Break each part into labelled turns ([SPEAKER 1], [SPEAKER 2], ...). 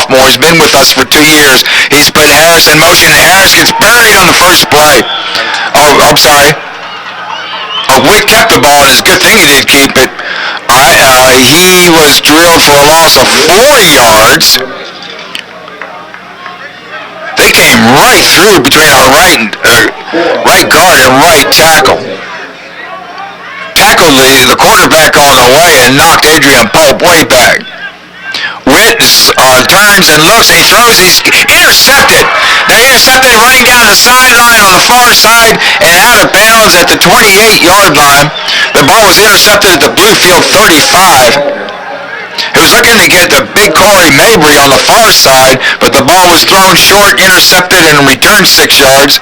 [SPEAKER 1] sophomore. He's been with us for 2 years. He's put Harris in motion. Harris gets buried on the first play. Oh, I'm sorry. Witt kept the ball, and it's a good thing he did keep it. He was drilled for a loss of 4 yards. They came right through between our right guard and right tackle. Tackled the quarterback on the way and knocked Adrian Pope way back. Witt turns and looks, and he throws. He's intercepted. They're intercepted running down the sideline on the far side and out of bounds at the 28-yard line. The ball was intercepted at the Bluefield 35. He was looking to get the big Corey Mabry on the far side, but the ball was thrown short, intercepted, and returned 6 yards.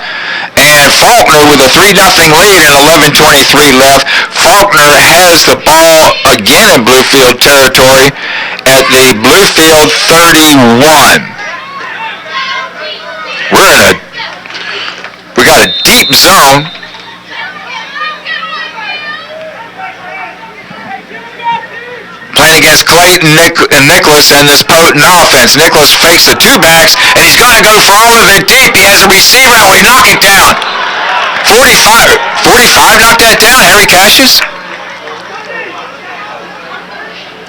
[SPEAKER 1] And Faulkner with a 3-0 lead and 11:23 left. Faulkner has the ball again in Bluefield territory at the Bluefield 31. We got a deep zone. Playing against Clayton Nicholas and this potent offense. Nicholas fakes the 2 backs, and he's going to go for all of it deep. He has a receiver out. We knock it down. 45 knocked that down. Harry Cassius.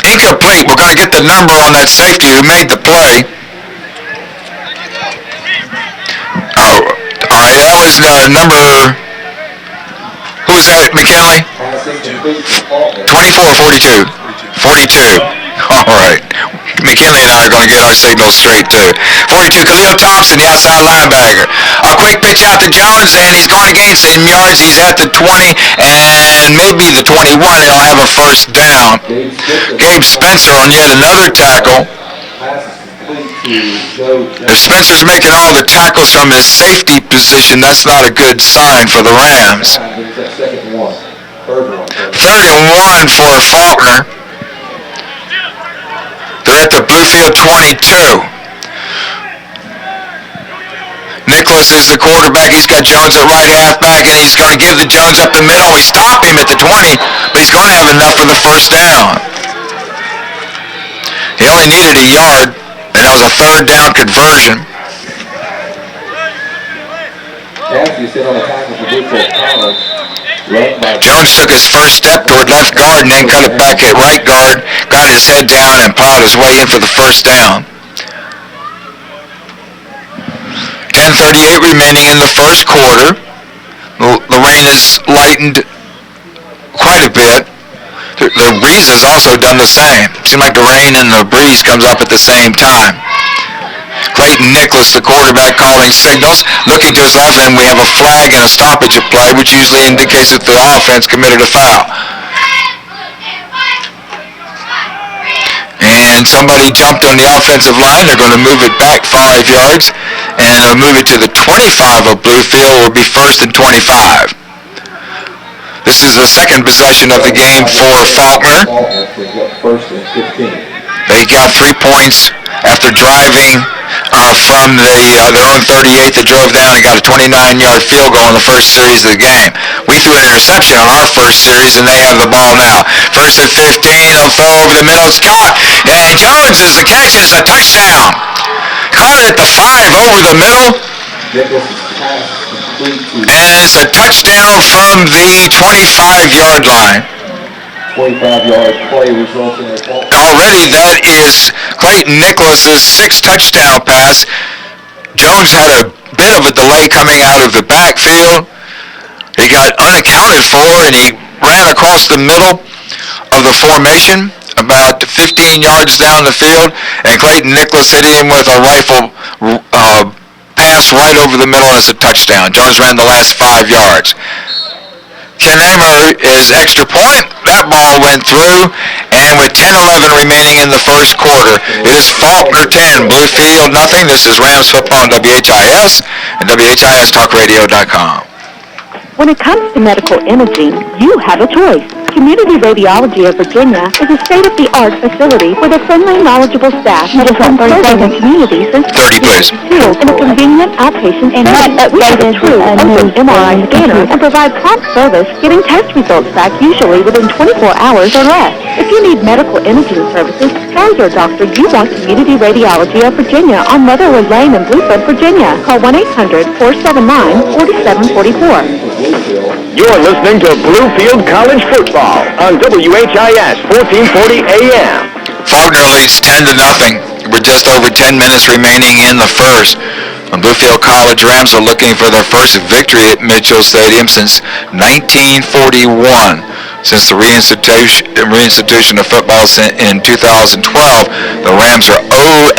[SPEAKER 1] Incomplete. We're going to get the number on that safety who made the play. Oh, all right. That was number. Who was that, McKinley? 24 or 42? 42. All right. McKinley and I are going to get our signals straight, too. 42, Khalil Thompson, the outside linebacker. A quick pitch out to Jones, and he's going to gain some yards. He's at the 20 and maybe the 21. They'll have a first down. Gabe Spencer on yet another tackle. If Spencer's making all the tackles from his safety position, that's not a good sign for the Rams. 31 for Faulkner. They're at the Bluefield 22. Nicholas is the quarterback. He's got Jones at right halfback, and he's going to give the Jones up the middle. We stop him at the 20, but he's going to have enough for the first down. He only needed a yard, and that was a third down conversion. Jones took his first step toward left guard and then cut it back at right guard, got his head down, and plowed his way in for the first down. 10:38 remaining in the first quarter. The rain has lightened quite a bit. The breeze has also done the same. It seems like the rain and the breeze comes up at the same time. Clayton Nicholas, the quarterback, calling signals. Looking to his left, and we have a flag and a stoppage at play, which usually indicates that the offense committed a foul. And somebody jumped on the offensive line. They're going to move it back 5 yards, and they'll move it to the 25 of Bluefield. It will be 1st and 25. This is the second possession of the game for Faulkner. They got 3 points after driving from their own 38. They drove down and got a 29-yard field goal in the first series of the game. We threw an interception on our first series, and they have the ball now. 1st and 15. They'll throw over the middle. It's caught, and Jones is the catch. It's a touchdown. Caught at the 5 over the middle. And it's a touchdown from the 25-yard line.
[SPEAKER 2] 25-yard play resulting in a ball.
[SPEAKER 1] Already that is Clayton Nicholas's 6th touchdown pass. Jones had a bit of a delay coming out of the backfield. He got unaccounted for, and he ran across the middle of the formation about 15 yards down the field, and Clayton Nicholas hit him with a rifle pass right over the middle, and it's a touchdown. Jones ran the last 5 yards. Ken Amer is extra point. That ball went through, and with 10:11 remaining in the first quarter, it is Faulkner 10, Bluefield nothing. This is Rams football on WHIS and WHIStalkradio.com.
[SPEAKER 3] When it comes to medical imaging, you have a choice. Community Radiology of Virginia is a state-of-the-art facility with a friendly, knowledgeable staff that has been serving the community since
[SPEAKER 1] 30, please.
[SPEAKER 3] in a convenient outpatient setting. We have a true open MRI scanner and provide prompt service, getting test results back usually within 24 hours or less. If you need medical imaging services, tell your doctor you want Community Radiology of Virginia on Motherwood Lane in Bluefield, Virginia. Call 1-800-479-4744.
[SPEAKER 4] You're listening to Bluefield College Football on WHIS 1440 AM.
[SPEAKER 1] Faulkner leads 10-0. We're just over 10 minutes remaining in the first. The Bluefield College Rams are looking for their first victory at Mitchell Stadium since 1941. Since the reinstitution of football in 2012, the Rams are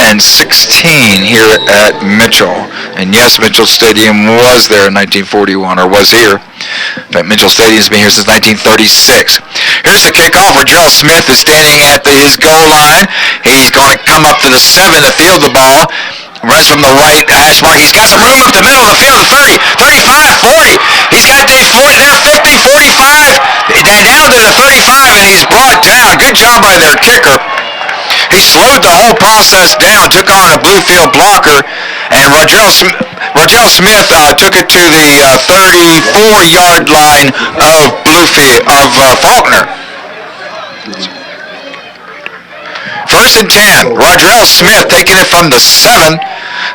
[SPEAKER 1] 0-16 here at Mitchell. And yes, Mitchell Stadium was there in 1941, or was here. In fact, Mitchell Stadium has been here since 1936. Here's the kickoff where Gerald Smith is standing at his goal line. He's going to come up to the 7 to field the ball. Runs from the right hash mark. He's got some room up the middle of the field. 30, 35, 40. He's got there 40, there 50, 45. Down to the 35, and he's brought down. Good job by their kicker. He slowed the whole process down, took on a Bluefield blocker, and Rodrell Smith took it to the 34-yard line of Faulkner. First and 10. Rodrell Smith taking it from the 7.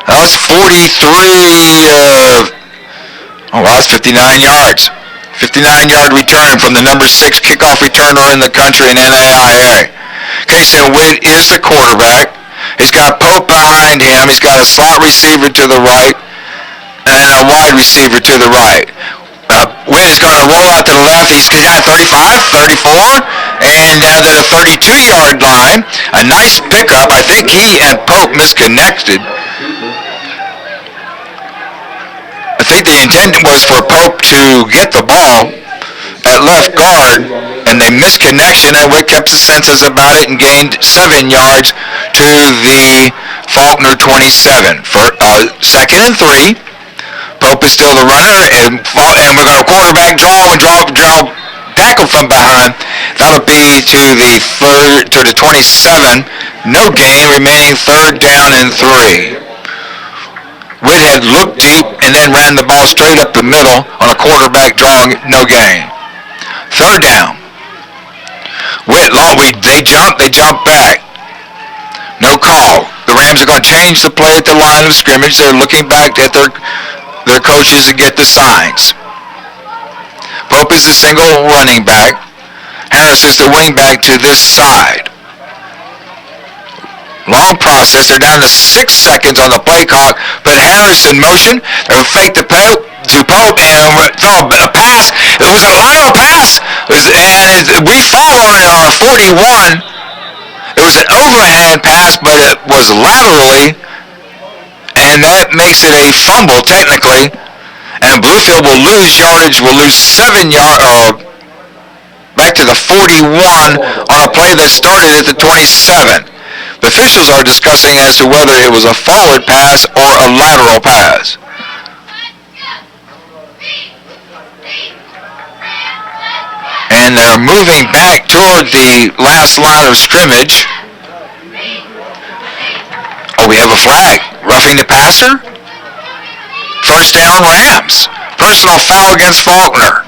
[SPEAKER 1] That's 59 yards. 59-yard return from the number 6 kickoff returner in the country in NAIA. Casey Witt is the quarterback. He's got Pope behind him. He's got a slot receiver to the right and a wide receiver to the right. Witt is going to roll out to the left. He's got 35, 34, and down to the 32-yard line. A nice pickup. I think he and Pope misconnected. I think the intent was for Pope to get the ball at left guard, and they missed connection, and Witt kept his senses about it and gained 7 yards to the Faulkner 27. For 2nd and 3. Pope is still the runner, and we're going to quarterback draw tackle from behind. That'll be to the 27. No gain, remaining 3rd down and 3. Witt had looked deep and then ran the ball straight up the middle on a quarterback draw, no gain. 3rd down. Witt, they jump back. No call. The Rams are going to change the play at the line of scrimmage. They're looking back at their coaches to get the signs. Pope is the single running back. Harris is the wing back to this side. Long process. They're down to 6 seconds on the play clock. Put Harris in motion. They'll fake the Pope and throw a pass. It was a lateral pass. And we fall on it on a 41. It was an overhand pass, but it was laterally. And that makes it a fumble technically. And Bluefield will lose yardage, will lose 7 yards, back to the 41 on a play that started at the 27. The officials are discussing as to whether it was a forward pass or a lateral pass. And they're moving back toward the last line of scrimmage. Oh, we have a flag. Roughing the passer. 1st down, Rams. Personal foul against Faulkner.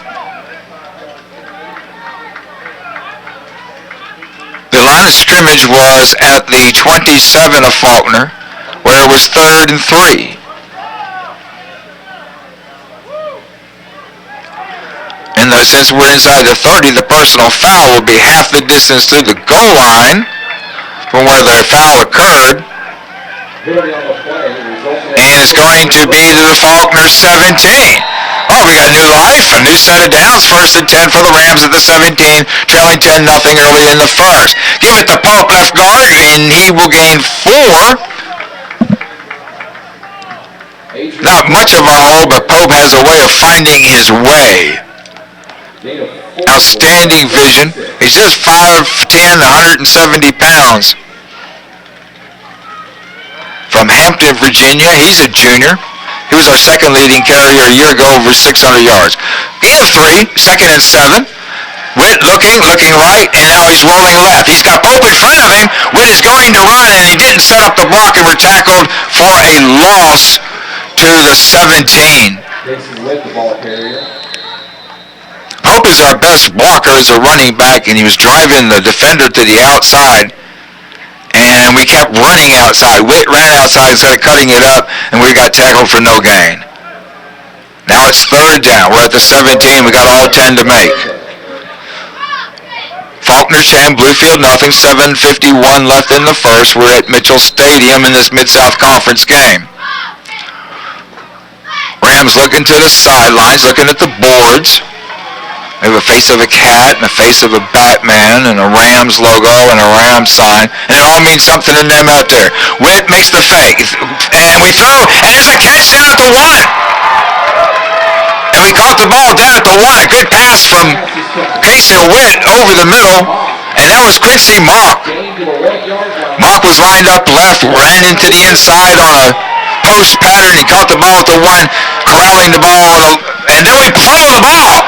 [SPEAKER 1] The line of scrimmage was at the 27 of Faulkner, where it was 3rd and 3. And since we're inside the 30, the personal foul will be half the distance to the goal line from where the foul occurred. And it's going to be to the Faulkner 17. Oh, we got a new life, a new set of downs. 1st and 10 for the Rams at the 17, trailing 10-0 early in the first. Give it to Pope left guard, and he will gain 4. Not much of a hole, but Pope has a way of finding his way. Outstanding vision. He's just 5'10", 170 pounds. From Hampton, Virginia. He's a junior. He was our 2nd leading carrier a year ago, over 600 yards. Gain of 3, 2nd and 7. Witt looking right, and now he's rolling left. He's got Pope in front of him. Witt is going to run, and he didn't set up the block, and we're tackled for a loss to the 17.
[SPEAKER 2] Jason Witt, the ball carrier.
[SPEAKER 1] Pope is our best blocker as a running back, and he was driving the defender to the outside, and we kept running outside. Witt ran outside instead of cutting it up, and we got tackled for no gain. Now it's third down. We're at the 17. We got all 10 to make. Faulkner 10, Bluefield nothing, 7:51 left in the first. We're at Mitchell Stadium in this Mid-South Conference game. Rams looking to the sidelines, looking at the boards. They have a face of a cat and a face of a Batman and a Rams logo and a Rams sign. And it all means something to them out there. Witt makes the fake. And we throw, and there's a catch down at the 1. And we caught the ball down at the 1. A good pass from Casey Witt over the middle. And that was Quincy Mock. Mock was lined up left, ran into the inside on a post pattern. He caught the ball at the 1, corralling the ball. And then we fumbled the ball.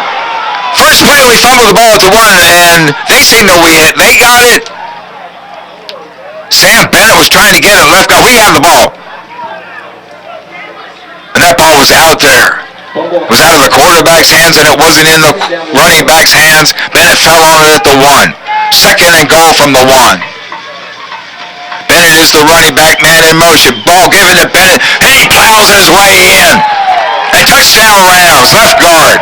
[SPEAKER 1] First play, we fumbled the ball at the 1, and they signaled they got it. Sam Bennett was trying to get it left guard. We had the ball. And that ball was out there. It was out of the quarterback's hands, and it wasn't in the running back's hands. Bennett fell on it at the 1. Second and goal from the 1. Bennett is the running back, man in motion. Ball given to Bennett, and he plows his way in. And touchdown Rams, left guard.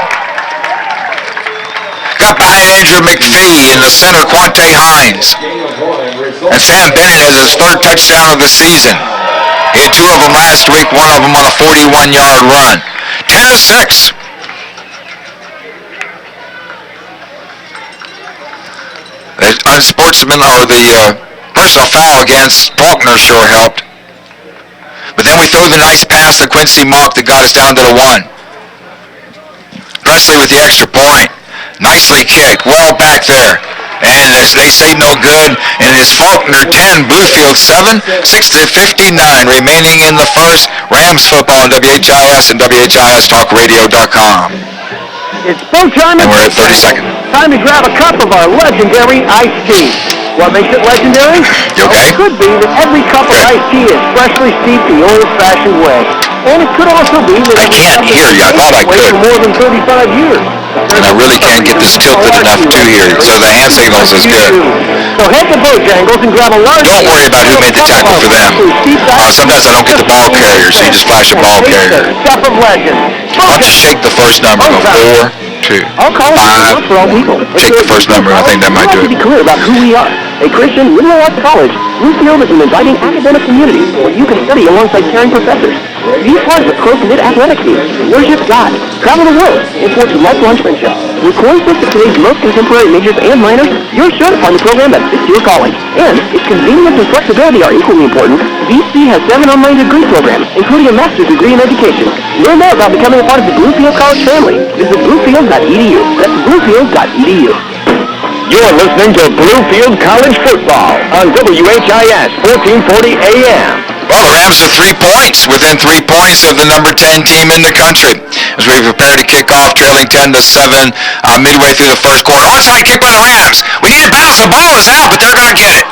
[SPEAKER 1] Got behind Andrew McPhee in the center, Quante Hines. And Sam Bennett has his third touchdown of the season. He had 2 of them last week, 1 of them on a 41-yard run. 10-6. The unsportsman, or the personal foul against Faulkner sure helped. But then we throw the nice pass to Quincy Mock that got us down to the 1. Presley with the extra point. Nicely kicked, well back there. And they say no good, and it's Faulkner 10, Bluefield 7, 6:59 remaining in the first. Rams football on WHIS and WHIStalkradio.com.
[SPEAKER 4] It's full time,
[SPEAKER 1] And we're at 30 seconds.
[SPEAKER 4] Time to grab a cup of our legendary iced tea. What makes it legendary?
[SPEAKER 1] You okay?
[SPEAKER 4] It could be that every cup of iced tea is freshly steeped the old-fashioned way. And it could also be that
[SPEAKER 1] I can't hear you. I thought I could.
[SPEAKER 4] For more than 35 years.
[SPEAKER 1] And I really can't get this tilted enough to hear you, so the hand signals is good.
[SPEAKER 4] So head to Bojangles and grab a large...
[SPEAKER 1] Don't worry about who made the tackle for them. Sometimes I don't get the ball carrier, so you just flash a ball carrier.
[SPEAKER 4] Cup of legend.
[SPEAKER 1] I'll just shake the first number, go 4, 2, 5. Shake the first number, I think that might do
[SPEAKER 4] To be
[SPEAKER 1] it.
[SPEAKER 4] clear about who we are. A Christian liberal arts college, Bluefield is an inviting academic community where you can study alongside caring professors. Be part of a close-knit athletic team, worship God, travel the world, and forge lifelong friendships. With courses of today's most contemporary majors and minors, you're sure to find a program that fits your calling. And if convenience and flexibility are equally important, BC has 7 online degree programs, including a master's degree in education. Learn more about becoming a part of the Bluefield College family. Visit bluefield.edu. That's bluefield.edu. You're listening to Bluefield College Football on WHIS 1440 AM.
[SPEAKER 1] Well, the Rams are 3 points, within 3 points of the number 10 team in the country. As we prepare to kick off, trailing 10-7 midway through the first quarter. Onside kick by the Rams. We need to bounce. The ball is out, but they're going to get it.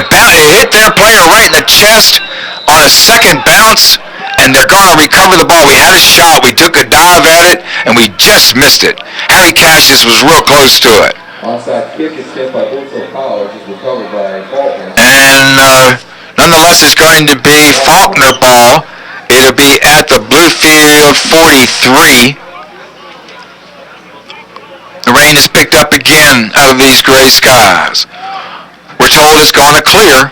[SPEAKER 1] It hit their player right in the chest on a second bounce, and they're going to recover the ball. We had a shot. We took a dive at it, and we just missed it. Harry Cassius was real close to it.
[SPEAKER 2] Onside kick is hit by Bluefield College, is recovered by Faulkner.
[SPEAKER 1] And nonetheless, it's going to be Faulkner ball. It'll be at the Bluefield 43. The rain is picked up again out of these gray skies. We're told it's going to clear.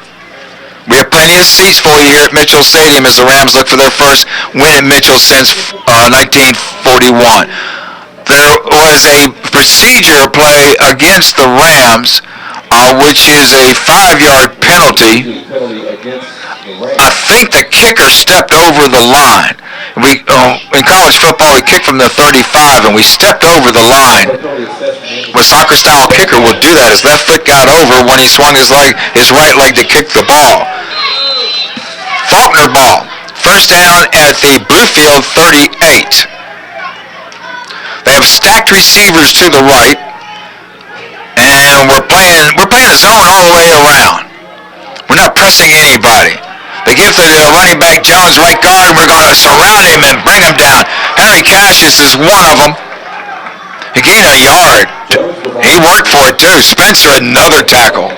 [SPEAKER 1] We have plenty of seats for you here at Mitchell Stadium as the Rams look for their first win at Mitchell since 1941. There was a procedure play against the Rams, which is a 5-yard penalty. I think the kicker stepped over the line. In college football, we kick from the 35, and we stepped over the line. A soccer-style kicker would do that. His left foot got over when he swung his right leg to kick the ball. Faulkner ball. First down at the Bluefield 38. They have stacked receivers to the right. we're playing the zone all the way around. We're not pressing anybody. They give to the running back Jones, right guard, and we're going to surround him and bring him down. Harry Cassius is one of them. He gained a yard. He worked for it too. Spencer, another tackle.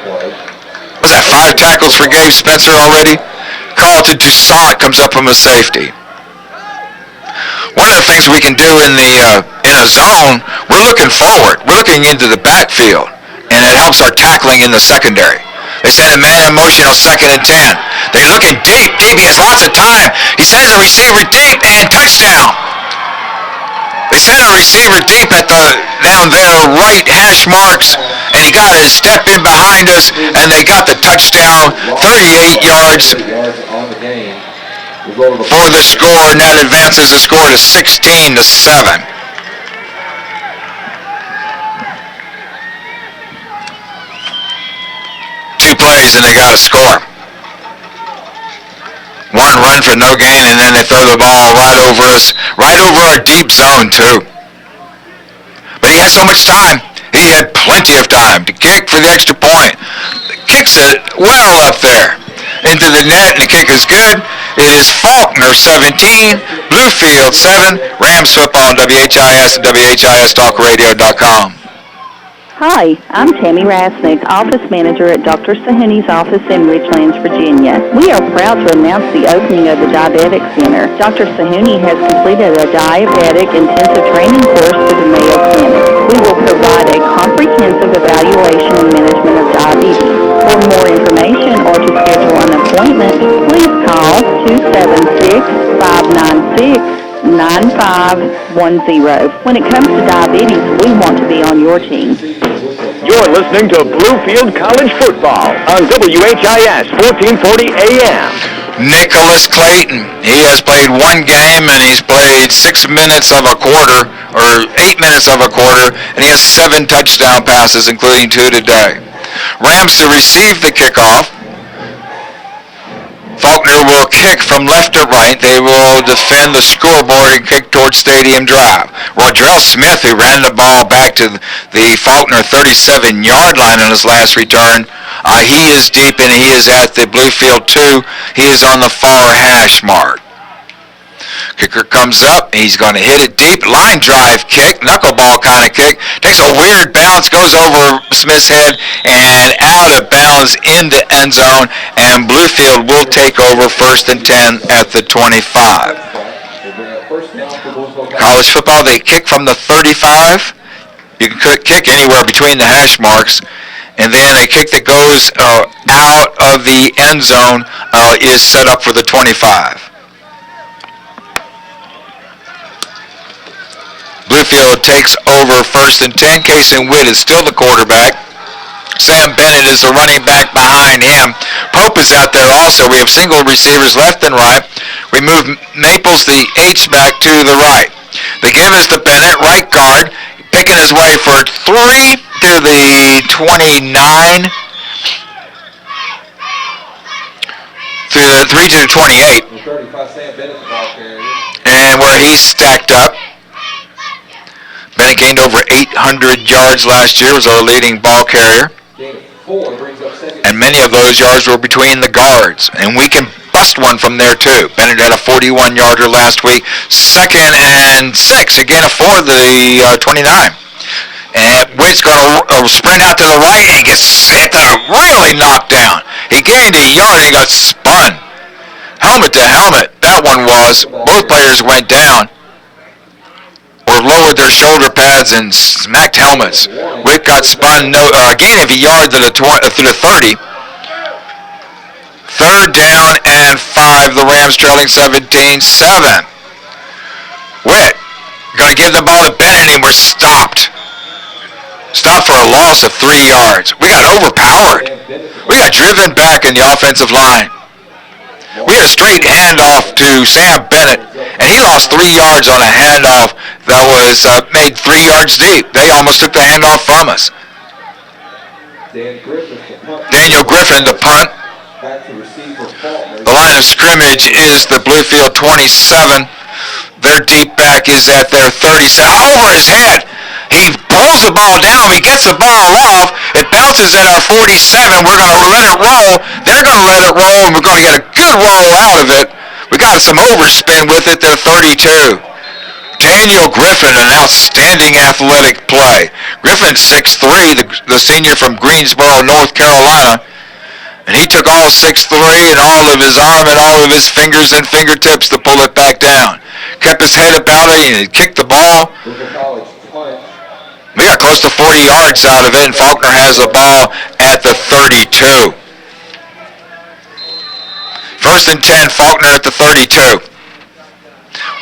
[SPEAKER 1] Was that 5 tackles for Gabe Spencer already? Carlton Toussaint comes up from a safety. One of the things we can do in a zone, we're looking forward. We're looking into the backfield, and it helps our tackling in the secondary. They send a man in motion on 2nd and 10. They're looking deep. He has lots of time. He sends a receiver deep and touchdown. They sent a receiver deep at down there right hash marks, and he got his step in behind us, and they got the touchdown, 38 yards for the score, and that advances the score to 16-7. Two plays and they got a score. One run for no gain, and then they throw the ball right over us, right over our deep zone too. But he had so much time. He had plenty of time to kick for the extra point. Kicks it well up there into the net, and the kick is good. It is Faulkner 17, Bluefield 7, Rams football on WHIS and WHIStalkradio.com.
[SPEAKER 3] Hi, I'm Tammy Rasnick, Office Manager at Dr. Sahuni's office in Richlands, Virginia. We are proud to announce the opening of the Diabetic Center. Dr. Sahuni has completed a diabetic intensive training course through the Mayo Clinic. We will provide a comprehensive evaluation and management of diabetes. For more information or to schedule an appointment, please call 276-596-9510. When it comes to diabetes, we want to be on your team.
[SPEAKER 4] You're listening to Bluefield College Football on WHIS 1440 AM.
[SPEAKER 1] Nicholas Clayton, he has played one game and he's played 6 minutes of a quarter, or 8 minutes of a quarter, and he has 7 touchdown passes, including 2 today. Rams to receive the kickoff. Faulkner will kick from left to right. They will defend the scoreboard and kick towards Stadium Drive. Rodrell Smith, who ran the ball back to the Faulkner 37-yard line on his last return, he is deep and he is at the Bluefield 2. He is on the far hash mark. Kicker comes up. He's going to hit it deep. Line drive kick, knuckleball kind of kick. Takes a weird bounce, goes over Smith's head and out of bounds in the end zone. And Bluefield will take over 1st and 10 at the 25. College football, they kick from the 35. You can kick anywhere between the hash marks. And then a kick that goes out of the end zone is set up for the 25. Bluefield takes over 1st and 10. Kason Witt is still the quarterback. Sam Bennett is the running back behind him. Pope is out there also. We have single receivers left and right. We move Maples, the H-back, to the right. They give us to Bennett, right guard, picking his way for 3 to the 29. Through the 3 to the 28. And where he's stacked up. Bennett gained over 800 yards last year, was our leading ball carrier. And many of those yards were between the guards. And we can bust one from there too. Bennett had a 41-yarder last week. 2nd and 6. Again, a 4 to the 29. And Witt's going to sprint out to the right and gets hit to really knocked down. He gained a yard and he got spun. Helmet to helmet, that one was. Both players went down. Or lowered their shoulder pads and smacked helmets. Witt got spun, gain of a yard to the 30. 3rd down and 5. The Rams trailing 17-7. Witt going to give the ball to Bennett and we're stopped. Stopped for a loss of 3 yards. We got overpowered. We got driven back in the offensive line. We had a straight handoff to Sam Bennett, and he lost 3 yards on a handoff that was made 3 yards deep. They almost took the handoff from us. Daniel Griffin, the punt. The line of scrimmage is the Bluefield 27. Their deep back is at their 37. Over his head. He pulls the ball down. He gets the ball off. It bounces at our 47. We're going to let it roll. They're going to let it roll, and we're going to get a good roll out of it. We got some overspin with it to 32. Daniel Griffin, an outstanding athletic play. Griffin's 6'3", the senior from Greensboro, North Carolina. And he took all 6'3" and all of his arm and all of his fingers and fingertips to pull it back down. Kept his head about it and he kicked the ball. We got close to 40 yards out of it, and Faulkner has the ball at the 32. First and 10, Faulkner at the 32.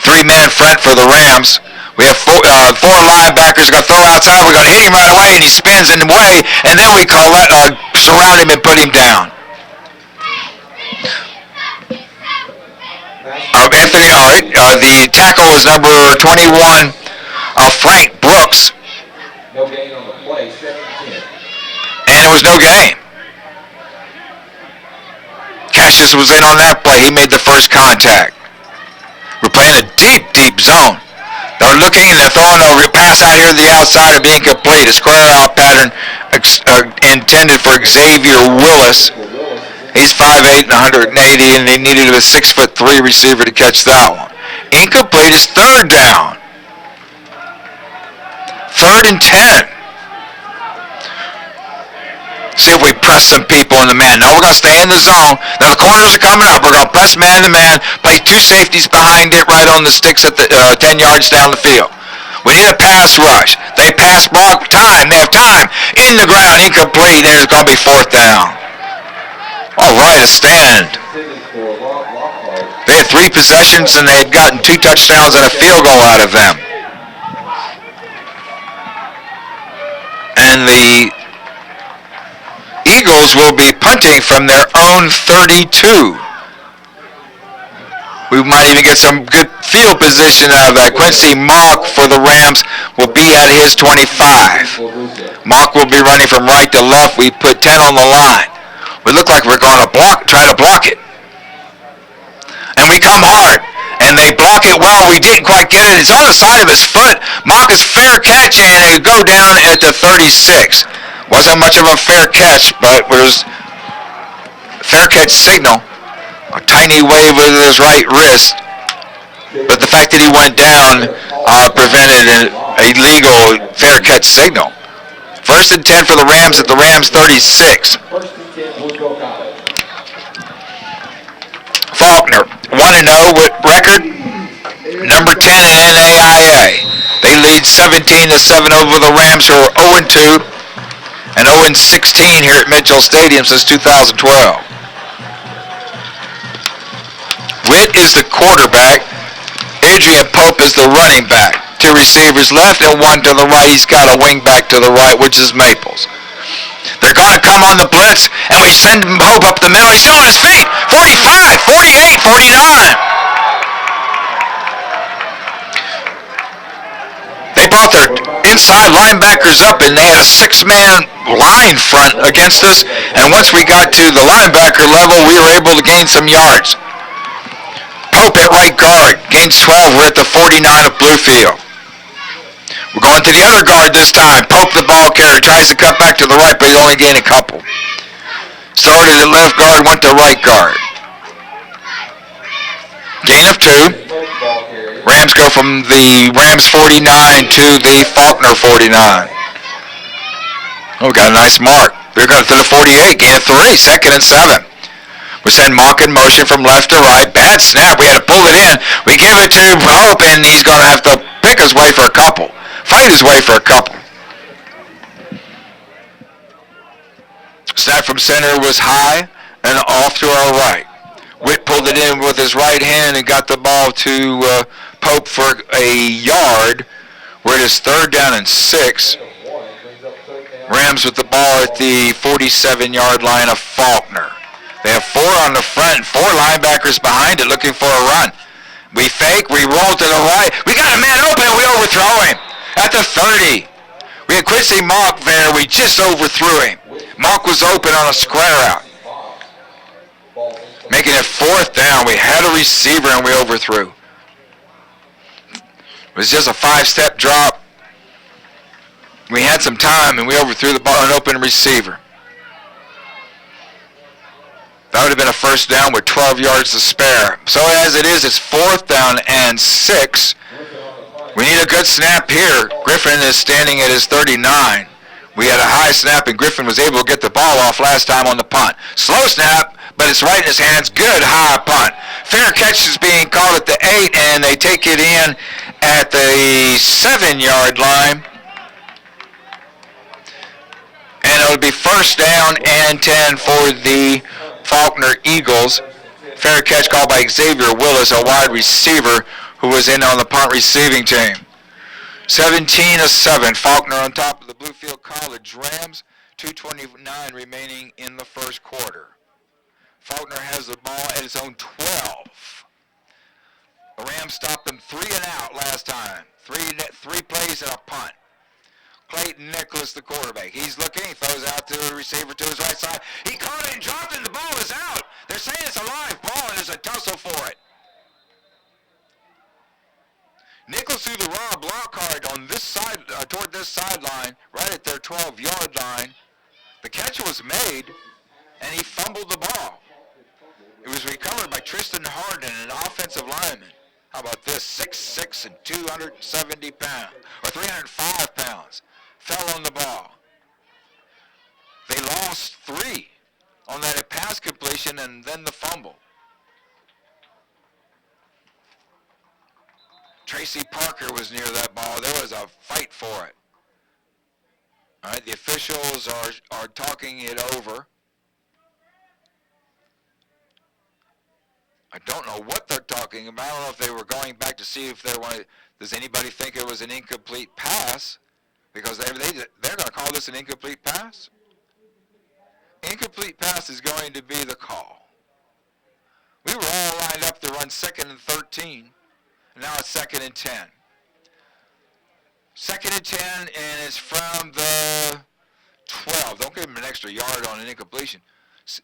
[SPEAKER 1] Three-man front for the Rams. We have four linebackers. We're going to throw outside. We're going to hit him right away, and he spins in the way, and then we surround him and put him down. The tackle is number 21, Frank Brooks.
[SPEAKER 2] No gain on the play, 17.
[SPEAKER 1] And it was no gain. Cassius was in on that play. He made the first contact. We're playing a deep, deep zone. They're looking and they're throwing a pass out here to the outside and being complete. A square out pattern intended for Xavier Willis. He's 5'8" and 180, and they needed a 6'3" receiver to catch that one. Incomplete is third down. 3rd and 10. See if we press some people in the man. No, we're going to stay in the zone. Now the corners are coming up. We're going to press man to man. Play two safeties behind it right on the sticks at the 10 yards down the field. We need a pass rush. They pass block. Time. They have time. In the ground. Incomplete. And it's going to be 4th down. All right, a stand. They had 3 possessions and they had gotten 2 touchdowns and a field goal out of them. And the Eagles will be punting from their own 32. We might even get some good field position out of that. Quincy Mock for the Rams will be at his 25. Mock will be running from right to left. We put 10 on the line. We look like we're going to try to block it. And we come hard. And they block it well. We didn't quite get it. It's on the side of his foot. Mock is fair catch, and it go down at the 36. Wasn't much of a fair catch, but was fair catch signal. A tiny wave with his right wrist. But the fact that he went down prevented a legal fair catch signal. 1st and 10 for the Rams at the Rams 36. Faulkner, 1-0 with record, number 10 in NAIA. They lead 17-7 over the Rams, who are 0-2 and 0-16 here at Mitchell Stadium since 2012. Witt is the quarterback. Adrian Pope is the running back. 2 receivers left and 1 to the right. He's got a wing back to the right, which is Maples. They're going to come on the blitz, and we send Pope up the middle. He's still on his feet. 45, 48, 49. They brought their inside linebackers up, and they had a 6-man line front against us. And once we got to the linebacker level, we were able to gain some yards. Pope at right guard, gains 12. We're at the 49 of Bluefield. We're going to the other guard this time. Pope, the ball carrier, tries to cut back to the right, but he only gained a couple. Started at left guard, went to right guard. Gain of 2. Rams go from the Rams 49 to the Faulkner 49. Oh, we got a nice mark. They're going to the 48, gain of 3, 2nd and 7. We send Mock in motion from left to right. Bad snap. We had to pull it in. We give it to Pope, and he's going to have to pick his way for a couple. Fight his way for a couple. Snap from center was high and off to our right. Witt pulled it in with his right hand and got the ball to Pope for a yard. We're at his 3rd down and 6. Rams with the ball at the 47-yard line of Faulkner. They have 4 on the front and 4 linebackers behind it looking for a run. We fake, we roll to the right. We got a man open, we overthrow him. At the 30. We had Quincy Mock there, we just overthrew him. Mock was open on a square out. Making it 4th down. We had a receiver and we overthrew. It was just a 5-step drop. We had some time, and we overthrew the ball an open receiver. That would have been a first down with 12 yards to spare. So as it is, it's 4th down and 6. We need a good snap here. Griffin is standing at his 39. We had a high snap, and Griffin was able to get the ball off last time on the punt. Slow snap, but it's right in his hands. Good high punt. Fair catch is being called at the 8, and they take it in at the 7-yard line. And it'll be first down and 10 for the Faulkner Eagles. Fair catch called by Xavier Willis, a wide receiver who was in on the punt receiving team. 17-7, Faulkner on top of the Bluefield College Rams. 2:29 remaining in the first quarter. Faulkner has the ball at his own 12. The Rams stopped them 3 and out last time. Three plays and a punt. Clayton Nicholas, the quarterback. He's looking. He throws out to the receiver to his right side. He caught it and dropped it. The ball is out. They're saying it's a live ball and there's a tussle for it. Nichols threw the raw block card on this side, toward this sideline, right at their 12-yard line. The catch was made, and he fumbled the ball. It was recovered by Tristan Harden, an offensive lineman. How about this? 6'6" and 270 pounds, or 305 pounds. Fell on the ball. They lost 3 on that pass completion and then the fumble. Tracy Parker was near that ball. There was a fight for it. All right, the officials are talking it over. I don't know what they're talking about. I don't know if they were going back to see if they wanted. Does anybody think it was an incomplete pass? Because they're going to call this an incomplete pass. Incomplete pass is going to be the call. We were all lined up to run 2nd and 13. Now it's 2nd and 10. 2nd and 10, and it's from the 12. Don't give them an extra yard on an incompletion.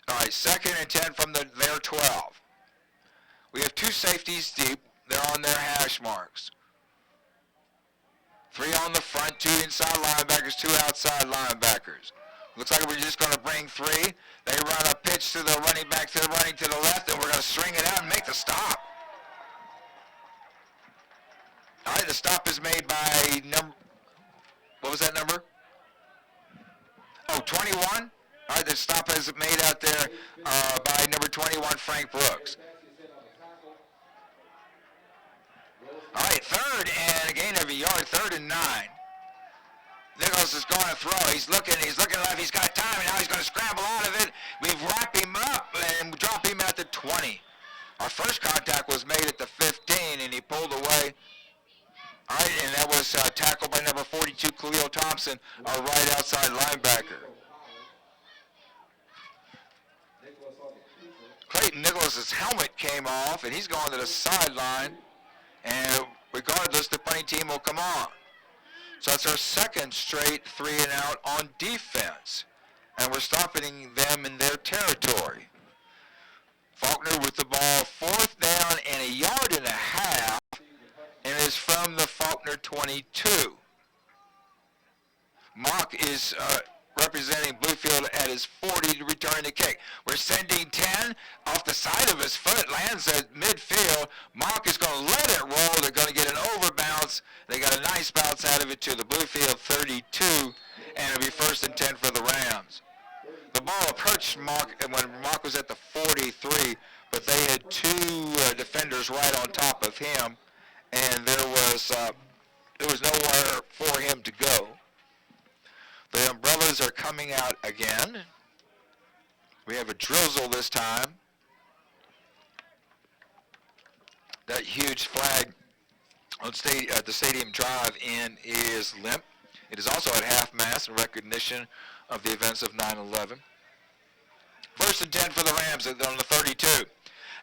[SPEAKER 1] All right, 2nd and 10 from their 12. We have 2 safeties deep. They're on their hash marks. 3 on the front, 2 inside linebackers, 2 outside linebackers. Looks like we're just going to bring 3. They run a pitch to the running back, to the left, and we're going to string it out and make the stop. All right, the stop is made by what was that number? Oh, 21. All right, the stop is made out there by number 21, Frank Brooks. All right, 3rd and a gain of a yard, 3rd and 9. Nichols is going to throw. He's looking left. He's got time, and now he's going to scramble out of it. We've wrapped him up and drop him at the 20. Our first contact was made at the 15, and he pulled away. All right, and that was tackled by number 42, Khalil Thompson, our right outside linebacker. Clayton Nicholas' helmet came off, and he's going to the sideline. And regardless, the punting team will come on. So that's our 2nd straight 3 and out on defense. And we're stopping them in their territory. Faulkner with the ball, 4th down and a yard and a half. And it's from the Faulkner 22. Mock is representing Bluefield at his 40 to return the kick. We're sending 10 off the side of his foot, lands at midfield. Mock is going to let it roll. They're going to get an overbounce. They got a nice bounce out of it to the Bluefield 32, and it'll be 1st and 10 for the Rams. The ball approached Mock when Mock was at the 43, but they had 2 defenders right on top of him, and there was nowhere for him to go. The umbrellas are coming out again. We have a drizzle this time. That huge flag on the stadium drive-in is limp. It is also at half-mast in recognition of the events of 9/11. 1st and 10 for the Rams on the 32.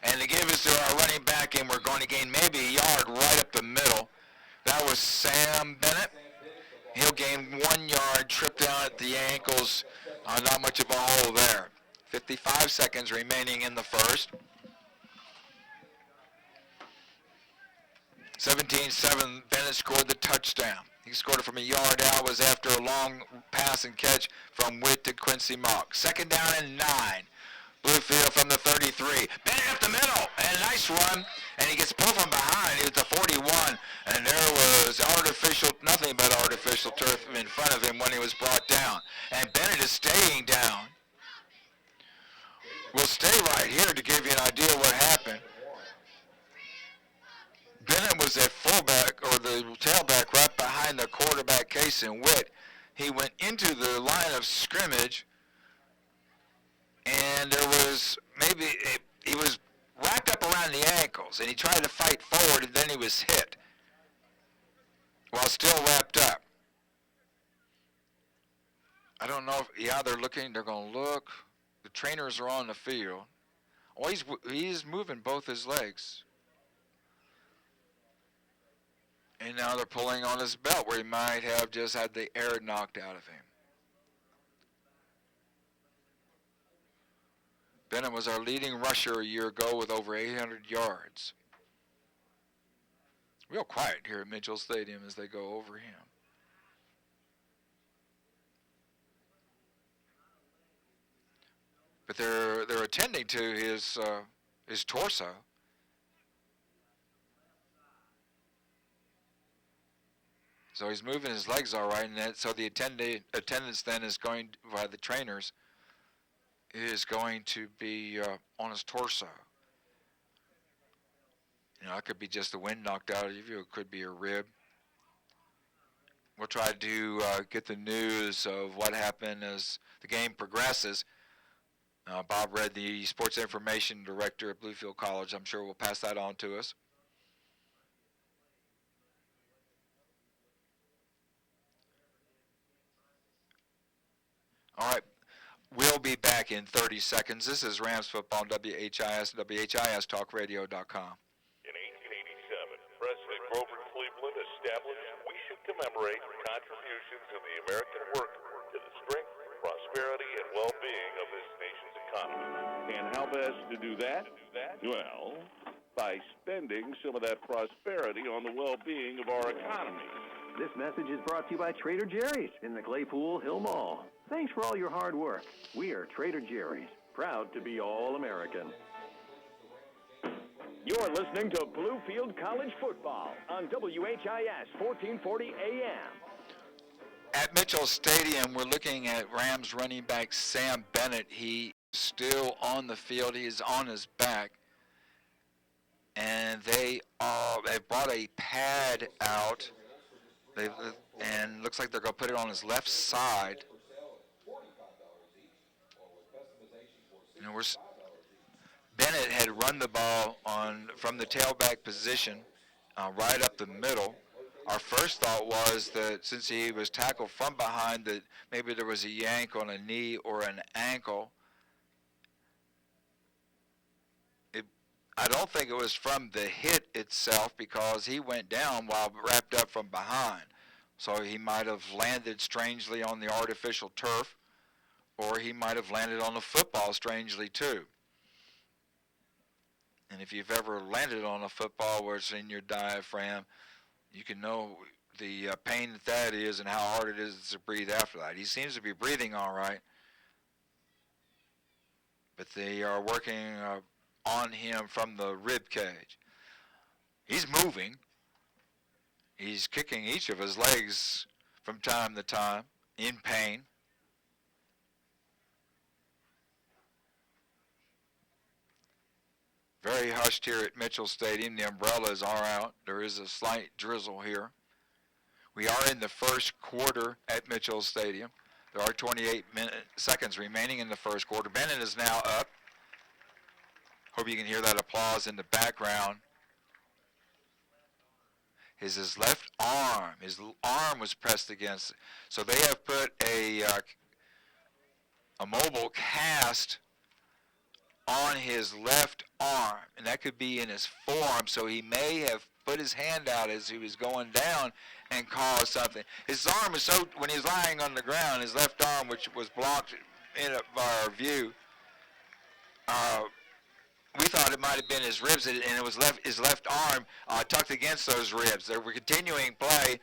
[SPEAKER 1] And they give us to our running back, and we're going to gain maybe a yard right up the middle. That was Sam Bennett. He'll gain 1 yard, trip down at the ankles. Not much of a hole there. 55 seconds remaining in the first. 17-7, Bennett scored the touchdown. He scored it from a yard out. Was after a long pass and catch from Witt to Quincy Mock. 2nd down and 9. Bluefield from the 33. Bennett up the middle, and a nice run. And he gets pulled from behind. He was the 41, and there was nothing but artificial turf in front of him when he was brought down. And Bennett is staying down. We'll stay right here to give you an idea what happened. Bennett was at fullback, or the tailback, right behind the quarterback, Cason Witt. He went into the line of scrimmage, and there was he was wrapped up around the ankles, and he tried to fight forward, and then he was hit while still wrapped up. I don't know if, they're looking, they're going to look. The trainers are on the field. Oh, he's moving both his legs. And now they're pulling on his belt where he might have just had the air knocked out of him. Bennett was our leading rusher a year ago with over 800 yards. Real quiet here at Mitchell Stadium as they go over him. But they're attending to his torso. So he's moving his legs all right, and so the attendance then is going by the trainers is going to be on his torso. It could be just the wind knocked out of you. It could be a rib. We'll try to get the news of what happened as the game progresses. Bob Red, the sports information director at Bluefield College, I'm sure will pass that on to us. All right, we'll be back in 30 seconds. This is Rams football on WHIS, WHIStalkradio.com.
[SPEAKER 5] In 1887, President Grover Cleveland established we should commemorate the contributions of the American worker to the strength, prosperity, and well-being of this nation's economy.
[SPEAKER 6] And how best to do that? Well, by spending some of that prosperity on the well-being of our economy.
[SPEAKER 7] This message is brought to you by Trader Jerry's in the Claypool Hill Mall. Thanks for all your hard work. We are Trader Jerry's, proud to be all-American.
[SPEAKER 8] You're listening to Bluefield College Football on WHIS 1440 AM.
[SPEAKER 1] At Mitchell Stadium, we're looking at Rams running back Sam Bennett. He is still on the field. He is on his back. And they brought a pad out. And looks like they're going to put it on his left side. Bennett had run the ball from the tailback position right up the middle. Our first thought was that since he was tackled from behind, that maybe there was a yank on a knee or an ankle. I don't think it was from the hit itself because he went down while wrapped up from behind. So he might have landed strangely on the artificial turf, or he might have landed on the football strangely too. And if you've ever landed on a football where it's in your diaphragm, you can know the pain that is and how hard it is to breathe after that. He seems to be breathing all right, but they are working on him from the rib cage. He's moving. He's kicking each of his legs from time to time in pain. Very hushed here at Mitchell Stadium. The umbrellas are out. There is a slight drizzle here. We are in the first quarter at Mitchell Stadium. There are 28 seconds remaining in the first quarter. Bennett is now up. Hope you can hear that applause in the background. His left arm, his arm was pressed against. So they have put a mobile cast on his left arm, and that could be in his forearm, so he may have put his hand out as he was going down and caused something. His arm was so, when he was lying on the ground, his left arm, which was blocked by our view, we thought it might have been his ribs, and it was his left arm tucked against those ribs. They were continuing play,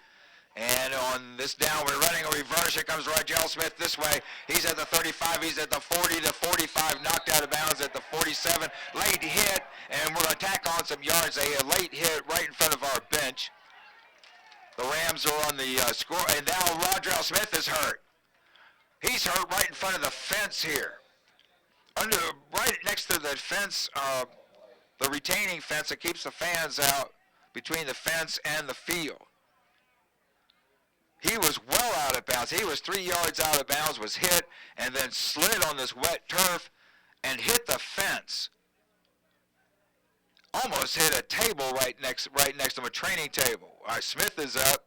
[SPEAKER 1] And on this down, we're running a reverse. Here comes Rigel Smith this way. He's at the 35. He's at the 40, the 45. Knocked out of bounds at the 47. Late hit, and we're going to tack on some yards. A late hit right in front of our bench. The Rams are on the score, and now Rodrell Smith is hurt. He's hurt right in front of the fence here. Right next to the fence, the retaining fence that keeps the fans out between the fence and the field. He was well out of bounds. He was 3 yards out of bounds, was hit, and then slid on this wet turf and hit the fence. Almost hit a table right next to him, a training table. All right, Smith is up.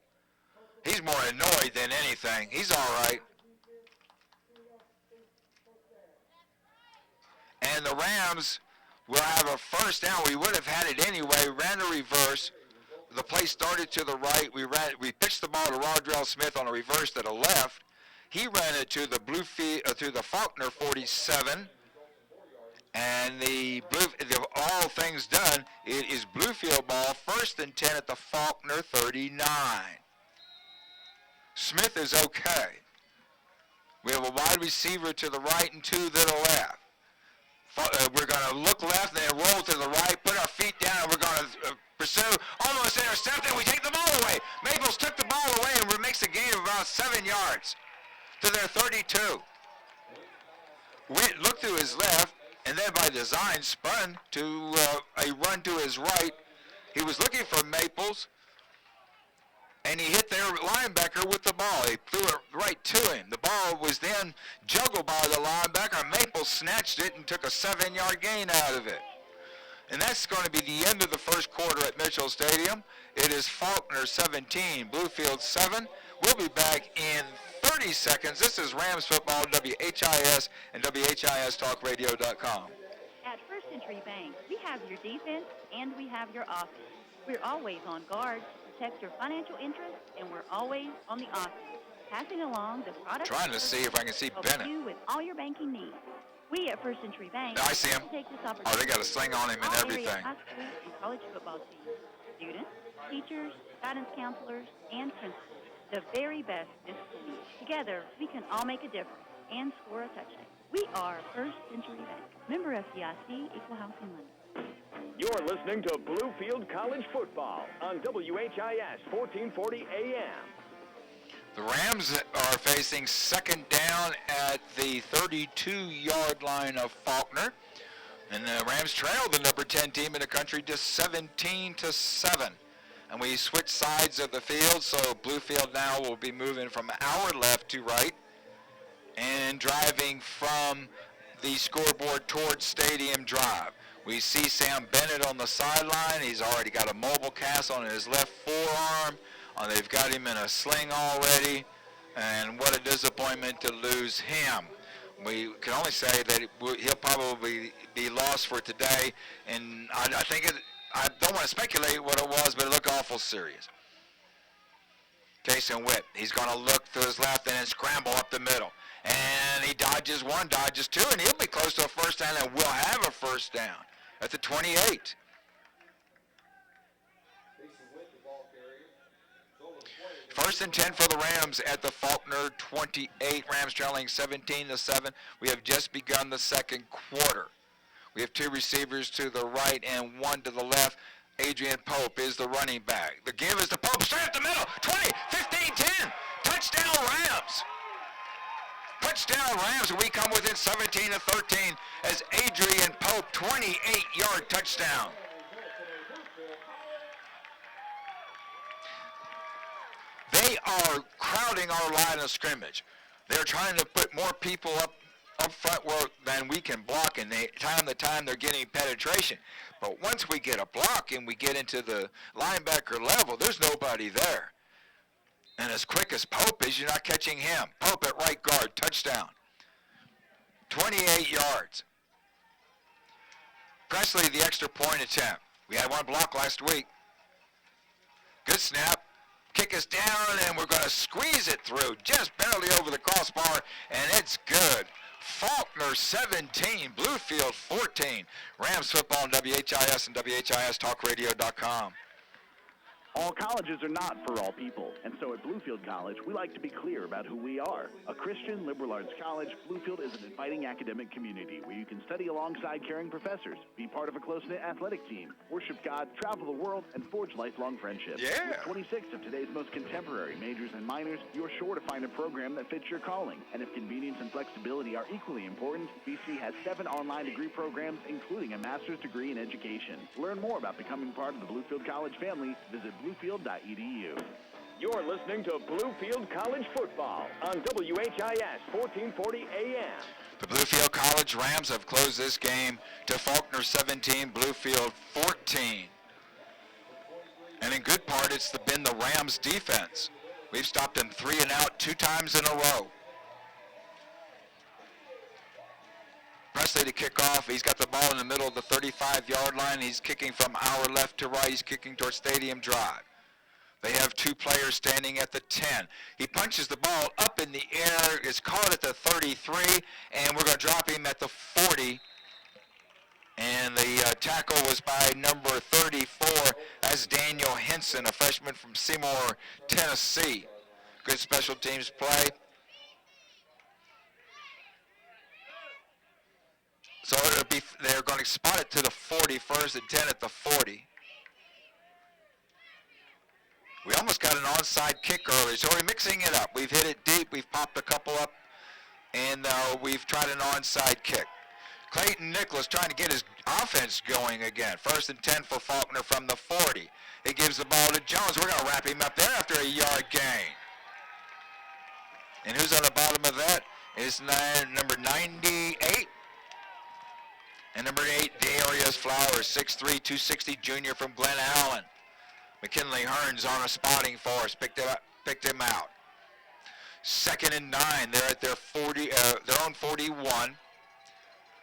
[SPEAKER 1] He's more annoyed than anything. He's all right. And the Rams will have a first down. We would have had it anyway. Ran a reverse. The play started to the right. We pitched the ball to Rodrell Smith on a reverse to the left. He ran it to the Bluefield, to the Faulkner 47. And all things done, it is Bluefield ball, 1st and 10 at the Faulkner 39. Smith is okay. We have a wide receiver to the right and 2 to the left. We're going to look left and then roll to the right, put our feet down, and we're going to pursue, almost intercepted, we take the ball away. Maples took the ball away and makes a gain of about 7 yards to their 32. Witt looked to his left, and then by design spun to a run to his right. He was looking for Maples, and he hit their linebacker with the ball. He threw it right to him. The ball was then juggled by the linebacker. Maples snatched it and took a 7-yard gain out of it. And that's going to be the end of the first quarter at Mitchell Stadium. It is Faulkner 17, Bluefield 7. We'll be back in 30 seconds. This is Rams football, WHIS and WHIStalkradio.com.
[SPEAKER 3] At First Century Bank, we have your defense and we have your offense. We're always on guard to protect your financial interests, and we're always on the offense, passing along the product.
[SPEAKER 1] Trying to see if I can see Bennett.
[SPEAKER 3] You with all your banking needs. We at First Century Bank.
[SPEAKER 1] I see him.
[SPEAKER 3] Take this
[SPEAKER 1] Oh, they got a sling on him and everything.
[SPEAKER 3] High school and college football teams, students, teachers, guidance counselors, and principals. The very best this school year. Together, we can all make a difference and score a touchdown. We are First Century Bank. Member FDIC, Equal Housing Lender.
[SPEAKER 8] You're listening to Bluefield College Football on WHIS 1440 AM.
[SPEAKER 1] The Rams are facing 2nd down at the 32-yard line of Faulkner. And the Rams trail the number 10 team in the country to 17-7. And we switch sides of the field, so Bluefield now will be moving from our left to right and driving from the scoreboard towards Stadium Drive. We see Sam Bennett on the sideline. He's already got a mobile cast on his left forearm. They've got him in a sling already, and what a disappointment to lose him. We can only say that he'll probably be lost for today, and I think I don't want to speculate what it was, but it looked awful serious. Jason Witt, he's going to look to his left and then scramble up the middle. And he dodges 1, dodges 2, and he'll be close to a first down, and we'll have a first down at the 28. First and 10 for the Rams at the Faulkner 28. Rams trailing 17-7. We have just begun the second quarter. We have 2 receivers to the right and 1 to the left. Adrian Pope is the running back. The give is to Pope, straight up the middle. 20, 15, 10. Touchdown Rams. Touchdown Rams. We come within 17-13 as Adrian Pope, 28-yard touchdown. They are crowding our line of scrimmage. They're trying to put more people up front than we can block, and time to time they're getting penetration. But once we get a block and we get into the linebacker level, there's nobody there. And as quick as Pope is, you're not catching him. Pope at right guard, touchdown. 28 yards. Presley, the extra point attempt. We had 1 block last week. Good snap. Kick us down, and we're going to squeeze it through, just barely over the crossbar, and it's good. Faulkner 17, Bluefield 14. Rams football on WHIS and WHIStalkradio.com.
[SPEAKER 9] All colleges are not for all people, and so at Bluefield College, we like to be clear about who we are. A Christian liberal arts college, Bluefield is an inviting academic community where you can study alongside caring professors, be part of a close-knit athletic team, worship God, travel the world, and forge lifelong friendships.
[SPEAKER 1] Yeah.
[SPEAKER 9] With 26 of today's most contemporary majors and minors, you're sure to find a program that fits your calling. And if convenience and flexibility are equally important, BC has 7 online degree programs, including a master's degree in education. Learn more about becoming part of the Bluefield College family. Visit bluefield.edu.
[SPEAKER 8] You're listening to Bluefield College Football on WHIS 1440 AM.
[SPEAKER 1] The Bluefield College Rams have closed this game to Faulkner 17, Bluefield 14. And in good part, it's been the Rams' defense. We've stopped them 3 and out 2 times in a row. Presley to kick off. He's got the ball in the middle of the 35-yard line. He's kicking from our left to right. He's kicking towards Stadium Drive. They have 2 players standing at the 10. He punches the ball up in the air. It's caught at the 33, and we're going to drop him at the 40. And the tackle was by number 34. That's Daniel Henson, a freshman from Seymour, Tennessee. Good special teams play. So they're going to spot it to the 40 first and 10 at the 40. We almost got an onside kick earlier, so we're mixing it up. We've hit it deep, we've popped a couple up, and we've tried an onside kick. Clayton Nicholas trying to get his offense going again. First and 10 for Faulkner from the 40. He gives the ball to Jones. We're going to wrap him up there after a yard gain. And who's on the bottom of that? Is number 98. And number 8, Darius Flowers, 6'3", 260 junior from Glen Allen. McKinley Hearns on a spotting for us, picked him out. 2nd and 9, they're at their own 41.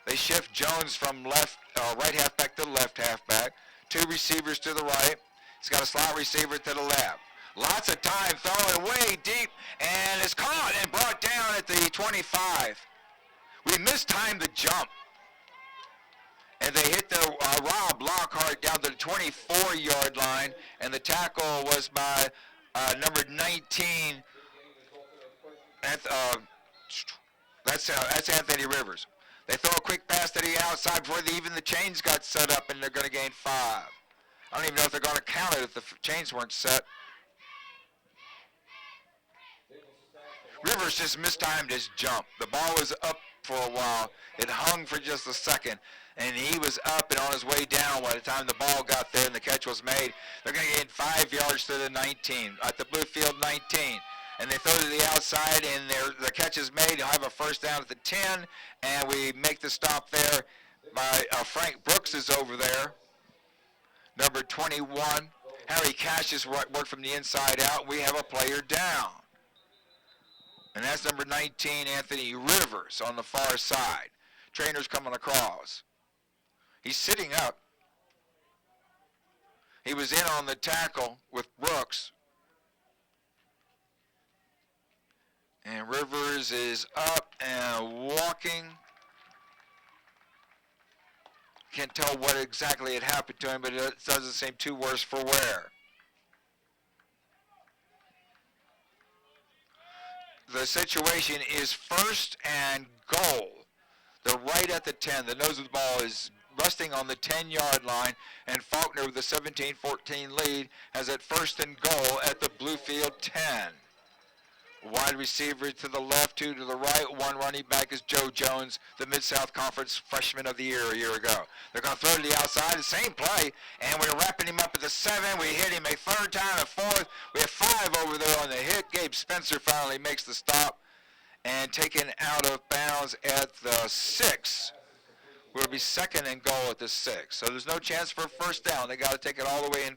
[SPEAKER 1] They shift Jones from right halfback to left halfback. 2 receivers to the right. He's got a slot receiver to the left. Lots of time throwing way deep, and it's caught and brought down at the 25. We mistimed the jump. And they hit the Rob Lockhart down to the 24-yard line, and the tackle was by number 19. That's Anthony Rivers. They throw a quick pass to the outside before even the chains got set up, and they're going to gain 5. I don't even know if they're going to count it if the chains weren't set. Rivers just mistimed his jump. The ball was up for a while. It hung for just a second, and he was up and on his way down by the time the ball got there and the catch was made. They're going to gain 5 yards to the 19, at the Bluefield 19. And they throw to the outside, and the catch is made. He'll have a first down at the 10, and we make the stop there by Frank Brooks is over there, number 21. Harry Cash is worked from the inside out. We have a player down. And that's number 19, Anthony Rivers, on the far side. Trainer's coming across. He's sitting up. He was in on the tackle with Brooks. And Rivers is up and walking. Can't tell what exactly had happened to him, but it doesn't seem too worse for wear. The situation is 1st and goal. They're right at the 10. The nose of the ball is resting on the 10-yard line, and Faulkner with a 17-14 lead has it 1st and goal at the Bluefield 10. Wide receiver to the left, 2 to the right. 1 running back is Joe Jones, the Mid-South Conference Freshman of the Year a year ago. They're going to throw to the outside, the same play, and we're wrapping him up at the 7. We hit him a 3rd time, a 4th. We have 5 over there on the hit. Gabe Spencer finally makes the stop and taken out of bounds at the 6. Will be 2nd and goal at the 6. So there's no chance for a first down. They got to take it all the way in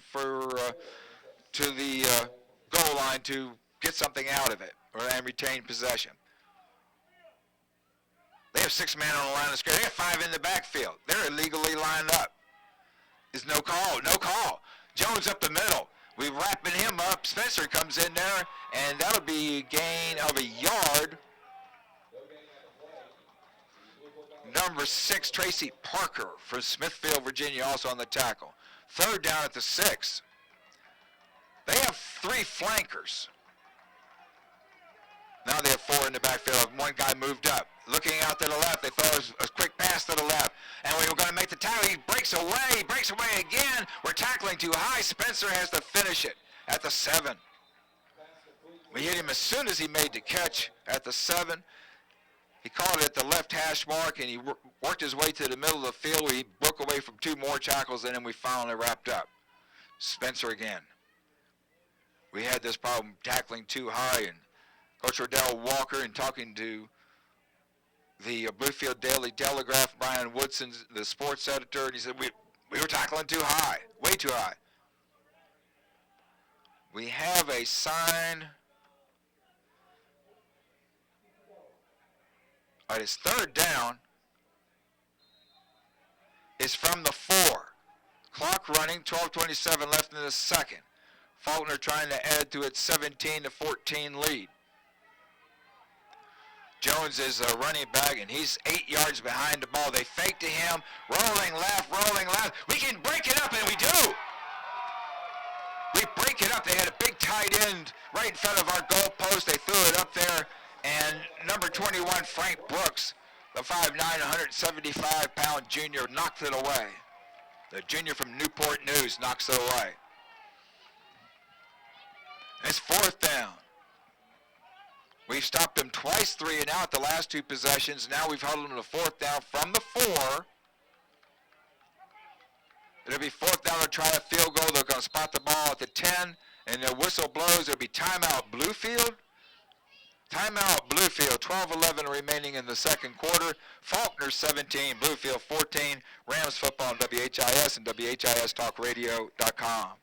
[SPEAKER 1] to the goal line to get something out of it and retain possession. They have 6 men on the line of scrimmage. They have 5 in the backfield. They're illegally lined up. There's no call. No call. Jones up the middle. We're wrapping him up. Spencer comes in there, and that'll be a gain of a yard. Number 6, Tracy Parker from Smithfield, Virginia, also on the tackle. 3rd down at the 6. They have 3 flankers. Now they have 4 in the backfield. One guy moved up. Looking out to the left, they throw a quick pass to the left. And we were going to make the tackle. He breaks away again. We're tackling too high. Spencer has to finish it at the 7. We hit him as soon as he made the catch at the 7. He caught it at the left hash mark, and he worked his way to the middle of the field where he broke away from 2 more tackles, and then we finally wrapped up. Spencer again. We had this problem tackling too high, and Coach Rodell Walker, and talking to the Bluefield Daily Telegraph, Brian Woodson, the sports editor, and he said we were tackling too high, way too high. We have a sign. All right, it's 3rd down. It's from the 4. Clock running, 12:27 left in the second. Faulkner trying to add to its 17-14 lead. Jones is a running back, and he's 8 yards behind the ball. They fake to him, rolling left. We can break it up, and we do. We break it up. They had a big tight end right in front of our goal post. They threw it up there, and number 21, Frank Brooks, the 5'9", 175-pound junior, knocked it away. The junior from Newport News knocks it away. It's 4th down. We've stopped them twice, 3 and out the last 2 possessions. Now we've held them to 4th down from the 4. It'll be 4th down to try a field goal. They're going to spot the ball at the 10, and the whistle blows. It'll be timeout Bluefield. Timeout Bluefield, 12:11 remaining in the second quarter. Faulkner 17, Bluefield 14. Rams football on WHIS and WHIStalkradio.com.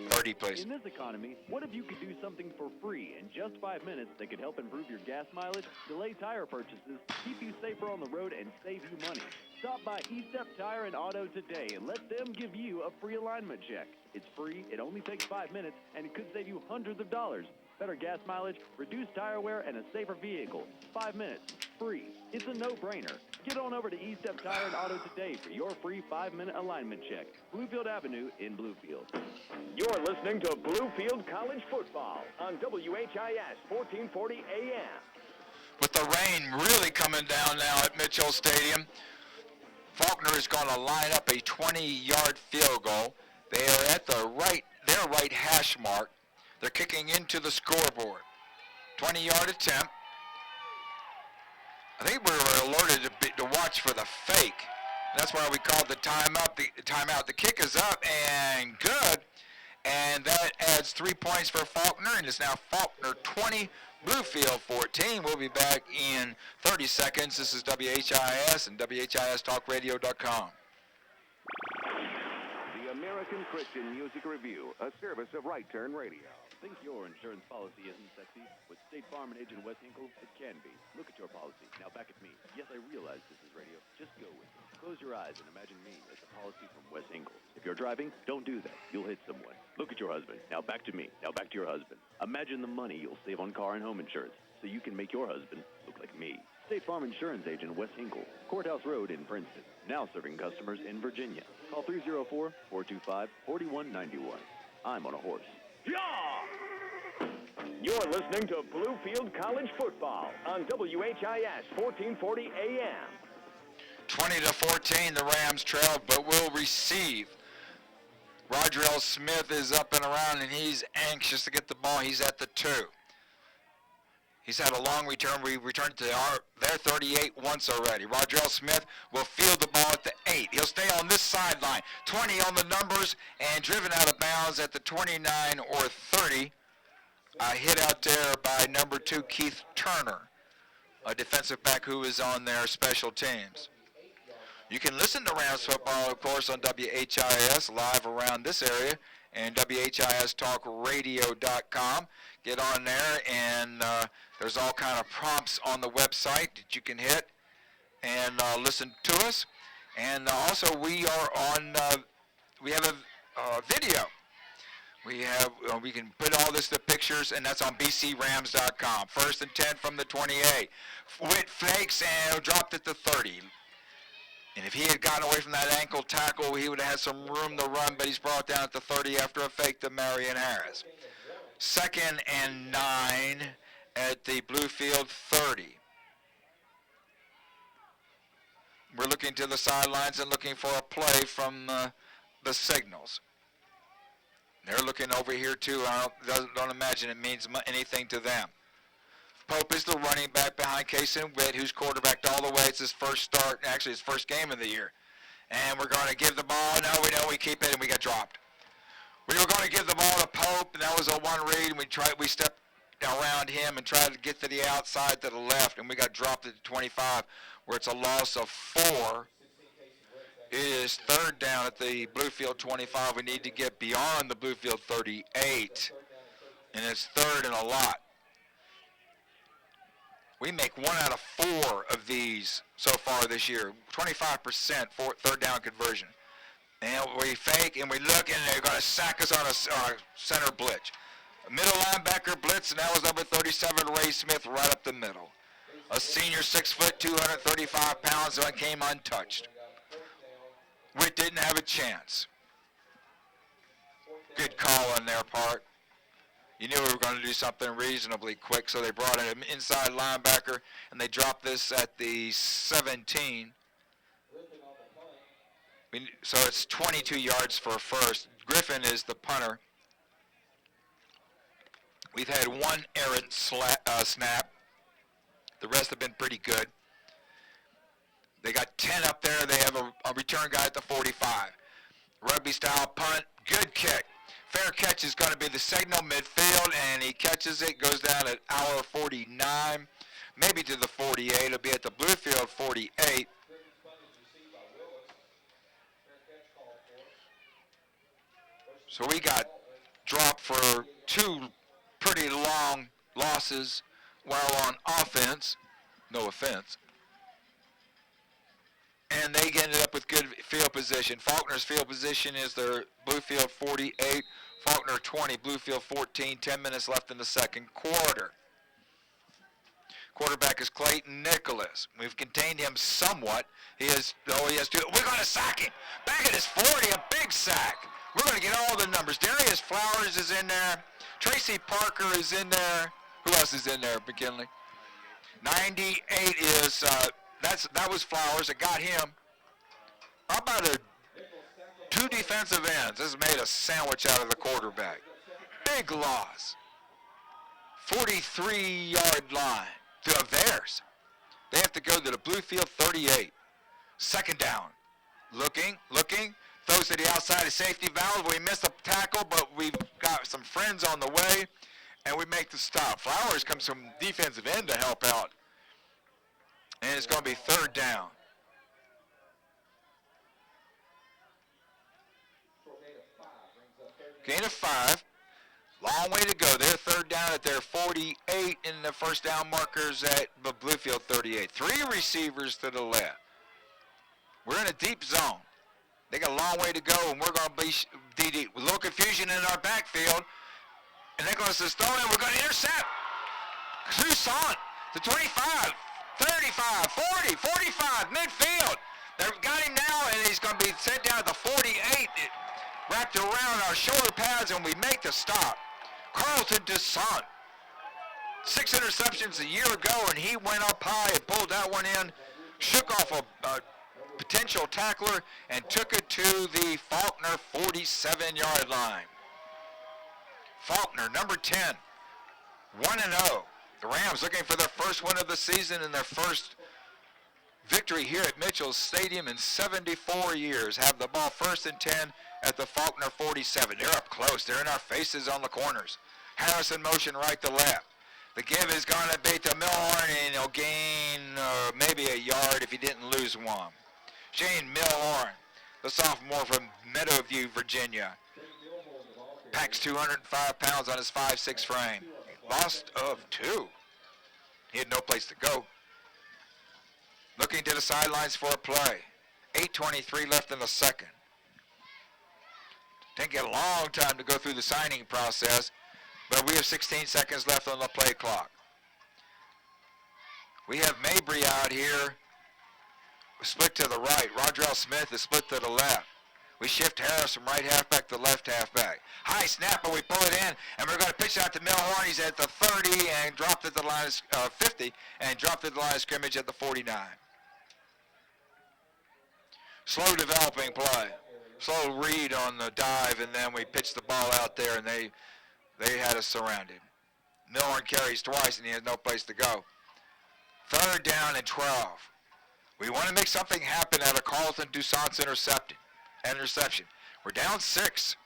[SPEAKER 1] 30, please.
[SPEAKER 8] In this economy, what if you could do something for free in just 5 minutes that could help improve your gas mileage, delay tire purchases, keep you safer on the road, and save you money? Stop by E-Step Tire and Auto today and let them give you a free alignment check. It's free, it only takes 5 minutes, and it could save you hundreds of dollars. Better gas mileage, reduced tire wear, and a safer vehicle. 5 minutes, free. It's a no-brainer. Get on over to E-Step Tire and Auto today for your free 5-minute alignment check. Bluefield Avenue in Bluefield.
[SPEAKER 10] You're listening to Bluefield College Football on WHIS 1440 AM.
[SPEAKER 1] With the rain really coming down now at Mitchell Stadium, Faulkner is going to line up a 20-yard field goal. They are at their right hash mark. They're kicking into the scoreboard. 20-yard attempt. I think we were alerted to watch for the fake. That's why we called the timeout. The kick is up and good. And that adds 3 points for Faulkner, and it's now Faulkner 20, Bluefield 14. We'll be back in 30 seconds. This is WHIS and WHIStalkradio.com.
[SPEAKER 11] The American Christian Music Review, a service of Right Turn Radio.
[SPEAKER 8] Think your insurance policy isn't sexy? With State Farm and Agent Wes Hinkle, it can be. Look at your policy. Now back at me. Yes, I realize this is radio. Just go with it. Close your eyes and imagine me as a policy from Wes Hinkle. If you're driving, don't do that. You'll hit someone. Look at your husband. Now back to me. Now back to your husband. Imagine the money you'll save on car and home insurance so you can make your husband look like me. State Farm Insurance Agent Wes Hinkle, Courthouse Road in Princeton. Now serving customers in Virginia. Call 304-425-4191. I'm on a horse.
[SPEAKER 10] Yeah! You're listening to Bluefield College Football on WHIS 1440 AM.
[SPEAKER 1] 20-14, the Rams trail, but will receive. Rodrell Smith is up and around, and he's anxious to get the ball. He's at the 2. He's had a long return. We returned to their 38 once already. Rodrell Smith will field the ball at the 8. He'll stay on this sideline. 20 on the numbers and driven out of bounds at the 29 or 30. Hit out there by number 2, Keith Turner, a defensive back who is on their special teams. You can listen to Rams football, of course, on WHIS live around this area and WHIStalkradio.com. Get on there, and there's all kind of prompts on the website that you can hit and listen to us. And also, we are on. We have a video. We can put all this to pictures, and that's on bcrams.com. 1st and 10 from the 28. Witt fakes and dropped it to 30. And if he had gotten away from that ankle tackle, he would have had some room to run, but he's brought down at the 30 after a fake to Marion Harris. 2nd and 9 at the Bluefield 30. We're looking to the sidelines and looking for a play from the Signals. They're looking over here too. I don't imagine it means anything to them. Pope is the running back behind Kason Witt, who's quarterbacked all the way. It's his first start, actually his first game of the year. And we're going to give the ball. No, we don't. We keep it, and we got dropped. We were going to give the ball to Pope, and that was a one read. And we stepped around him and tried to get to the outside to the left, and we got dropped at the 25, where it's a loss of 4. It is 3rd down at the Bluefield 25. We need to get beyond the Bluefield 38, and it's 3rd and a lot. We make 1 out of 4 of these so far this year, 25% for 3rd down conversion. And we fake and we look, and they're going to sack us on a center blitz. A middle linebacker blitz, and that was number 37, Ray Smith, right up the middle. A senior 6 foot, 235 pounds, so it came untouched. Witt didn't have a chance. Good call on their part. You knew we were going to do something reasonably quick, so they brought in an inside linebacker, and they dropped this at the 17. So it's 22 yards for a first. Griffin is the punter. We've had 1 errant snap. The rest have been pretty good. They got 10 up there. They have a return guy at the 45. Rugby-style punt. Good kick. Fair catch is going to be the Signal midfield, and he catches it, goes down at hour 49, maybe to the 48. It'll be at the Bluefield 48. So we got dropped for 2 pretty long losses while on offense. No offense. And they ended up with good field position. Faulkner's field position is their Bluefield 48, Faulkner 20, Bluefield 14, 10 minutes left in the second quarter. Quarterback is Clayton Nicholas. We've contained him somewhat. He has 2. We're going to sack him. Back at his 40, a big sack. We're going to get all the numbers. Darius Flowers is in there. Tracy Parker is in there. Who else is in there, McKinley? 98 is... That was Flowers that got him. How about 2 defensive ends? This made a sandwich out of the quarterback. Big loss. 43-yard line to theirs. They have to go to the Bluefield 38. 2nd down. Looking. Throws to the outside of safety valve. We missed a tackle, but we've got some friends on the way, and we make the stop. Flowers comes from defensive end to help out. And it's going to be 3rd down. Gain of 5. Long way to go. They're 3rd down at their 48 in the first down markers at the Bluefield 38. 3 receivers to the left. We're in a deep zone. They got a long way to go, and we're going to be DD. With a little confusion in our backfield. And Nicholas is throwing. We're going to intercept. Toussaint to 25. 35, 40, 45, midfield. They've got him now, and he's going to be sent down to the 48. Wrapped around our shoulder pads, and we make the stop. Carlton Toussaint. 6 interceptions a year ago, and he went up high and pulled that one in, shook off a potential tackler, and took it to the Faulkner 47-yard line. Faulkner, number 10, 1-0. The Rams looking for their first win of the season and their first victory here at Mitchell's Stadium in 74 years. Have the ball 1st and 10 at the Faulkner 47. They're up close. They're in our faces on the corners. Harris in motion right to left. The give is going to be to Milhorn, and he'll gain maybe a yard if he didn't lose 1. Shane Milhorn, the sophomore from Meadowview, Virginia. Packs 205 pounds on his 5'6" frame. Lost of 2. He had no place to go. Looking to the sidelines for a play. 8:23 left in the second. Didn't get a long time to go through the signing process, but we have 16 seconds left on the play clock. We have Mabry out here split to the right. Rodrell Smith is split to the left. We shift Harris from right halfback to left halfback. High snap, but we pull it in, and we're going to pitch it out to Milhorn. He's at the 30 and dropped at the line of 50 and dropped at the line of scrimmage at the 49. Slow developing play. Slow read on the dive, and then we pitched the ball out there, and they had us surrounded. Milhorn carries twice, and he has no place to go. 3rd down and 12. We want to make something happen out of Carlton Toussaint's interception. We're down 6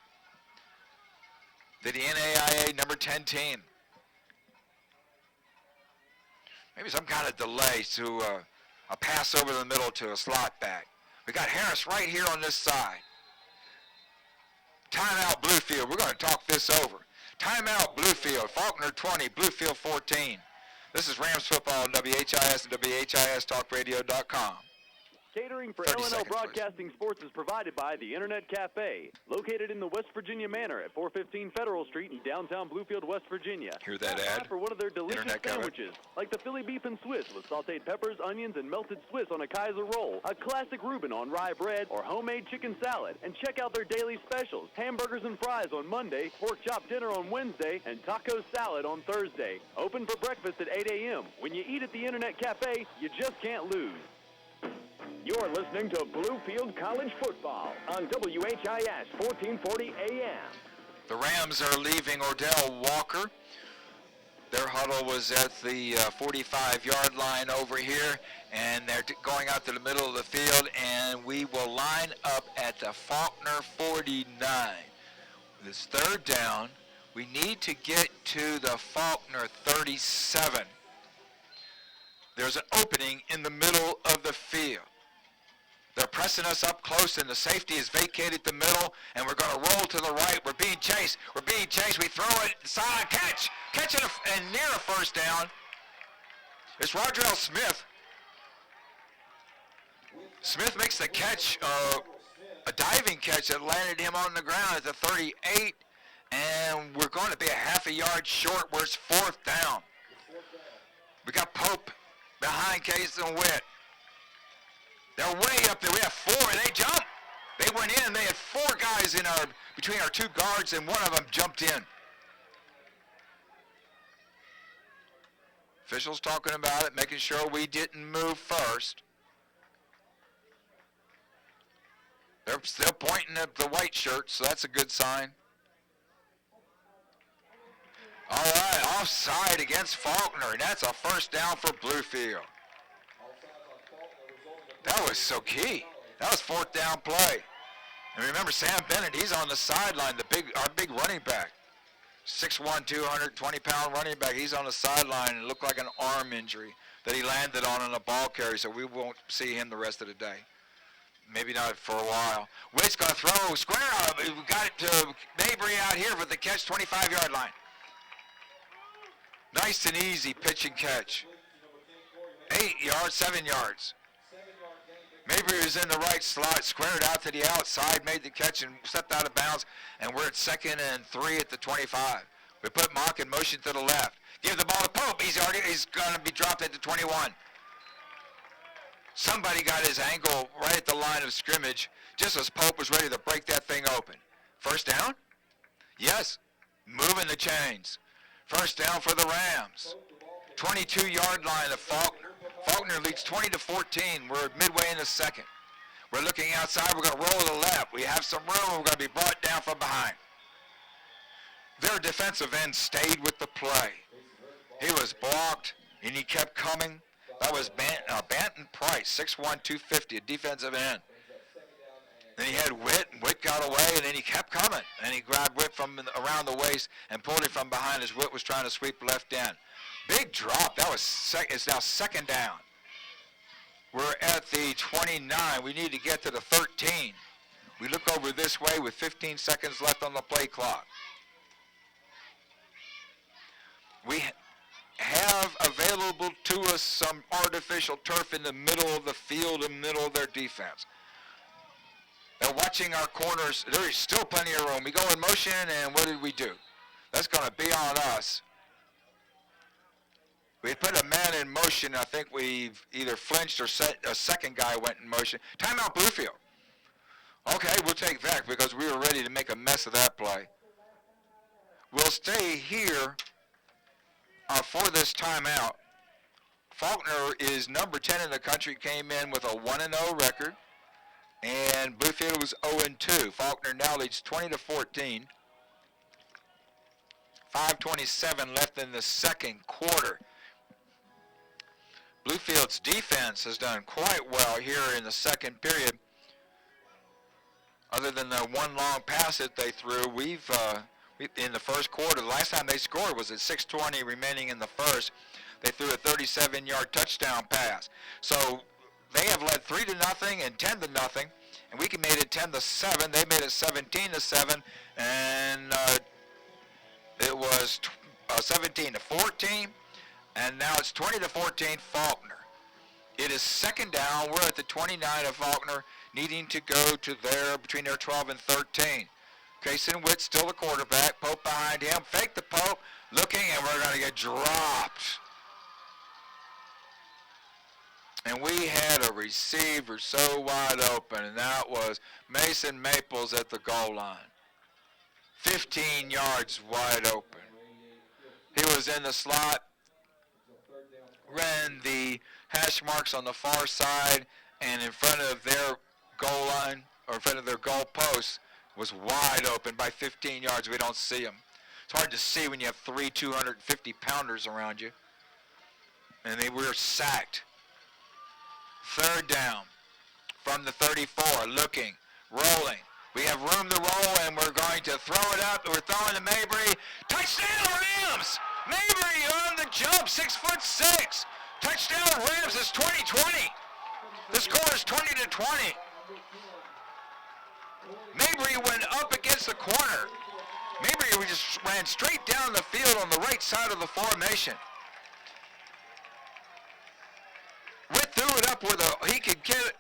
[SPEAKER 1] to the NAIA number 10 team. Maybe some kind of delay to a pass over the middle to a slot back. We got Harris right here on this side. Timeout Bluefield. We're going to talk this over. Timeout Bluefield. Faulkner 20, Bluefield 14. This is Rams football on WHIS and WHIStalkradio.com.
[SPEAKER 8] Catering for L&L Broadcasting Sports is provided by the Internet Cafe, located in the West Virginia Manor at 415 Federal Street in downtown Bluefield, West Virginia.
[SPEAKER 1] Hear that ad?
[SPEAKER 8] For one of their delicious
[SPEAKER 1] Internet
[SPEAKER 8] sandwiches, like the Philly beef and Swiss with sautéed peppers, onions, and melted Swiss on a Kaiser roll, a classic Reuben on rye bread, or homemade chicken salad. And check out their daily specials: hamburgers and fries on Monday, pork chop dinner on Wednesday, and taco salad on Thursday. Open for breakfast at 8 a.m. When you eat at the Internet Cafe, you just can't lose.
[SPEAKER 10] You're listening to Bluefield College Football on WHIS 1440 AM.
[SPEAKER 1] The Rams are leaving Ordell Walker. Their huddle was at the 45-yard line over here, and they're going out to the middle of the field, and we will line up at the Faulkner 49. This 3rd down, we need to get to the Faulkner 37. There's an opening in the middle of the field. They're pressing us up close, and the safety has vacated the middle, and we're going to roll to the right. We're being chased. We throw it. Solid catch. Catch it and near a 1st down. It's Rodrell Smith. Smith makes the catch, a diving catch that landed him on the ground at the 38, and we're going to be a half a yard short where it's 4th down. We got Pope behind Case and Witt. They're way up there. We have 4. They jump. They went in. They had 4 guys between our 2 guards, and one of them jumped in. Officials talking about it, making sure we didn't move first. They're still pointing at the white shirts, so that's a good sign. All right, offside against Faulkner, and that's a 1st down for Bluefield. That was so key. That was 4th down play. And remember, Sam Bennett, he's on the sideline, our big running back. 6'1", 220-pound running back. He's on the sideline, and it looked like an arm injury that he landed on a ball carry, so we won't see him the rest of the day. Maybe not for a while. Witt's going to throw square up. We got it to Mabry out here for the catch, 25-yard line. Nice and easy pitch and catch. 8 yards, 7 yards. Mabry was in the right slot, squared out to the outside, made the catch and stepped out of bounds, and we're at 2nd and 3 at the 25. We put Mock in motion to the left. Give the ball to Pope. He's going to be dropped at the 21. Somebody got his ankle right at the line of scrimmage just as Pope was ready to break that thing open. 1st down? Yes. Moving the chains. 1st down for the Rams. 22-yard line of Faulkner. Faulkner leads 20-14. We're midway in the 2nd. We're looking outside. We're going to roll to the left. We have some room. We're going to be brought down from behind. Their defensive end stayed with the play. He was blocked, and he kept coming. That was Banton Price, 6'1", 250, a defensive end. Then he had Witt, and Witt got away, and then he kept coming. And he grabbed Witt from around the waist and pulled it from behind as Witt was trying to sweep left end. Big drop. That was it's now 2nd down. We're at the 29. We need to get to the 13. We look over this way with 15 seconds left on the play clock. We have available to us some artificial turf in the middle of the field, in the middle of their defense. They're watching our corners. There is still plenty of room. We go in motion, and what did we do? That's going to be on us. We put a man in motion. I think we've either flinched or a second guy went in motion. Timeout Bluefield. Okay, we'll take that because we were ready to make a mess of that play. We'll stay here for this timeout. Faulkner is number 10 in the country, came in with a 1-0 record, and Bluefield was 0-2. Faulkner now leads 20-14. 5:27 left in the second quarter. Bluefield's defense has done quite well here in the second period. Other than the one long pass that they threw, we've in the first quarter, the last time they scored was at 6:20 remaining in the first. They threw a 37-yard touchdown pass. So they have led 3-0 and 10-0, and we made it 10-7. They made it 17-7, and it was 17-14, and now it's 20-14 Faulkner. It is second down. We're at the 29 of Faulkner, needing to go to between their 12 and 13. Kaysen Witt still the quarterback. Pope behind him. Fake the Pope. Looking, and we're going to get dropped. And we had a receiver so wide open, and that was Mason Maples at the goal line. 15 yards wide open. He was in the slot, ran the hash marks on the far side, and in front of their goal line, or in front of their goal post, was wide open by 15 yards. We don't see him. It's hard to see when you have 3 250-pounders around you. And they were sacked. Third down from the 34, looking, rolling. We have room to roll, and we're going to throw it up. We're throwing to Mabry. Touchdown, Rams! Mabry on the jump, 6'6". Touchdown, Rams. It's 20-20. The score is 20-20. Mabry went up against the corner. Mabry just ran straight down the field on the right side of the formation. Witt threw it up with he could get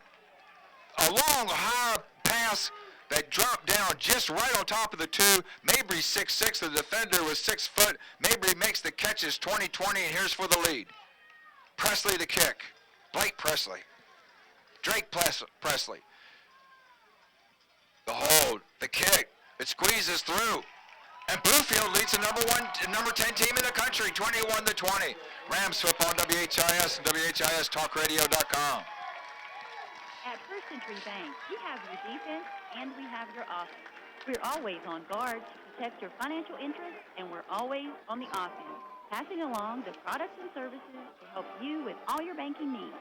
[SPEAKER 1] a long, high pass that dropped down just right on top of the two. Mabry 6'6", the defender was 6 foot. Mabry makes the catches 20-20, and here's for the lead. Presley the kick. Blake Presley. Drake Presley. The hold, the kick, it squeezes through. And Bluefield leads the number 10 team in the country, 21-20. Rams football, WHIS and WHIStalkradio.com.
[SPEAKER 3] At First Century Bank, we have your defense and we have your offense. We're always on guard to protect your financial interests, and we're always on the offense, passing along the products and services to help you with all your banking needs.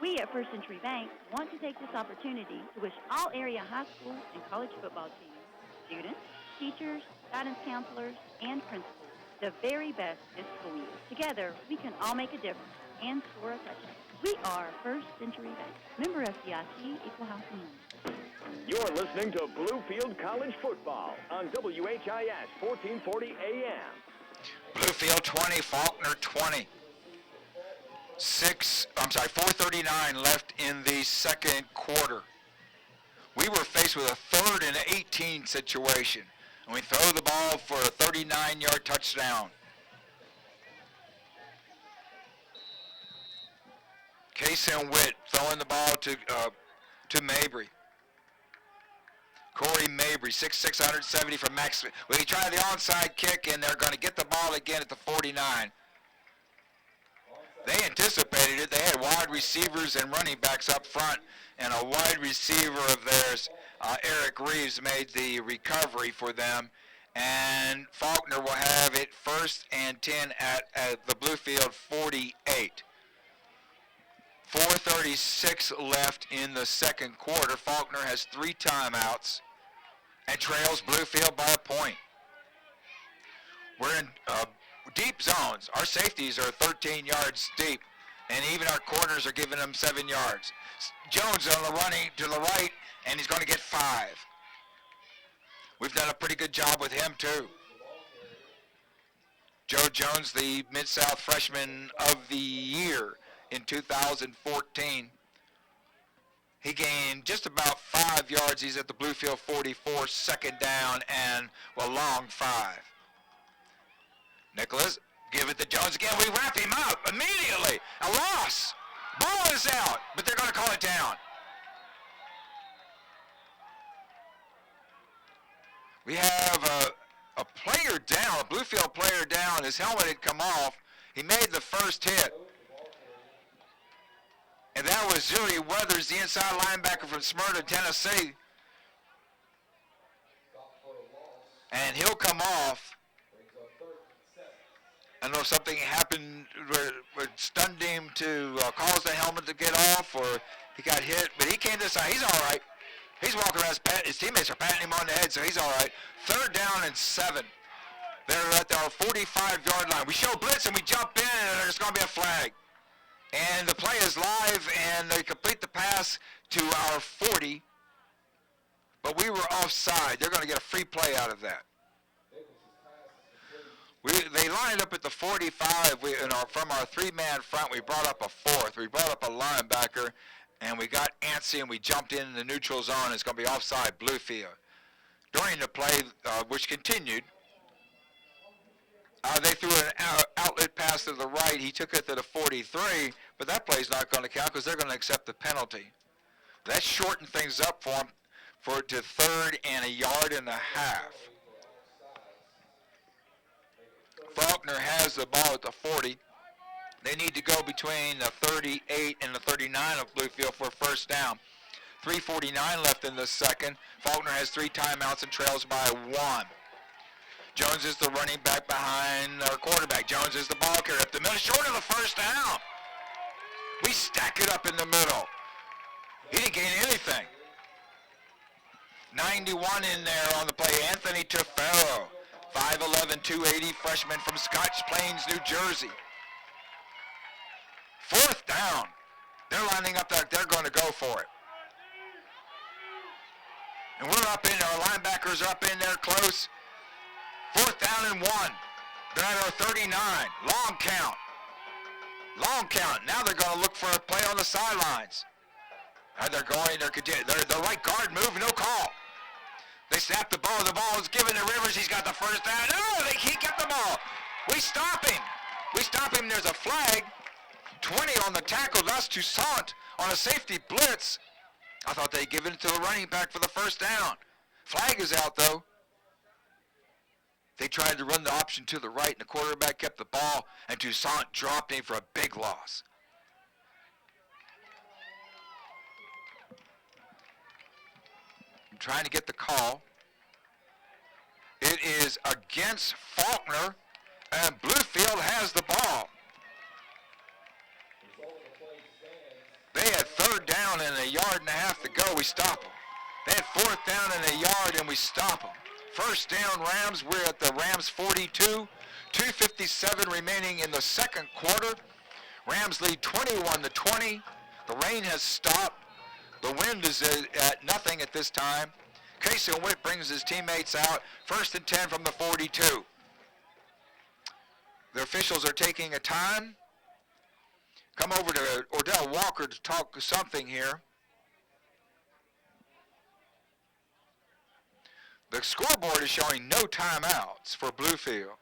[SPEAKER 3] We at First Century Bank want to take this opportunity to wish all area high school and college football teams, students, teachers, guidance counselors, and principals the very best this school year. Together, we can all make a difference and score a touchdown. We are First Century Bank. Member FDIC, Equal Housing Lender.
[SPEAKER 10] You're listening to Bluefield College Football on WHIS 1440 AM.
[SPEAKER 1] Bluefield 20, Faulkner 20. 4:39 left in the second quarter. We were faced with a 3rd and 18 situation, and we throw the ball for a 39-yard touchdown. Kaysen Witt throwing the ball to Mabry. Corey Mabry, 6'6", 170 from Max. We try the onside kick, and they're going to get the ball again at the 49. They anticipated it. They had wide receivers and running backs up front, and a wide receiver of theirs, Eric Reeves, made the recovery for them. And Faulkner will have it 1st and 10 at the Bluefield 48. 4:36 left in the second quarter. Faulkner has 3 timeouts and trails Bluefield by a point. We're in deep zones. Our safeties are 13 yards deep, and even our corners are giving them 7 yards. Jones on the running to the right, and he's going to get 5. We've done a pretty good job with him, too. Joe Jones, the Mid-South Freshman of the Year in 2014. He gained just about 5 yards. He's at the Bluefield 44, second down, and a long 5. Nicholas Give it to Jones again. We wrap him up immediately. A loss. Ball is out, but they're going to call it down. We have a player down, a Bluefield player down. His helmet had come off. He made the first hit. And that was Zuri Weathers, the inside linebacker from Smyrna, Tennessee. And he'll come off. I don't know if something happened where it stunned him to cause the helmet to get off, or he got hit, but he came this side. He's all right. He's walking around. His teammates are patting him on the head, so he's all right. 3rd down and 7. They're at our 45-yard line. We show blitz, and we jump in, and there's going to be a flag. And the play is live, and they complete the pass to our 40, but we were offside. They're going to get a free play out of that. They lined up at the 45. From our 3-man front, we brought up a 4th. We brought up a linebacker, and we got antsy, and we jumped in the neutral zone. It's going to be offside, Bluefield. During the play, which continued, they threw an outlet pass to the right. He took it to the 43, but that play's not going to count because they're going to accept the penalty. That shortened things up for him to 3rd and 1.5 yards. Faulkner has the ball at the 40. They need to go between the 38 and the 39 of Bluefield for a first down. 3:49 left in the second. Faulkner has 3 timeouts and trails by 1. Jones is the running back behind our quarterback. Jones is the ball carrier up the middle, short of the first down. We stack it up in the middle. He didn't gain anything. 91 in there on the play. Anthony Tefero, 5'11", 280 freshman from Scotch Plains, New Jersey. 4th down. They're lining up there. They're going to go for it. And we're up in there. Our linebackers are up in there close. 4th down and 1. They're at our 39. Long count. Long count. Now they're going to look for a play on the sidelines. They're continuing. The right guard move, no call. They snap the ball. The ball is given to Rivers. He's got the first down. No, he kept the ball. We stop him. There's a flag. 20 on the tackle. That's Toussaint on a safety blitz. I thought they'd given it to the running back for the first down. Flag is out, though. They tried to run the option to the right, and the quarterback kept the ball, and Toussaint dropped him for a big loss. I'm trying to get the call. It is against Faulkner, and Bluefield has the ball. They had 3rd down and 1.5 yards to go. We stop them. They had 4th down and 1 yard, and we stop them. First down, Rams. We're at the Rams 42. 2:57 remaining in the second quarter. Rams lead 21-20. The rain has stopped. The wind is at nothing at this time. Casey Witt brings his teammates out. 1st and 10 from the 42. The officials are taking a time. Come over to Ordell Walker to talk something here. The scoreboard is showing no timeouts for Bluefield.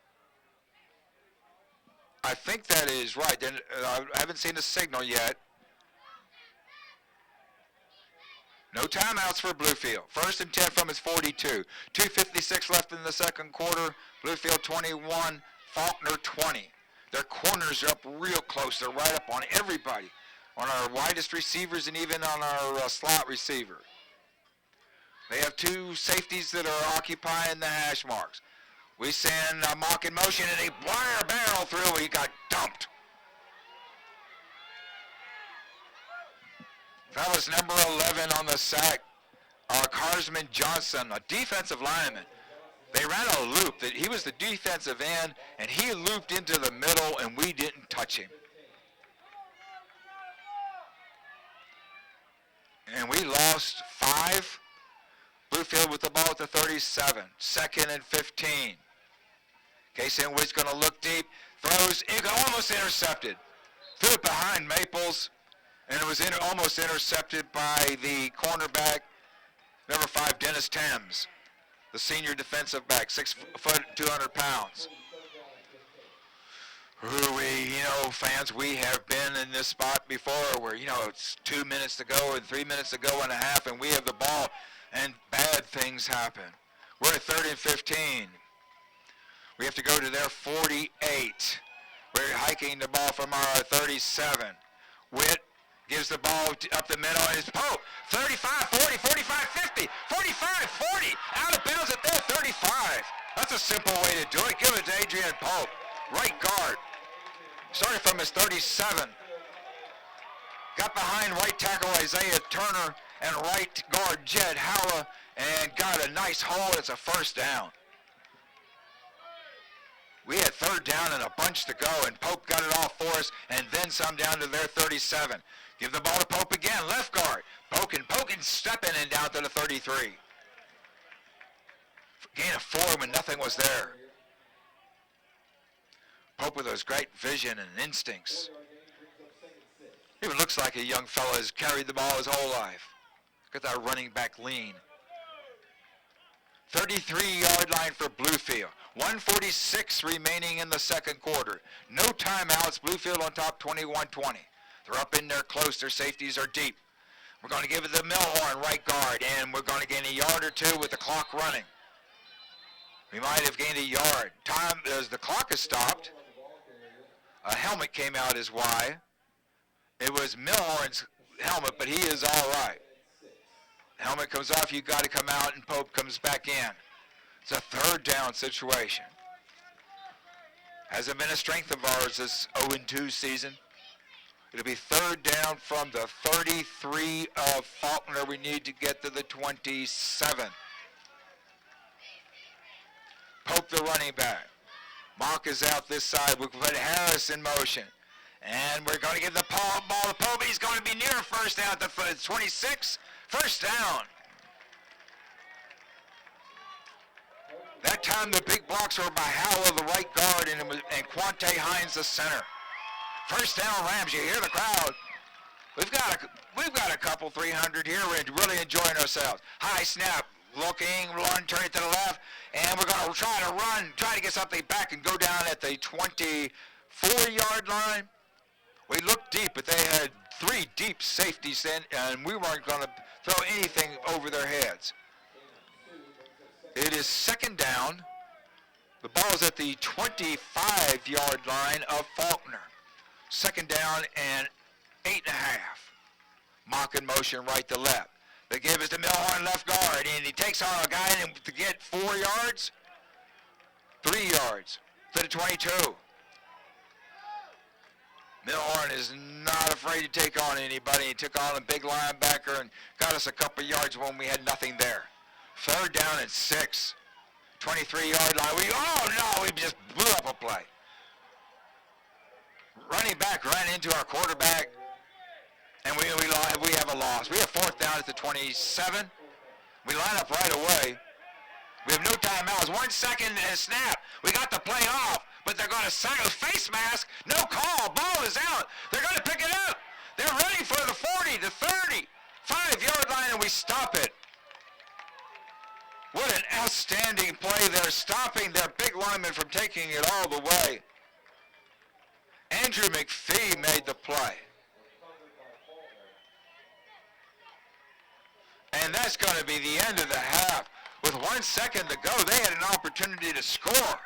[SPEAKER 1] I think that is right. I haven't seen a signal yet. No timeouts for Bluefield. 1st and 10 from his 42. 2:56 left in the second quarter. Bluefield 21, Faulkner 20. Their corners are up real close. They're right up on everybody, on our widest receivers and even on our slot receiver. They have 2 safeties that are occupying the hash marks. We send a mock in motion, and he wire barrel through. He got dumped. That was number 11 on the sack, Carsman Johnson, a defensive lineman. They ran a loop. That he was the defensive end, and he looped into the middle, and we didn't touch him. And we lost 5. Bluefield with the ball at the 37. 2nd and 15. Casey Witt's going to look deep. Throws. It almost intercepted. Threw it behind Maples, and it was almost intercepted by the cornerback, number 5, Dennis Thames, the senior defensive back, 6 foot, 200 pounds. Fans, we have been in this spot before where, it's 2 minutes to go and 3 minutes to go and a half, and we have the ball, and bad things happen. We're at 3rd and 15. We have to go to their 48. We're hiking the ball from our 37. Witt gives the ball up the middle, and it's Pope. 35, 40, 45, 50, 45, 40. Out of bounds at their 35. That's a simple way to do it. Give it to Adrian Pope. Right guard. Started from his 37. Got behind right tackle Isaiah Turner and right guard Jed Howell, and got a nice hole. It's a first down. We had 3rd down and a bunch to go, and Pope got it off for us, and then some down to their 37. Give the ball to Pope again, left guard. Poking, stepping in down to the 33. Gain of 4 when nothing was there. Pope with those great vision and instincts. Even looks like a young fella has carried the ball his whole life. Look at that running back lean. 33-yard line for Bluefield. 1:46 remaining in the second quarter. No timeouts. Bluefield on top, 21-20. They're up in there close. Their safeties are deep. We're going to give it to Milhorn, right guard, and we're going to gain a yard or two with the clock running. We might have gained a yard. Time as the clock is stopped. A helmet came out as why. It was Milhorn's helmet, but he is all right. Helmet comes off, you got to come out, and Pope comes back in. It's a 3rd down situation. Hasn't been a strength of ours this 0-2 season. It'll be 3rd down from the 33 of Faulkner. We need to get to the 27. Pope the running back. Mock is out this side. We'll put Harris in motion. And we're going to give the ball to Pope. He's going to be near first down at the 26. First down. That time the big blocks were by Howell, the right guard, and Quante Hines, the center. First down, Rams. You hear the crowd. We've got a couple 300 here. We're really enjoying ourselves. High snap. Looking, run, turn it to the left, and we're going to try to get something back and go down at the 24-yard line. We looked deep, but they had 3 deep safeties then, and we weren't going to throw anything over their heads. It is 2nd down. The ball is at the 25-yard line of Faulkner. 2nd down and 8.5. Mock in motion right to left. They give us to Milhorn, left guard, and he takes on a guy to get 4 yards, 3 yards to the 22. Milhorn is not afraid to take on anybody. He took on a big linebacker and got us a couple yards when we had nothing there. 3rd down and 6. 23-yard line. We just blew up a play. Running back ran into our quarterback. And we have a loss. We have 4th down at the 27. We line up right away. We have no timeouts. 1 second and a snap. We got the play off, but they're going to sign a face mask. No call. Ball is out. They're going to pick it up. They're running for the 40, the 30, 5-yard line, and we stop it. What an outstanding play. They're stopping their big lineman from taking it all the way. Andrew McPhee made the play. And that's going to be the end of the half. With 1 second to go, they had an opportunity to score.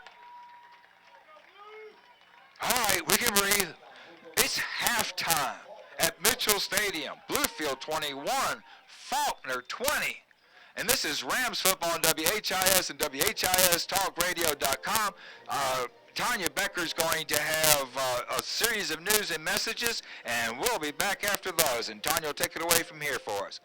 [SPEAKER 1] All right, we can breathe. It's halftime at Mitchell Stadium. Bluefield 21, Faulkner 20. And this is Rams football on WHIS and WHIStalkradio.com. Tanya Becker's going to have a series of news and messages, and we'll be back after those. And Tanya will take it away from here for us.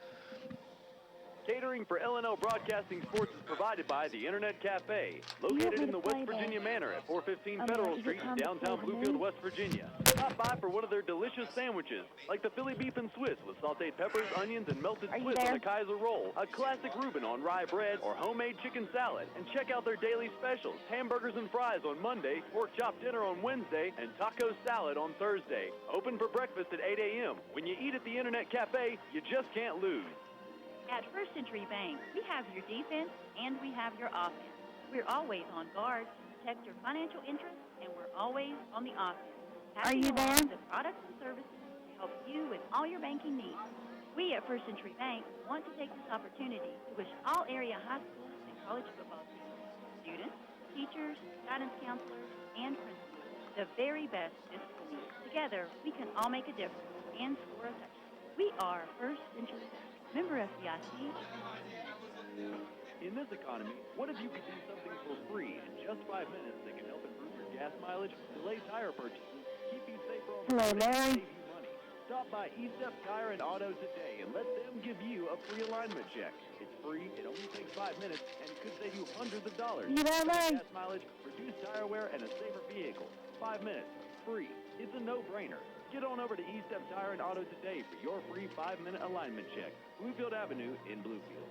[SPEAKER 8] Catering for L&L Broadcasting Sports is provided by the Internet Cafe, located in the West Virginia Manor at 415 Federal Street in downtown Bluefield, West Virginia. Stop by for one of their delicious sandwiches, like the Philly beef and Swiss with sauteed peppers, onions, and melted Swiss on a Kaiser roll, a classic Reuben on rye bread, or homemade chicken salad. And check out their daily specials, hamburgers and fries on Monday, pork chop dinner on Wednesday, and taco salad on Thursday. Open for breakfast at 8 a.m. When you eat at the Internet Cafe, you just can't lose.
[SPEAKER 12] At First Century Bank, we have your defense and we have your offense. We're always on guard to protect your financial interests, and we're always on the offense.
[SPEAKER 3] Are you there?
[SPEAKER 12] The products and services to help you with all your banking needs. We at First Century Bank want to take this opportunity to wish all area high schools and college football teams, students, teachers, guidance counselors, and principals the very best this school year. Together, we can all make a difference and score a touchdown. We are First Century Bank, member FDIC.
[SPEAKER 8] In this economy, what if you could do something for free in just 5 minutes that can help improve your gas mileage, delay tire purchases, keep you safer on the
[SPEAKER 3] Hello,
[SPEAKER 8] road, and
[SPEAKER 3] Larry.
[SPEAKER 8] save you money? Stop by E-Step Tire and Auto today and let them give you a free alignment check. It's free, it only takes 5 minutes, and it could save you hundreds of dollars.
[SPEAKER 3] You there, Larry?
[SPEAKER 8] Gas mileage, reduced tire wear, and a safer vehicle. 5 minutes, free. It's a no-brainer. Get on over to E-Step Tire and Auto today for your free 5-minute alignment check. Bluefield Avenue in Bluefield.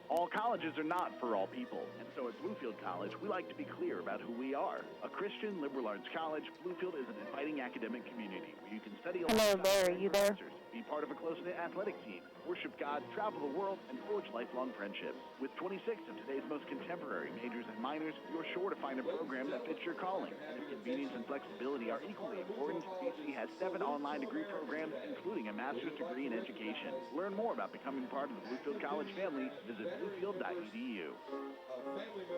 [SPEAKER 9] All colleges are not for all people, and so at Bluefield College, we like to be clear about who we are. A Christian liberal arts college, Bluefield is an inviting academic community where you can study
[SPEAKER 3] Hello, Larry. You there?
[SPEAKER 9] professors, be part of a close-knit athletic team, worship God, travel the world, and forge lifelong friendships. With 26 of today's most contemporary majors and minors, you're sure to find a program that fits your calling. And if convenience and flexibility are equally important, BC has 7 online degree programs, including a master's degree in education. Learn more about becoming part of the Bluefield College family. Visit bluefield.edu.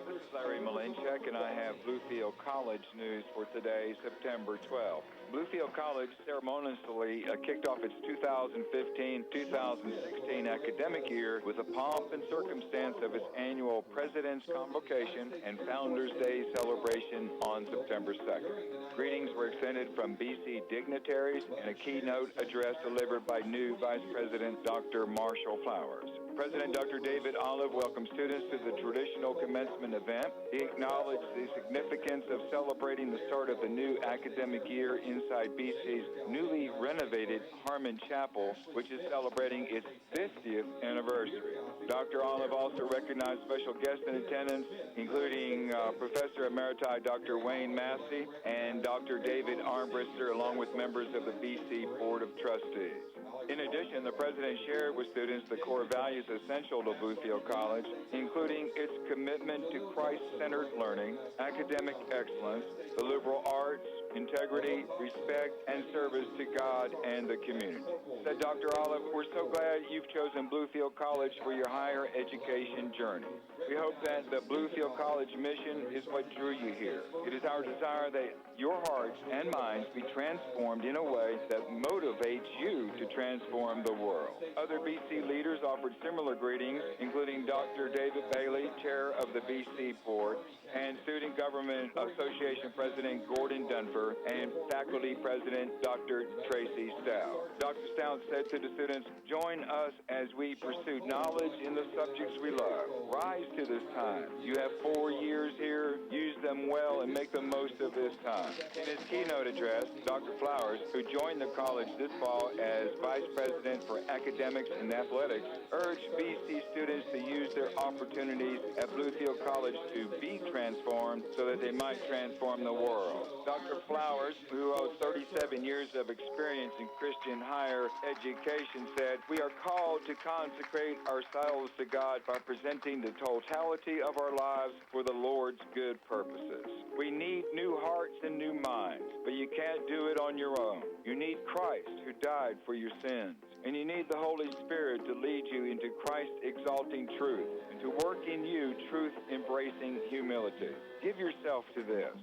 [SPEAKER 13] This is Larry Malinchak, and I have Bluefield College news for today, September 12th. Bluefield College ceremoniously kicked off its 2015-2016 academic year with a pomp and circumstance of its annual President's Convocation and Founders Day celebration on September 2nd. Greetings were extended from BC dignitaries and a keynote address delivered by new Vice President Dr. Marshall Flowers. President Dr. David Olive welcomed students to the traditional commencement event. He acknowledged the significance of celebrating the start of the new academic year inside BC's newly renovated Harmon Chapel, which is celebrating its 50th anniversary. Dr. Olive also recognized special guests in attendance, including Professor Emeriti Dr. Wayne Massey and Dr. David Armbruster, along with members of the BC Board of Trustees. In addition, the President shared with students the core values essential to Bluefield College, including its commitment to Christ-centered learning, academic excellence, the liberal arts, integrity, respect, and service to God and the community. Said Dr. Olive, we're so glad you've chosen Bluefield College for your higher education journey. We hope that the Bluefield College mission is what drew you here. It is our desire that your hearts and minds be transformed in a way that motivates you to transform the world. Other BC leaders offered similar greetings, including Dr. David Bailey, chair of the BC Board, and Student Government Association President Gordon Dunfer, and Faculty President Dr. Tracy Stout. Dr. Stout said to the students, join us as we pursue knowledge in the subjects we love. Rise to this time. You have 4 years here. Use them well and make the most of this time. In his keynote address, Dr. Flowers, who joined the college this fall as Vice President for Academics and Athletics, urged BC students to use their opportunities at Bluefield College to be transformed so that they might transform the world. Dr. Flowers, who owes 37 years of experience in Christian higher education, said, we are called to consecrate ourselves to God by presenting the totality of our lives for the Lord's good purposes. We need new hearts and new minds, but you can't do it on your own. You need Christ who died for your sins, and you need the Holy Spirit to lead you into Christ-exalting truth and to work in you truth-embracing humility. Give yourself to this.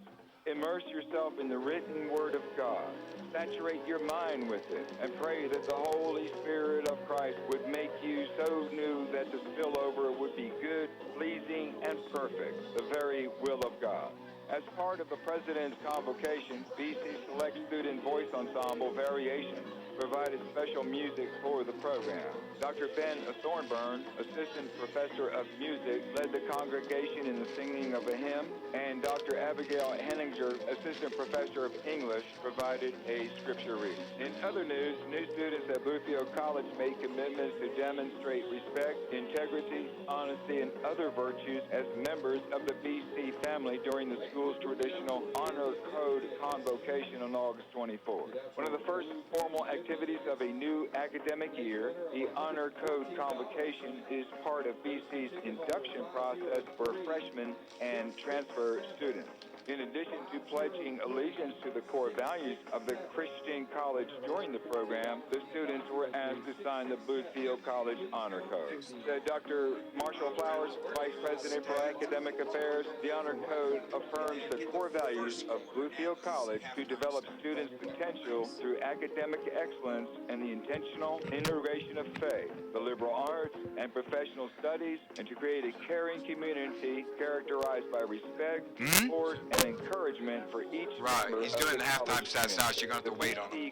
[SPEAKER 13] Immerse yourself in the written Word of God. Saturate your mind with it and pray that the Holy Spirit of Christ would make you so new that the spillover would be good, pleasing, and perfect, the very will of God. As part of the President's Convocation, BC Select Student Voice Ensemble Variations provided special music for the program. Dr. Ben Thornburn, Assistant Professor of Music, led the congregation in the singing of a hymn, and Dr. Abigail Henninger, Assistant Professor of English, provided a scripture reading. In other news, new students at Bluefield College made commitments to demonstrate respect, integrity, honesty, and other virtues as members of the BC family during the school's traditional Honor Code Convocation on August 24th. One of the first formal activities of a new academic year, the Honor Code Convocation is part of BC's induction process for freshmen and transfer students. In addition to pledging allegiance to the core values of the Christian college during the program, the students were asked to sign the Bluefield College Honor Code. Dr. Marshall Flowers, Vice President for Academic Affairs, the Honor Code affirms the core values of Bluefield College to develop students' potential through academic excellence and the intentional integration of faith, the liberal arts, and professional studies, and to create a caring community characterized by respect, support, and encouragement for each member.
[SPEAKER 1] He's doing the halftime stats now, so you're going to have to wait on him.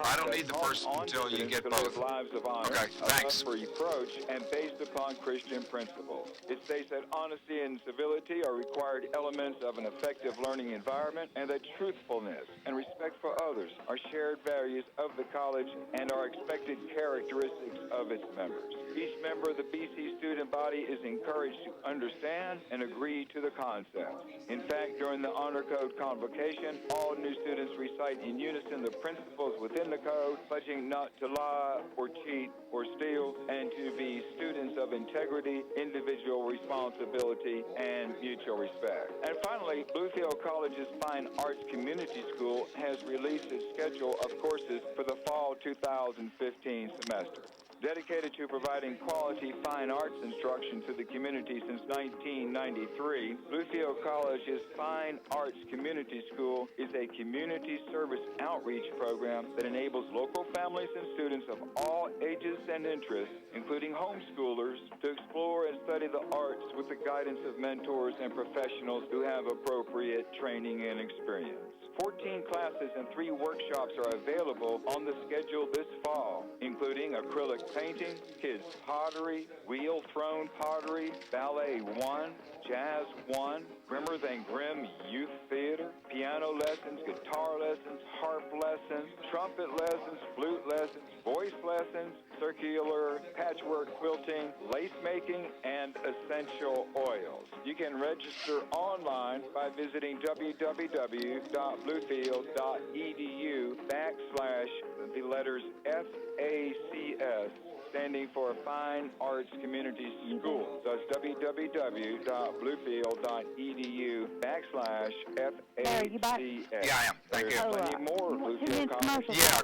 [SPEAKER 1] I don't need the first until you get both.
[SPEAKER 13] Lives of honor,
[SPEAKER 1] Okay, thanks.
[SPEAKER 13] For reproach, and based upon Christian principles. It states that honesty and civility are required elements of an effective learning environment, and that truthfulness and respect for others are shared values of the college and are expected characteristics of its members. Each member of the BC student body is encouraged to understand and agree to the concepts. In fact, during the Honor Code convocation, all new students recite in unison the principles within the code, pledging not to lie or cheat or steal, and to be students of integrity, individual responsibility, and mutual respect. And finally, Bluefield College's Fine Arts Community School has released its schedule of courses for the fall 2015 semester. Dedicated to providing quality fine arts instruction to the community since 1993, Bluefield College's Fine Arts Community School is a community service outreach program that enables local families and students of all ages and interests, including homeschoolers, to explore and study the arts with the guidance of mentors and professionals who have appropriate training and experience. 14 classes and 3 workshops are available on the schedule this fall, including acrylic painting, kids pottery, wheel thrown pottery, ballet 1, jazz 1, Grimmer Than Grim youth theater, piano lessons, guitar lessons, harp lessons, trumpet lessons, flute lessons, voice lessons, circular patchwork quilting, lace making, and essential oils. You can register online by visiting www.bluefield.edu/the letters FACS, standing for Fine Arts Community School. So it's www.bluefield.edu/FACS.
[SPEAKER 1] Yeah, I am. Thank you.
[SPEAKER 13] Plenty more Bluefield College.
[SPEAKER 1] Yeah,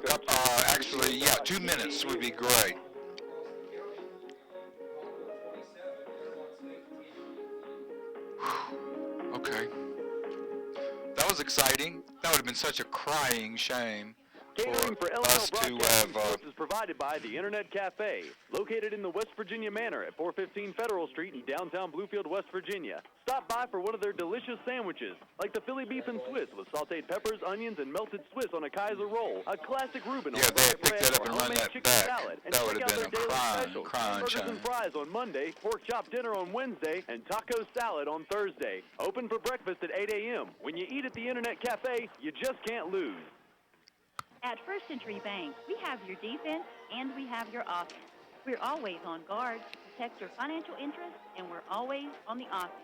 [SPEAKER 1] actually, 2 minutes would be great. Okay. That was exciting. That would have been such a crying shame
[SPEAKER 8] Catering for
[SPEAKER 1] us
[SPEAKER 8] LL
[SPEAKER 1] to
[SPEAKER 8] Broadcasting
[SPEAKER 1] have...
[SPEAKER 8] Sports is provided by the Internet Cafe, located in the West Virginia Manor at 415 Federal Street in downtown Bluefield, West Virginia. Stop by for one of their delicious sandwiches, like the Philly beef and Swiss with sauteed peppers, onions, and melted Swiss on a Kaiser roll, a classic Reuben on bread,
[SPEAKER 1] that up and run that
[SPEAKER 8] chicken
[SPEAKER 1] back.
[SPEAKER 8] salad, and
[SPEAKER 1] That
[SPEAKER 8] check
[SPEAKER 1] would
[SPEAKER 8] out
[SPEAKER 1] have
[SPEAKER 8] their
[SPEAKER 1] been a
[SPEAKER 8] daily
[SPEAKER 1] crying
[SPEAKER 8] specials,
[SPEAKER 1] shame.
[SPEAKER 8] burgers and fries on Monday, pork chop dinner on Wednesday, and taco salad on Thursday. Open for breakfast at 8 a.m. When you eat at the Internet Cafe, you just can't lose.
[SPEAKER 12] At First Century Bank, we have your defense and we have your offense. We're always on guard to protect your financial interests, and we're always on the offense,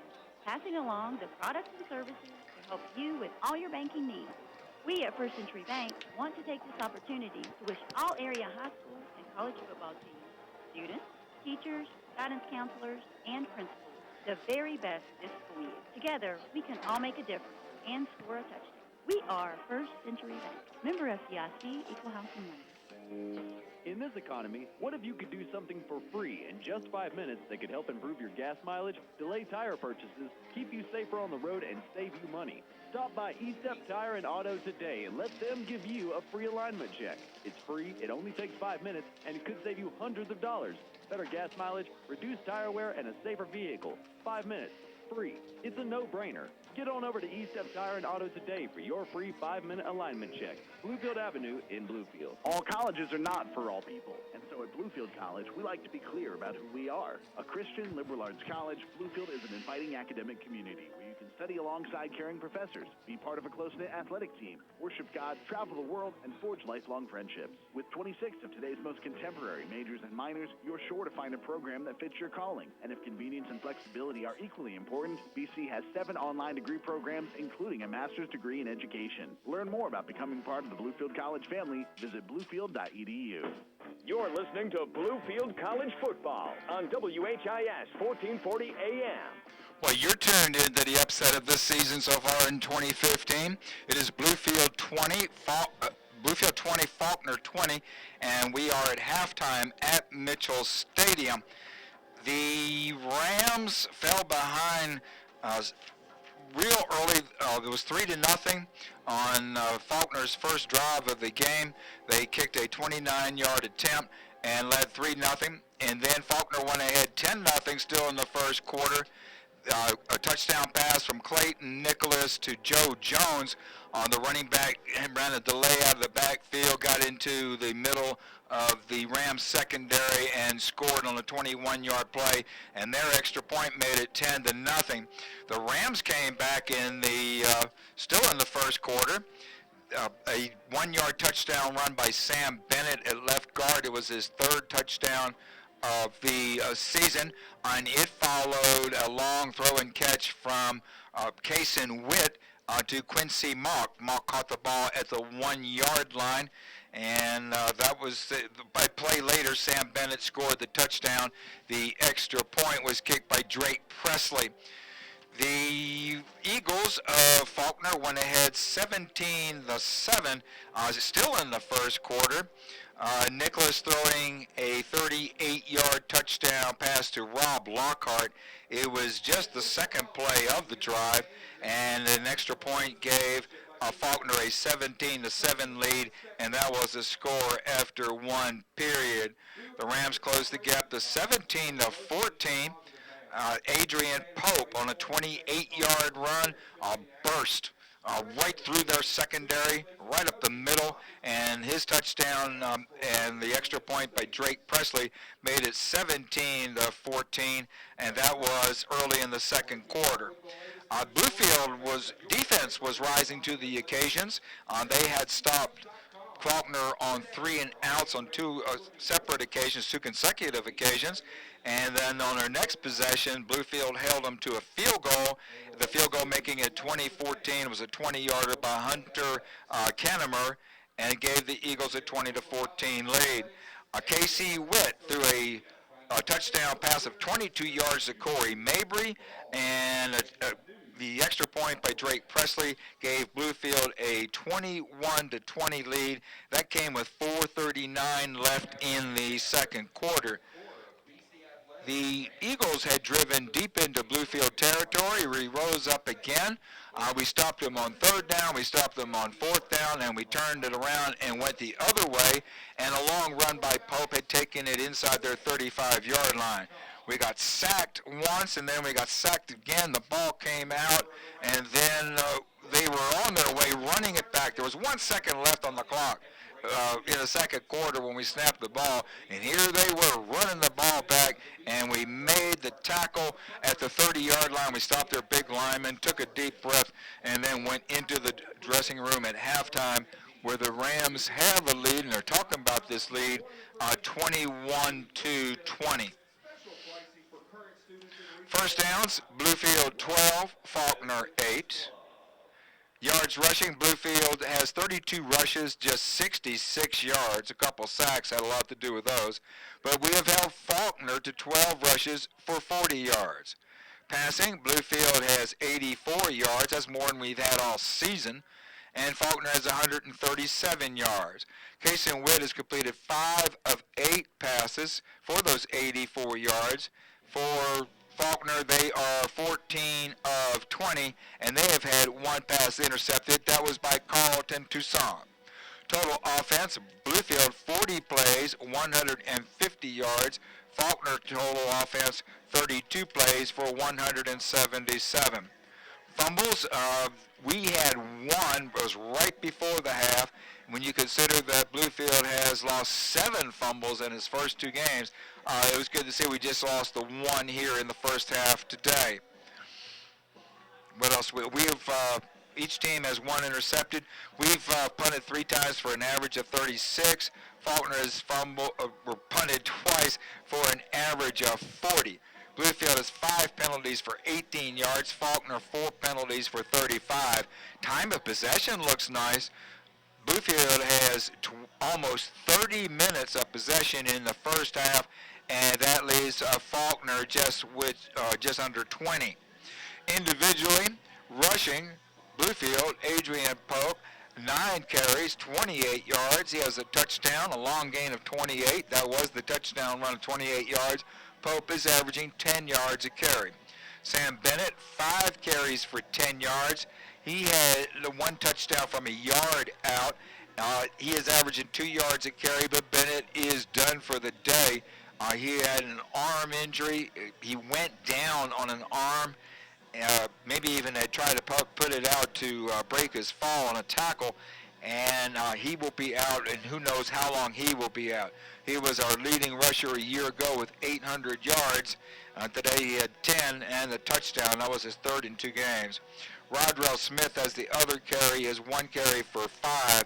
[SPEAKER 12] passing along the products and services to help you with all your banking needs. We at First Century Bank want to take this opportunity to wish all area high school and college football teams, students, teachers, guidance counselors, and principals the very best this school year. Together, we can all make a difference and score a touchdown. We are First Century Bank. Member FDIC, Equal Housing Lender.
[SPEAKER 8] In this economy, what if you could do something for free in just 5 minutes that could help improve your gas mileage, delay tire purchases, keep you safer on the road, and save you money? Stop by E-Step Tire and Auto today and let them give you a free alignment check. It's free, it only takes 5 minutes, and it could save you hundreds of dollars. Better gas mileage, reduced tire wear, and a safer vehicle. 5 minutes. Free. It's a no-brainer. Get on over to E-Step Tire and Auto today for your free 5-minute alignment check. Bluefield Avenue in Bluefield.
[SPEAKER 9] All colleges are not for all people, and so at Bluefield College, we like to be clear about who we are. A Christian liberal arts college, Bluefield is an inviting academic community where you can study alongside caring professors, be part of a close-knit athletic team, worship God, travel the world, and forge lifelong friendships. With 26 of today's most contemporary majors and minors, you're sure to find a program that fits your calling. And if convenience and flexibility are equally important, BC has 7 online degree programs, including a master's degree in education. Learn more about becoming part of the Bluefield College family. Visit bluefield.edu.
[SPEAKER 10] You're listening to Bluefield College Football on WHIS 1440 AM.
[SPEAKER 1] Well, you're tuned in to the upset of this season so far in 2015. It is Bluefield 20, Faulkner 20, and we are at halftime at Mitchell Stadium. The Rams fell behind real early. It was 3-0 on Faulkner's first drive of the game. They kicked a 29-yard attempt and led 3-0. And then Faulkner went ahead 10-0 still in the first quarter. A touchdown pass from Clayton Nicholas to Joe Jones on the running back, and ran a delay out of the backfield, got into the middle of the Rams secondary and scored on a 21-yard play, and their extra point made it 10-0. The Rams came back in still in the first quarter. A 1-yard touchdown run by Sam Bennett at left guard. It was his third touchdown of the season, and it followed a long throw and catch from Kason Witt to Quincy Mock. Mock caught the ball at the 1-yard line, and that was by play later. Sam Bennett scored the touchdown. The extra point was kicked by Drake Presley. The Eagles of Faulkner went ahead 17-7, still in the first quarter. Nicholas throwing a 38-yard touchdown pass to Rob Lockhart. It was just the second play of the drive, and an extra point gave Faulkner a 17-7 lead, and that was the score after one period. The Rams closed the gap to 17-14. Adrian Pope on a 28-yard run burst right through their secondary, right up the middle, and his touchdown and the extra point by Drake Presley made it 17-14, and that was early in the second quarter. Bluefield defense was rising to the occasions. They had stopped Faulkner on 3 and outs on two separate occasions, two consecutive occasions, and then on their next possession, Bluefield held them to a field goal. The field goal making it 20-14. It was a 20-yarder by Hunter Kennemer, and it gave the Eagles a 20-14 lead. Casey Witt threw a touchdown pass of 22 yards to Corey Mabry, and the extra point by Drake Presley gave Bluefield a 21-20 lead. That came with 4:39 left in the second quarter. The Eagles had driven deep into Bluefield territory. We rose up again. We stopped them on third down. We stopped them on fourth down, and we turned it around and went the other way. And a long run by Pope had taken it inside their 35-yard line. We got sacked once, and then we got sacked again. The ball came out, and then they were on their way running it back. There was 1 second left on the clock in the second quarter when we snapped the ball, and here they were running the ball back, and we made the tackle at the 30-yard line. We stopped their big lineman, took a deep breath, and then went into the dressing room at halftime, where the Rams have a lead, and they're talking about this lead, 21-20. First downs, Bluefield 12, Faulkner 8. Yards rushing, Bluefield has 32 rushes, just 66 yards. A couple sacks had a lot to do with those. But we have held Faulkner to 12 rushes for 40 yards. Passing, Bluefield has 84 yards. That's more than we've had all season. And Faulkner has 137 yards. Kason Witt has completed 5 of 8 passes for those 84 yards. For Faulkner, they are 14 of 20, and they have had 1 pass intercepted. That was by Carlton Toussaint. Total offense, Bluefield 40 plays, 150 yards. Faulkner total offense, 32 plays for 177. Fumbles, we had 1, it was right before the half. When you consider that Bluefield has lost 7 fumbles in his first 2 games, it was good to see we just lost the 1 here in the first half today. What else? Each team has 1 intercepted. We've punted 3 times for an average of 36. Faulkner has punted twice for an average of 40. Bluefield has 5 penalties for 18 yards. Faulkner 4 penalties for 35. Time of possession looks nice. Bluefield has almost 30 minutes of possession in the first half, and that leaves Faulkner just under 20. Individually, rushing, Bluefield, Adrian Pope, 9 carries, 28 yards. He has a touchdown, a long gain of 28. That was the touchdown run of 28 yards. Pope is averaging 10 yards a carry. Sam Bennett, 5 carries for 10 yards. He had the 1 touchdown from a yard out. He is averaging 2 yards a carry, but Bennett is done for the day. He had an arm injury. He went down on an arm. Maybe even had tried to put it out to break his fall on a tackle, and he will be out, and who knows how long he will be out. He was our leading rusher a year ago with 800 yards. Today he had 10 and a touchdown. That was his 3rd in 2 games. Rodrell Smith as the other carry is 1 carry for 5.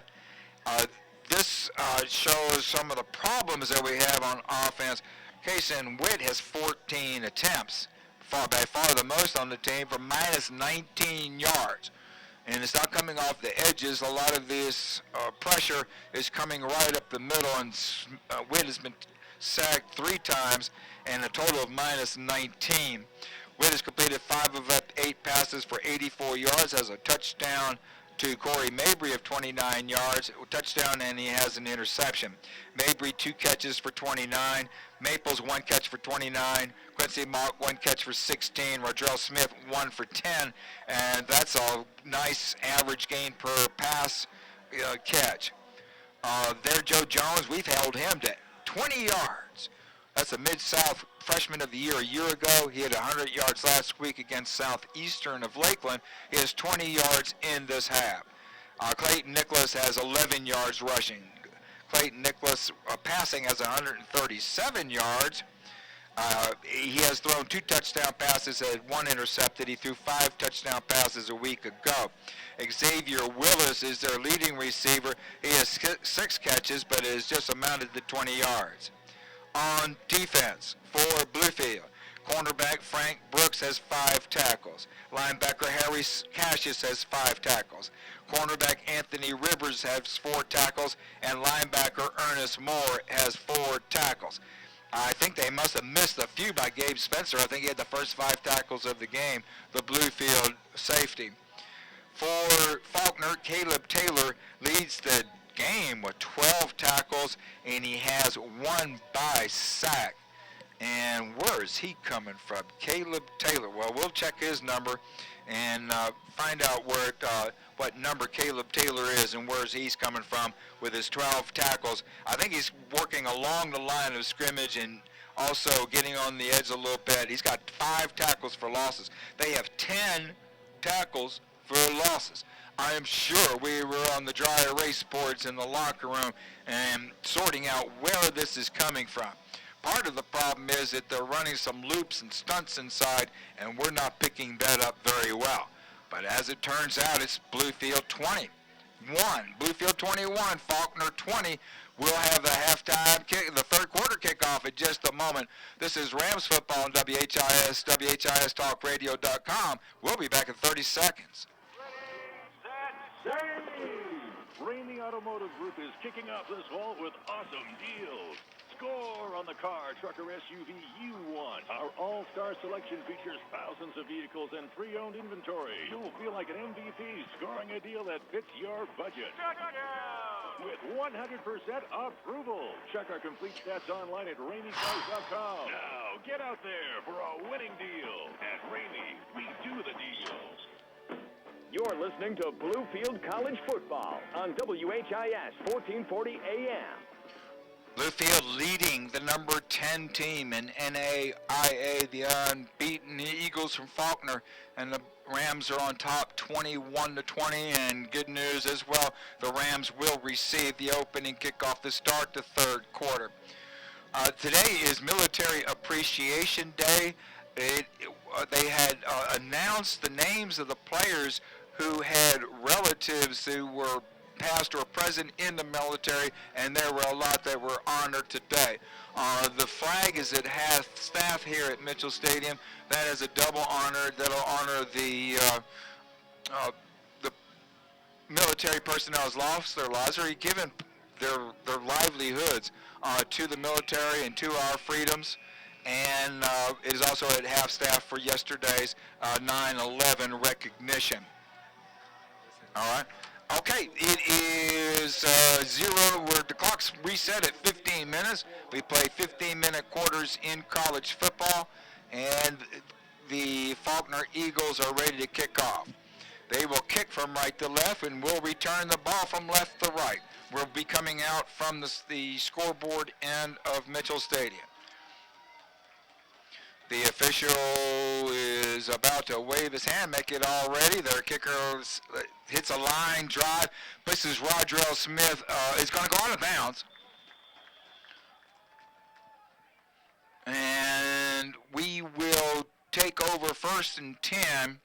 [SPEAKER 1] This shows some of the problems that we have on offense. Kason Witt has 14 attempts, by far the most on the team, for minus 19 yards. And it's not coming off the edges. A lot of this pressure is coming right up the middle, and Witt has been sacked 3 times and a total of minus 19. Witt has completed 5 of 8 passes for 84 yards, has a touchdown to Corey Mabry of 29 yards, touchdown, and he has an interception. Mabry 2 catches for 29, Maples 1 catch for 29, Quincy Mock 1 catch for 16, Rodrell Smith 1 for 10, and that's a nice average gain per pass catch. There, Joe Jones, we've held him to 20 yards. That's a Mid-South Freshman of the Year a year ago. He had 100 yards last week against Southeastern of Lakeland. He has 20 yards in this half. Clayton Nicholas has 11 yards rushing. Clayton Nicholas passing has 137 yards. He has thrown 2 touchdown passes, had 1 intercepted. He threw 5 touchdown passes a week ago. Xavier Willis is their leading receiver. He has 6 catches, but has just amounted to 20 yards. On defense for Bluefield, cornerback Frank Brooks has 5 tackles. Linebacker Harry Cassius has 5 tackles. Cornerback Anthony Rivers has 4 tackles, and linebacker Ernest Moore has 4 tackles. I think they must have missed a few by Gabe Spencer. I think he had the first 5 tackles of the game, the Bluefield safety. For Faulkner, Caleb Taylor leads the game with 12 tackles, and he has 1 by sack. And where is he coming from? Caleb Taylor. Well, we'll check his number and find out what number Caleb Taylor is and where he's coming from with his 12 tackles. I think he's working along the line of scrimmage and also getting on the edge a little bit. He's got 5 tackles for losses. They have 10 tackles for losses. I am sure we were on the dry erase boards in the locker room and sorting out where this is coming from. Part of the problem is that they're running some loops and stunts inside, and we're not picking that up very well. But as it turns out, it's Bluefield 21, Bluefield 21, Faulkner 20. We'll have the halftime kick, the 3rd quarter kickoff in just a moment. This is Rams football on WHIS, WHIStalkradio.com. We'll be back in 30 seconds.
[SPEAKER 8] Ramey Automotive Group is kicking off this fall with awesome deals. Score on the car, truck, or SUV you want. Our all-star selection features thousands of vehicles and pre-owned inventory. You'll feel like an MVP scoring a deal that fits your budget. With 100% approval. Check our complete stats online at RameyCars.com. Now, get out there for a winning deal. At Ramey, we do the deals.
[SPEAKER 10] You're listening to Bluefield College Football on WHIS 1440 AM.
[SPEAKER 1] Bluefield leading the number 10 team in NAIA, the unbeaten Eagles from Faulkner, and the Rams are on top 21-20, and good news as well, the Rams will receive the opening kickoff to start the 3rd quarter. Today is Military Appreciation Day. They had announced the names of the players who had relatives who were past or present in the military, and there were a lot that were honored today. The flag is at half staff here at Mitchell Stadium. That is a double honor that'll honor the military personnel has lost their lives or given their livelihoods to the military and to our freedoms. and it is also at half staff for yesterday's 9/11 recognition. All right. Okay, it is 0, where the clock's reset at 15 minutes. We play 15-minute quarters in college football, and the Faulkner Eagles are ready to kick off. They will kick from right to left, and will return the ball from left to right. We'll be coming out from the scoreboard end of Mitchell Stadium. The official is about to wave his hand, make it all ready. Their kicker hits a line drive, places Rodrell Smith, is going to go out of bounds. And we will take over 1st and 10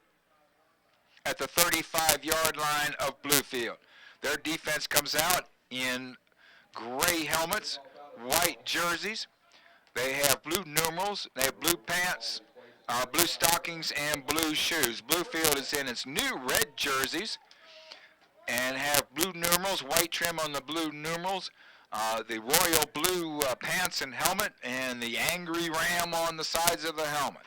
[SPEAKER 1] at the 35-yard line of Bluefield. Their defense comes out in gray helmets, white jerseys. They have blue numerals, they have blue pants, blue stockings, and blue shoes. Bluefield is in its new red jerseys and have blue numerals, white trim on the blue numerals, the royal blue pants and helmet, and the angry ram on the sides of the helmet.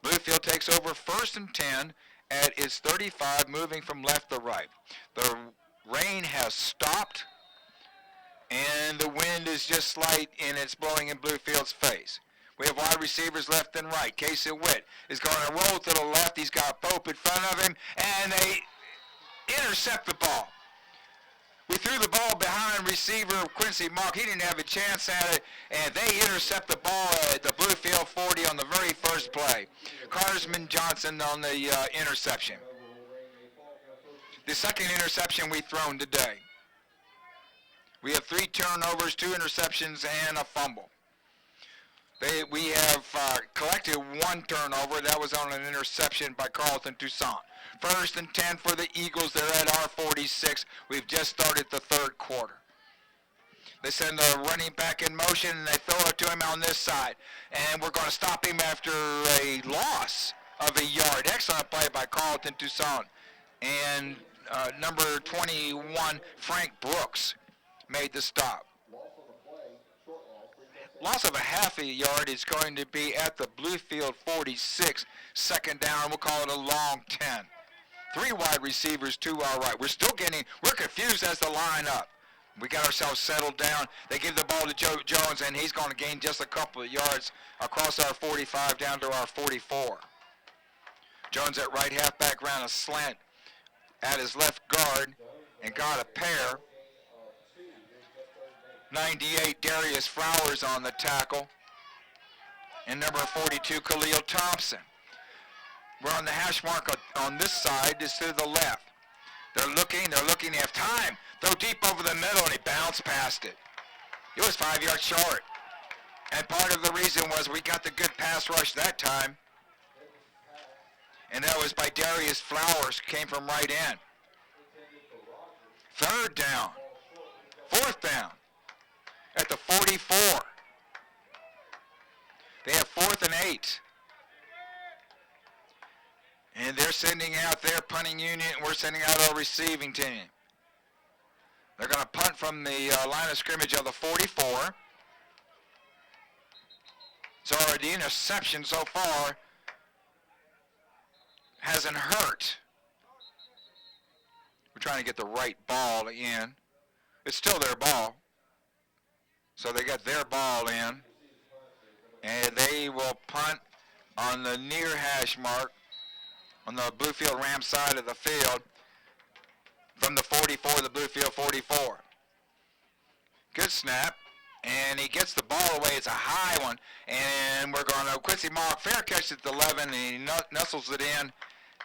[SPEAKER 1] Bluefield takes over 1st and 10 at its 35, moving from left to right. The rain has stopped, and the wind is just slight, and it's blowing in Bluefield's face. We have wide receivers left and right. Casey Witt is going to roll to the left. He's got Pope in front of him, and they intercept the ball. We threw the ball behind receiver Quincy Mock. He didn't have a chance at it, and they intercept the ball at the Bluefield 40 on the very first play. Carsman Johnson on the interception. The second interception we've thrown today. We have 3 turnovers, 2 interceptions, and a fumble. We have collected 1 turnover. That was on an interception by Carlton Toussaint. 1st and 10 for the Eagles. They're at our 46. We've just started the 3rd quarter. They send the running back in motion, and they throw it to him on this side. And we're going to stop him after a loss of a yard. Excellent play by Carlton Toussaint. And number 21, Frank Brooks, made the stop. Loss of a half a yard is going to be at the Bluefield 46. 2nd down, we'll call it a long 10. 3 wide receivers to our right. We're confused as to line up. We got ourselves settled down. They give the ball to Joe Jones, and he's going to gain just a couple of yards across our 45 down to our 44. Jones at right halfback ran a slant at his left guard and got a pair. 98, Darius Flowers on the tackle. And number 42, Khalil Thompson. We're on the hash mark on this side, just to the left. They're looking, they have time. Throw deep over the middle, and he bounced past it. It was 5 yards short. And part of the reason was we got the good pass rush that time. And that was by Darius Flowers, came from right in. 3rd down. 4th down. At the 44. They have 4th and 8. And they're sending out their punting unit, and we're sending out our receiving team. They're going to punt from the line of scrimmage of the 44. So the interception so far hasn't hurt. We're trying to get the right ball in. It's still their ball. So they got their ball in, and they will punt on the near hash mark on the Bluefield Ram side of the field from the 44, the Bluefield 44. Good snap, and he gets the ball away. It's a high one, and we're going to Quincy Mock, fair catch at the 11, and he nestles it in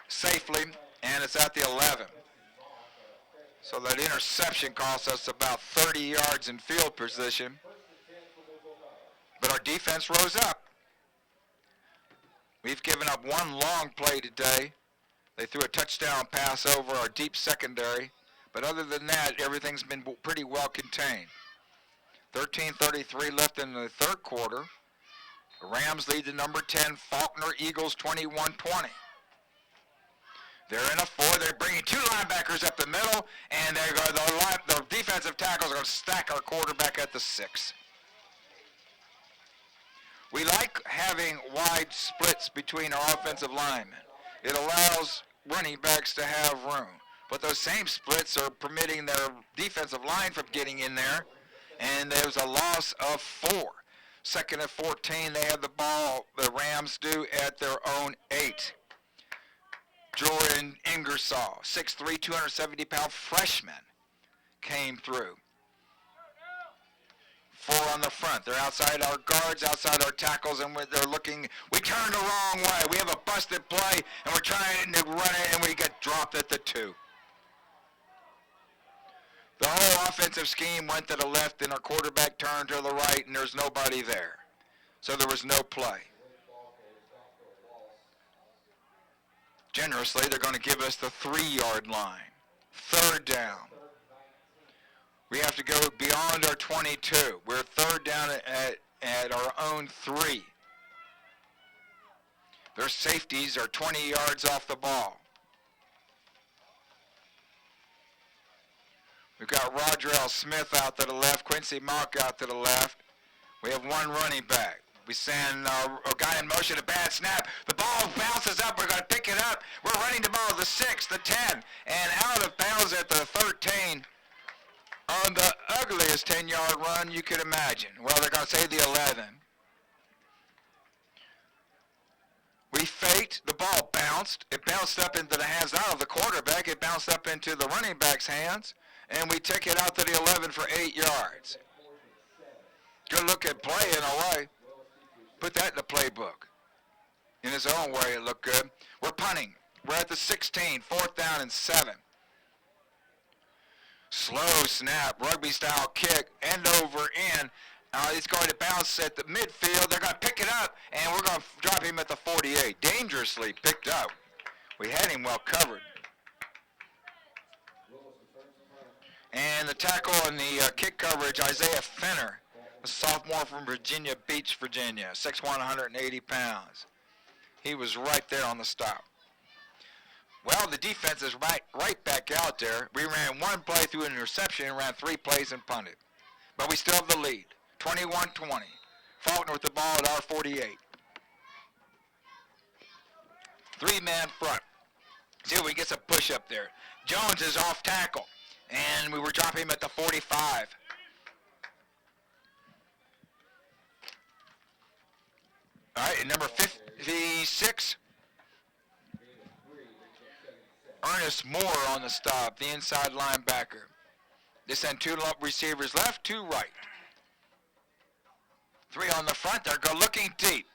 [SPEAKER 1] safely, and it's at the 11. So that interception costs us about 30 yards in field position. But our defense rose up. We've given up 1 long play today. They threw a touchdown pass over our deep secondary. But other than that, everything's been pretty well contained. 13:33 left in the 3rd quarter. The Rams lead the number 10 Faulkner Eagles 21-20. They're in a 4. They're bringing 2 linebackers up the middle, and the defensive tackles are going to stack our quarterback at the 6. We like having wide splits between our offensive linemen. It allows running backs to have room. But those same splits are permitting their defensive line from getting in there, and there's a loss of 4. Second and 14, they have the ball, the Rams do, at their own 8. Jordan Ingersoll, 6'3", 270-pound freshman, came through. 4 on the front. They're outside our guards, outside our tackles, and they're looking. We turned the wrong way. We have a busted play, and we're trying to run it, and we get dropped at the 2. The whole offensive scheme went to the left, and our quarterback turned to the right, and there's nobody there. So there was no play. Generously, they're going to give us the 3-yard line. 3rd down. We have to go beyond our 22. We're 3rd down at our own 3. Their safeties are 20 yards off the ball. We've got Roger L. Smith out to the left, Quincy Mock out to the left. We have 1 running back. We send a guy in motion, a bad snap. The ball bounces up. We're going to pick it up. We're running the ball to the 6, the 10, and out of bounds at the 13 on the ugliest 10-yard run you could imagine. Well, they're going to say the 11. We faked. The ball bounced. It bounced up into the hands not of the quarterback. It bounced up into the running back's hands, and we took it out to the 11 for 8 yards. Good look at play in a way. Put that in the playbook. In his own way, it looked good. We're punting. We're at the 16, 4th down and 7. Slow snap, rugby-style kick, end over in. It's going to bounce at the midfield. They're going to pick it up, and we're going to drop him at the 48. Dangerously picked up. We had him well covered. And the tackle and the kick coverage, Isaiah Fenner, a sophomore from Virginia Beach, Virginia, 6'1", 180 pounds. He was right there on the stop. Well, the defense is right back out there. We ran 1 play through an interception and ran 3 plays and punted. But we still have the lead, 21-20. Faulkner with the ball at our 48. 3-man front. See if we can get some push up there. Jones is off tackle, and we were dropping him at the 45. All right, and number 56, Ernest Moore on the stop, the inside linebacker. They send 2 receivers left, 2 right. 3 on the front. They're looking deep,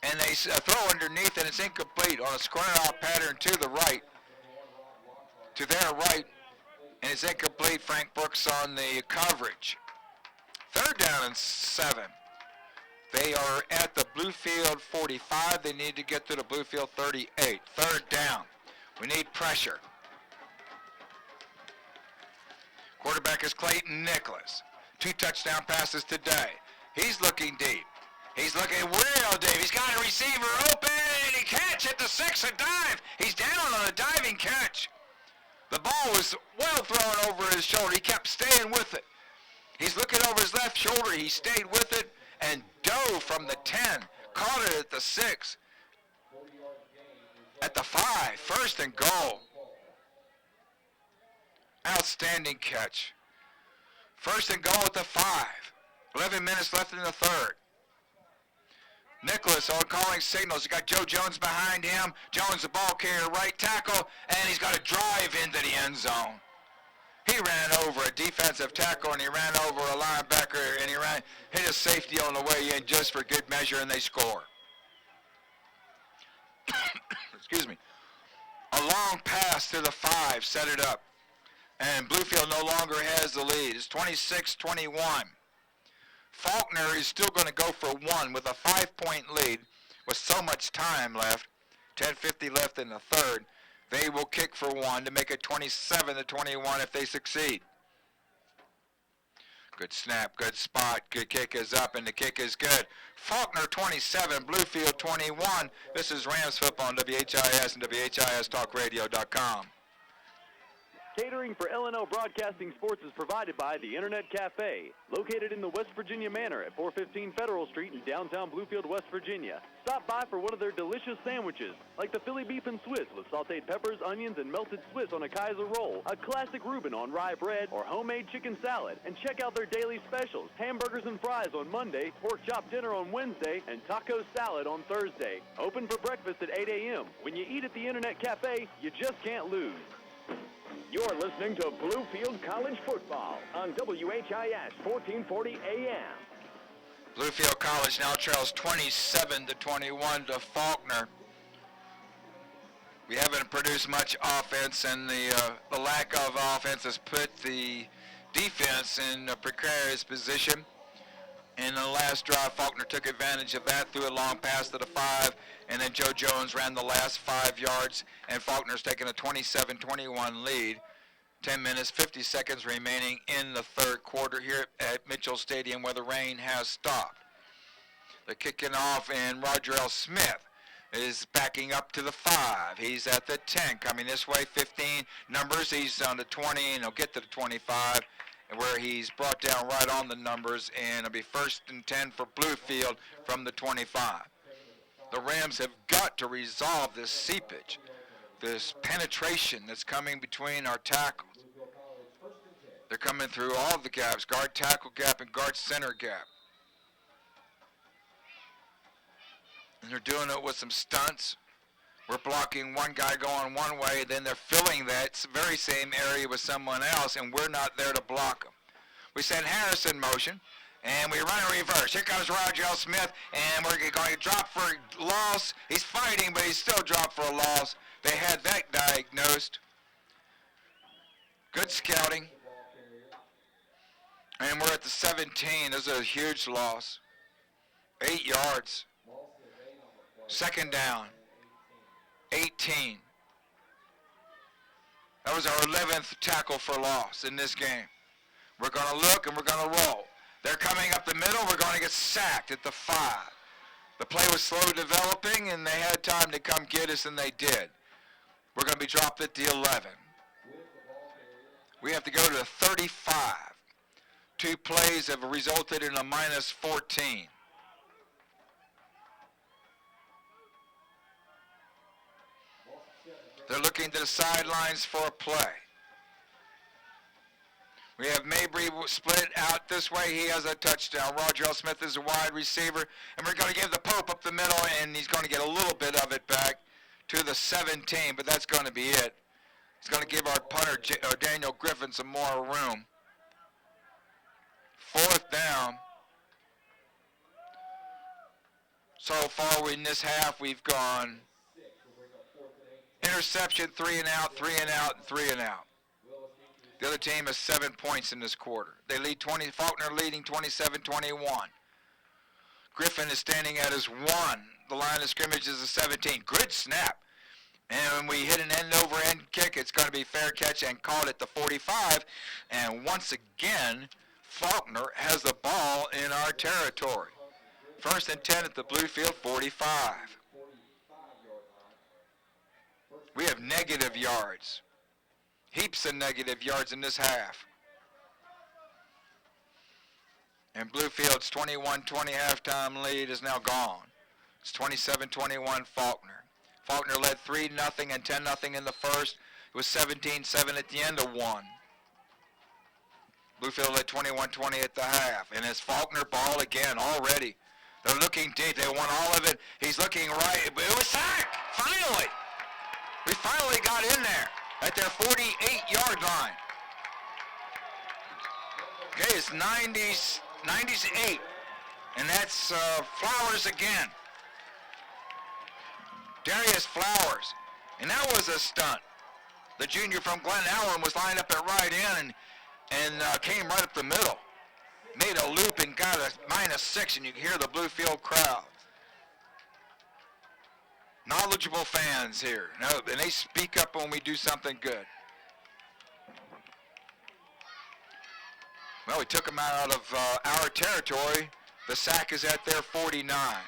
[SPEAKER 1] and they throw underneath, and it's incomplete on a square-out pattern to the right, to their right, and it's incomplete. Frank Brooks on the coverage. 3rd down and 7. They are at the Bluefield 45. They need to get to the Bluefield 38. 3rd down. We need pressure. Quarterback is Clayton Nicholas. 2 touchdown passes today. He's looking deep. He's looking real deep. He's got a receiver open, and he catch at the 6, a dive. He's down on a diving catch. The ball was well thrown over his shoulder. He kept staying with it. He's looking over his left shoulder. He stayed with it and dove from the 10. Caught it at the 6. At the 5, 1st and goal. Outstanding catch. 1st and goal at the 5. 11 minutes left in the 3rd. Nicholas on calling signals. He's got Joe Jones behind him. Jones, the ball carrier, right tackle, and he's got to drive into the end zone. He ran over a defensive tackle, and he ran over a linebacker, and he hit a safety on the way in just for good measure, and they score. Excuse me. A long pass to the 5 set it up, and Bluefield no longer has the lead. It's 26-21. Faulkner is still going to go for 1 with a 5-point lead with so much time left, 10:50 left in the 3rd. They will kick for 1 to make it 27-21 if they succeed. Good snap, good spot, good kick is up, and the kick is good. Faulkner 27, Bluefield 21. This is Rams football on WHIS and WHIStalkradio.com.
[SPEAKER 8] Catering for L&L Broadcasting Sports is provided by the Internet Cafe, located in the West Virginia Manor at 415 Federal Street in downtown Bluefield, West Virginia. Stop by for one of their delicious sandwiches, like the Philly beef and Swiss with sauteed peppers, onions, and melted Swiss on a Kaiser roll, a classic Reuben on rye bread, or homemade chicken salad. And check out their daily specials, hamburgers and fries on Monday, pork chop dinner on Wednesday, and taco salad on Thursday. Open for breakfast at 8 a.m. When you eat at the Internet Cafe, you just can't lose.
[SPEAKER 10] You're listening to Bluefield College Football on WHIS 1440 AM.
[SPEAKER 1] Bluefield College now trails 27-21 to Faulkner. We haven't produced much offense, and the lack of offense has put the defense in a precarious position. In the last drive, Faulkner took advantage of that, threw a long pass to the 5, and then Joe Jones ran the last 5 yards, and Faulkner's taken a 27-21 lead. 10 minutes, 50 seconds remaining in the third quarter here at Mitchell Stadium, where the rain has stopped. They're kicking off, and Roger L. Smith is backing up to the 5. He's at the 10, coming this way, 15 numbers. He's on the 20, and he'll get to the 25, where he's brought down right on the numbers, and it'll be 1st and 10 for Bluefield from the 25. The Rams have got to resolve this seepage, this penetration that's coming between our tackles. They're coming through all the gaps, guard tackle gap and guard center gap. And they're doing it with some stunts. We're blocking one guy going one way, then they're filling that very same area with someone else, and we're not there to block them. We send Harris in motion, and we run a reverse. Here comes Roger L. Smith, and we're going to drop for loss. He's fighting, but he's still dropped for a loss. They had that diagnosed. Good scouting. And we're at the 17. This is a huge loss. 8 yards. 2nd down. 18. That was our 11th tackle for loss in this game. We're going to look and we're going to roll. They're coming up the middle. We're going to get sacked at the 5. The play was slow developing, and they had time to come get us, and they did. We're going to be dropped at the 11. We have to go to the 35. 2 plays have resulted in a minus 14. They're looking to the sidelines for a play. We have Mabry split out this way. He has a touchdown. Roger L. Smith is a wide receiver. And we're going to give the Pope up the middle, and he's going to get a little bit of it back to the 17, but that's going to be it. It's going to give our punter, Daniel Griffin, some more room. 4th down. So far in this half, we've gone interception, 3 and out, 3 and out, and 3 and out. The other team has 7 points in this quarter. They lead Faulkner leading 27-21. Griffin is standing at his 1. The line of scrimmage is a 17. Good snap. And when we hit an end-over-end kick, it's going to be fair catch and called at the 45. And once again, Faulkner has the ball in our territory. 1st and 10 at the Bluefield 45. We have negative yards. Heaps of negative yards in this half. And Bluefield's 21-20 halftime lead is now gone. It's 27-21 Faulkner. Faulkner led 3-0 and 10-0 in the first. It was 17-7 at the end of 1. Bluefield led 21-20 at the half. And it's Faulkner ball again already. They're looking deep. They want all of it. He's looking right. It was sacked. Finally. We finally got in there at their 48-yard line. Okay, it's 98. And that's Flowers again. Darius Flowers. And that was a stunt. The junior from Glen Allen was lined up at right end and came right up the middle. Made a loop and got a -6, and you can hear the Bluefield crowd. Knowledgeable fans here. No, and they speak up when we do something good. Well, we took them out of our territory. The sack is at their 49.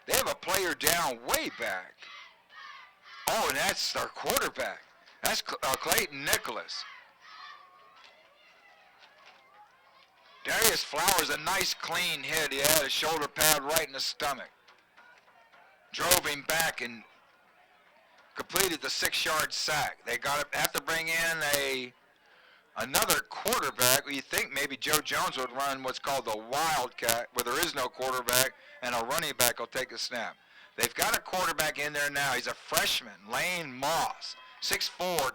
[SPEAKER 1] They have a player down way back. Oh, and that's our quarterback. That's Clayton Nicholas. Darius Flowers, a nice clean hit. He had a shoulder pad right in the stomach. Drove him back and completed the 6-yard sack. They have to bring in another quarterback. You think maybe Joe Jones would run what's called the Wildcat, where there is no quarterback and a running back will take a snap. They've got a quarterback in there now. He's a freshman, Lane Moss, 6'4",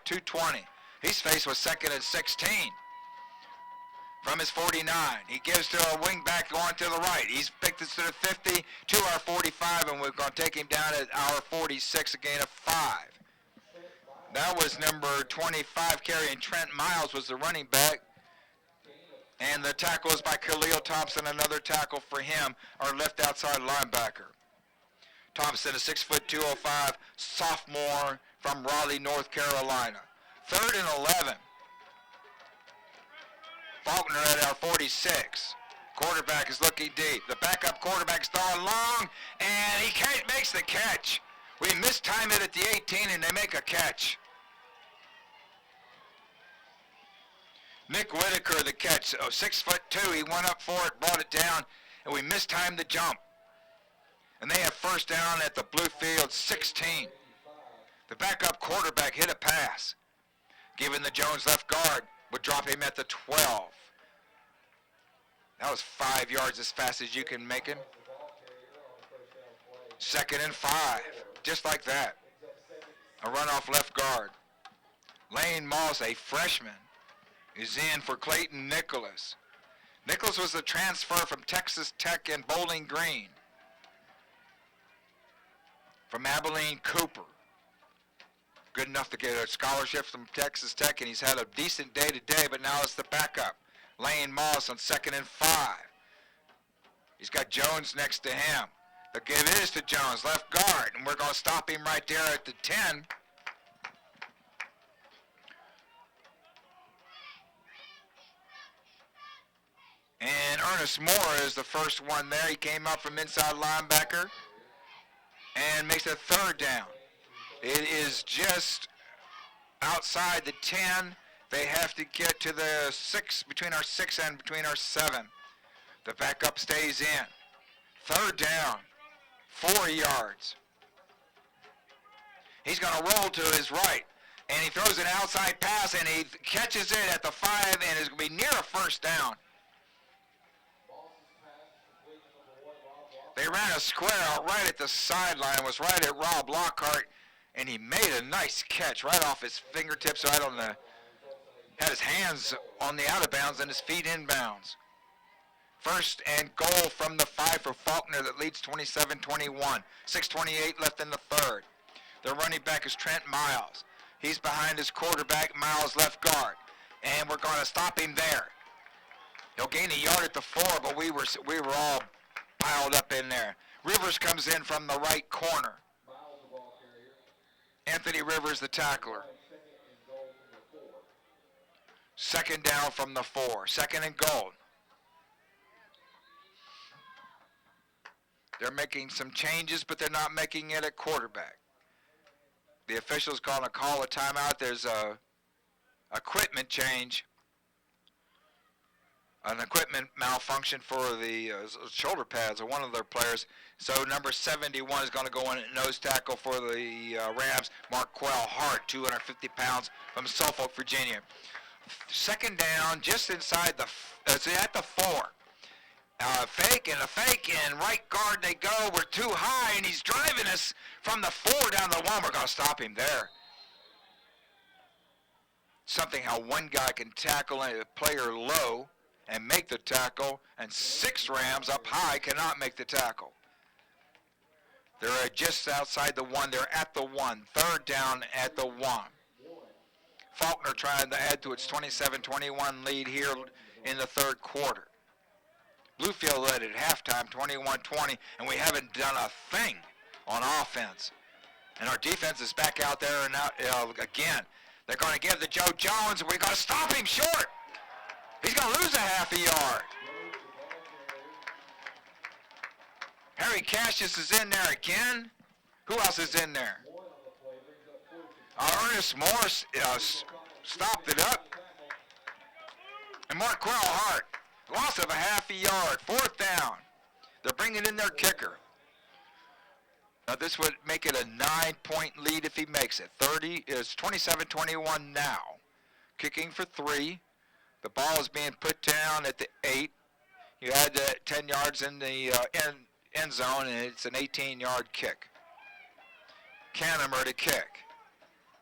[SPEAKER 1] 220. He's faced with 2nd and 16 from his 49. He gives to a wing back going to the right. He's picked it to the 50, to our 45, and we're going to take him down at our 46, a gain of 5. That was number 25 carrying Trent Miles was the running back. And the tackle is by Khalil Thompson, another tackle for him, our left outside linebacker. Thompson, a 6'2", 205, sophomore from Raleigh, North Carolina. 3rd and 11. Faulkner at our 46. Quarterback is looking deep. The backup quarterback's throwing long, and he makes the catch. We mistime it at the 18, and they make a catch. Nick Whitaker, the catch, 6'2". He went up for it, brought it down, and we mistimed the jump. And they have first down at the Bluefield 16. The backup quarterback hit a pass. Giving the Jones left guard, would drop him at the 12. That was 5 yards as fast as you can make him. 2nd and 5, just like that. A run off left guard. Lane Moss, a freshman, is in for Clayton Nicholas. Nicholas was a transfer from Texas Tech and Bowling Green. From Abilene Cooper. Good enough to get a scholarship from Texas Tech, and he's had a decent day today, but now it's the backup. Lane Moss on 2nd and 5. He's got Jones next to him. The give is to Jones, left guard, and we're going to stop him right there at the 10. And Ernest Moore is the first one there. He came up from inside linebacker and makes a 3rd down. It is just outside the 10. They have to get to the 6, between our 6 and between our 7. The backup stays in. 3rd down, 4 yards. He's going to roll to his right, and he throws an outside pass, and he catches it at the 5, and is going to be near a first down. They ran a square out right at the sideline, was right at Rob Lockhart, and he made a nice catch right off his fingertips, right on the, had his hands on the out of bounds and his feet inbounds. 1st and goal from the 5 for Faulkner that leads 27-21. 6:28 left in the 3rd. The running back is Trent Miles. He's behind his quarterback, Miles left guard, and we're going to stop him there. He'll gain a yard at the 4, but we were all piled up in there. Rivers comes in from the right corner. Anthony Rivers, the tackler. 2nd down from the 4. 2nd and goal. They're making some changes, but they're not making it at quarterback. The officials call a timeout. There's a equipment change. An equipment malfunction for the shoulder pads of one of their players. So number 71 is going to go in at nose tackle for the Rams. Marquell Hart, 250 pounds from Suffolk, Virginia. 2nd down, just inside at the 4. Fake and right guard they go. We're too high, and he's driving us from the 4 down the 1. We're going to stop him there. Something how one guy can tackle a player low and make the tackle, and 6 Rams up high cannot make the tackle. They're just outside the 1. They're at the 1. 3rd down at the 1. Faulkner trying to add to its 27-21 lead here in the 3rd quarter. Bluefield led at halftime, 21-20, and we haven't done a thing on offense. And our defense is back out there and out again. They're going to give the Joe Jones, and we're going to stop him short. He's going to lose a half a yard. Harry Cassius is in there again. Who else is in there? Ernest Morris stopped it up. And Marquell Hart, loss of a half a yard, 4th down. They're bringing in their kicker. Now this would make it a 9-point lead if he makes it. 27-21 now. Kicking for 3. The ball is being put down at the 8. You had 10 yards in the end zone, and it's an 18-yard kick. Canham to kick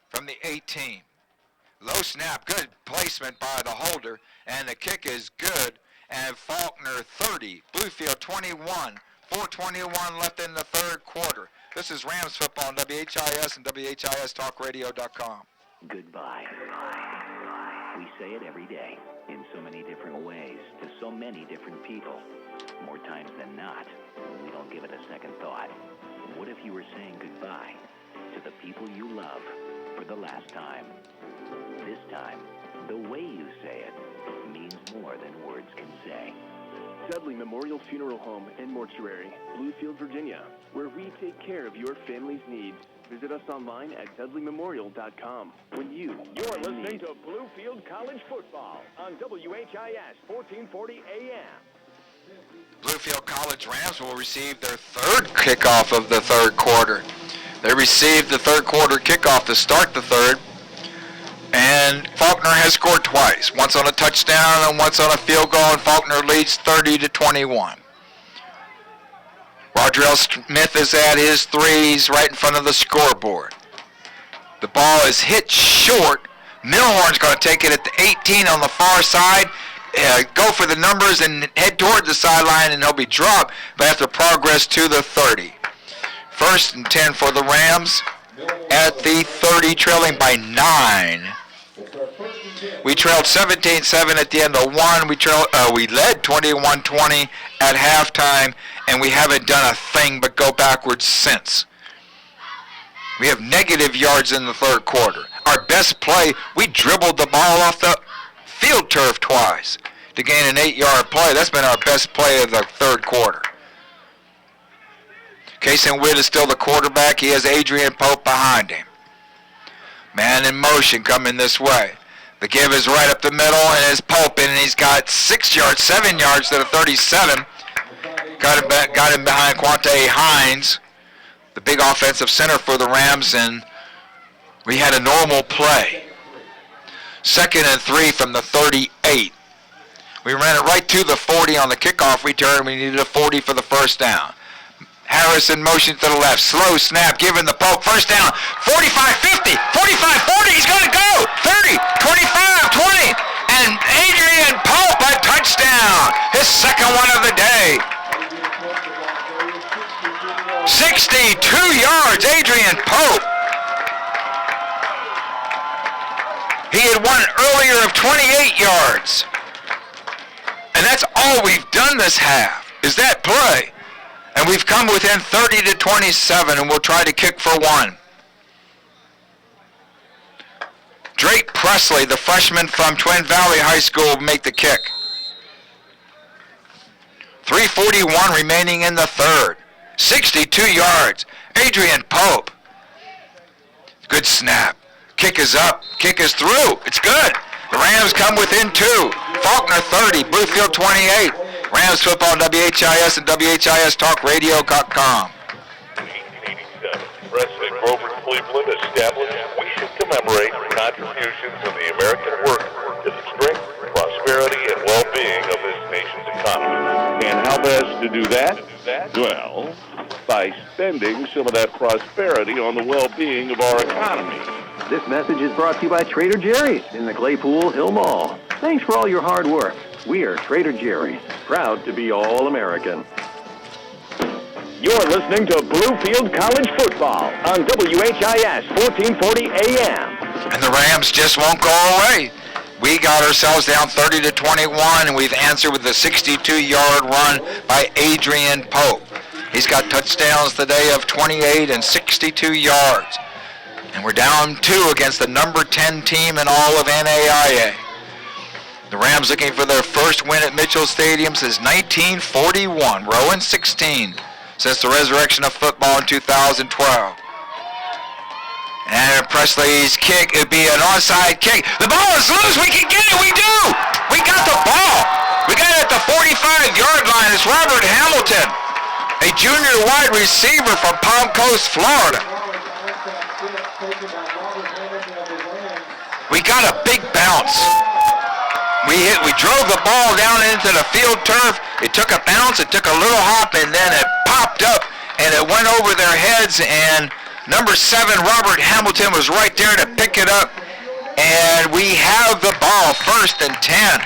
[SPEAKER 1] from the 18. Low snap, good placement by the holder, and the kick is good. And Faulkner 30, Bluefield 21, 4:21 left in the third quarter. This is Rams football on WHIS and WHIStalkradio.com.
[SPEAKER 14] Goodbye. We say it every day, in so many different ways, to so many different people. More times than not, we don't give it a second thought. What if you were saying goodbye to the people you love for the last time? This time, the way you say it means more than words can say.
[SPEAKER 15] Dudley Memorial Funeral Home and Mortuary, Bluefield, Virginia, where we take care of your family's needs. Visit us online at dudleymemorial.com. When you're
[SPEAKER 10] listening to Bluefield College Football on WHIS 1440 AM.
[SPEAKER 1] Bluefield College Rams will receive their third kickoff of the third quarter. They received the third quarter kickoff to start the third. And Faulkner has scored twice, once on a touchdown and once on a field goal, and Faulkner leads 30-21. Rodrell Smith is at his 3s right in front of the scoreboard. The ball is hit short. Milhorn's going to take it at the 18 on the far side, go for the numbers and head toward the sideline, and he'll be dropped, but have to progress to the 30. 1st and 10 for the Rams at the 30, trailing by 9. We trailed 17-7 at the end of 1. We led 21-20 at halftime, and we haven't done a thing but go backwards since. We have negative yards in the third quarter. Our best play, we dribbled the ball off the field turf twice to gain an 8-yard play. That's been our best play of the third quarter. Kason Witt is still the quarterback. He has Adrian Pope behind him. Man in motion coming this way. The give is right up the middle, and it's Pope, and he's got 7 yards to the 37. Got him behind Quante Hines, the big offensive center for the Rams, and we had a normal play. 2nd and 3 from the 38. We ran it right to the 40 on the kickoff return. We needed a 40 for the first down. Harris in motion to the left. Slow snap, giving the Pope. First down. 45-50. 45-40. He's going to go. 30, 25, 20. And Adrian Pope, a touchdown. His second one of the day. 62 yards, Adrian Pope. He had one earlier of 28 yards. And that's all we've done this half, is that play. And we've come within 30-27, and we'll try to kick for 1. Drake Presley, the freshman from Twin Valley High School, will make the kick. 3:41 remaining in the third. 62 yards. Adrian Pope. Good snap. Kick is up. Kick is through. It's good. The Rams come within 2. Faulkner 30, Bluefield 28. Rams football, WHIS and WHIStalkradio.com.
[SPEAKER 5] 1887, President Grover Cleveland established we should commemorate contributions of the American worker to the strength, prosperity, and well-being of this nation's economy.
[SPEAKER 6] And how best to do that? Well, by spending some of that prosperity on the well-being of our economy.
[SPEAKER 7] This message is brought to you by Trader Jerry's in the Claypool Hill Mall. Thanks for all your hard work. We are Trader Jerry's, proud to be all-American.
[SPEAKER 10] You're listening to Bluefield College Football on WHIS 1440 AM.
[SPEAKER 1] And the Rams just won't go away. We got ourselves down 30-21, and we've answered with a 62-yard run by Adrian Pope. He's got touchdowns today of 28 and 62 yards. And we're down 2 against the number 10 team in all of NAIA. The Rams looking for their first win at Mitchell Stadium since 1941, Rowan 16, since the resurrection of football in 2012. And Presley's kick, it'd be an onside kick. The ball is loose. We can get it. We do. We got the ball. We got it at the 45-yard line. It's Robert Hamilton, a junior wide receiver from Palm Coast, Florida. We got a big bounce. We drove the ball down into the field turf. It took a bounce. It took a little hop, and then it popped up, and it went over their heads, and number 7, Robert Hamilton, was right there to pick it up. And we have the ball, 1st and 10.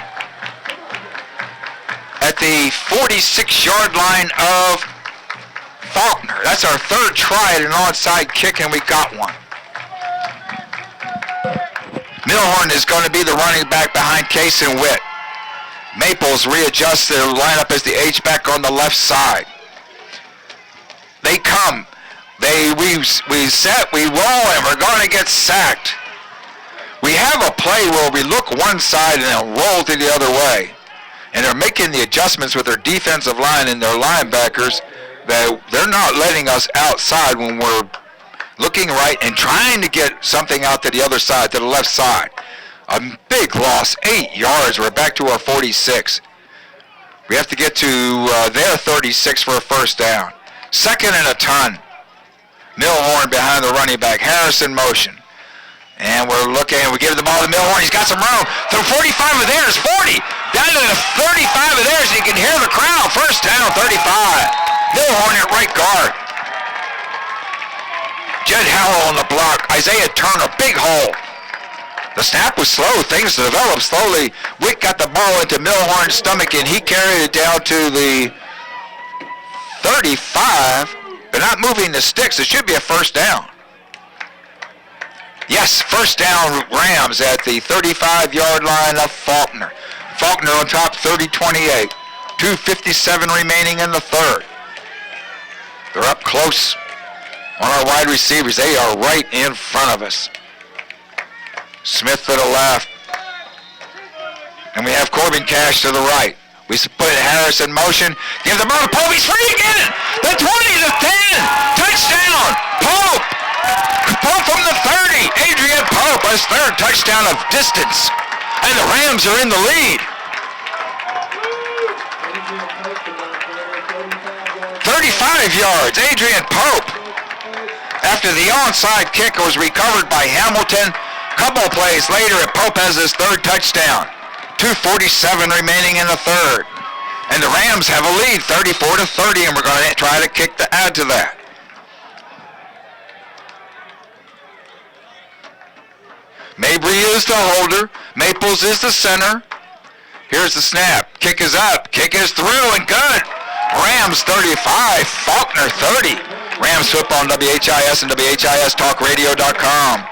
[SPEAKER 1] At the 46-yard line of Faulkner. That's our 3rd try at an onside kick, and we got one. Milhorn is going to be the running back behind Case and Witt. Maples readjusts their lineup as the H-back on the left side. They come. We set, we roll, and we're going to get sacked. We have a play where we look one side and then roll to the other way. And they're making the adjustments with their defensive line and their linebackers that they're not letting us outside when we're looking right and trying to get something out to the other side, to the left side. A big loss, 8 yards. We're back to our 46. We have to get to their 36 for a first down. 2nd and a ton. Milhorn behind the running back. Harris in motion. And we're looking, we give the ball to Milhorn. He's got some room. Through 45 of theirs, 40. Down to the 35 of theirs, and you can hear the crowd. First down, 35. Milhorn at right guard. Jed Howell on the block. Isaiah Turner, big hole. The snap was slow. Things developed slowly. Wick got the ball into Milhorn's stomach, and he carried it down to the 35. They're not moving the sticks. It should be a first down. Yes, first down Rams at the 35-yard line of Faulkner. Faulkner on top, 30-28. 2:57 remaining in the 3rd. They're up close on our wide receivers. They are right in front of us. Smith to the left. And we have Corbin Cash to the right. We put Harris in motion. Give the ball to Pope. He's free again. The 20, the 10. Touchdown. Pope. Pope from the 30. Adrian Pope, his 3rd touchdown of distance. And the Rams are in the lead. 35 yards. Adrian Pope. After the onside kick was recovered by Hamilton. Couple plays later, and Pope has his 3rd touchdown. 2:47 remaining in the 3rd. And the Rams have a lead, 34-30, and we're going to try to kick to add to that. Mabry is the holder. Maples is the center. Here's the snap. Kick is up. Kick is through and good. Rams 35, Faulkner 30. Rams football on WHIS and WHIStalkradio.com.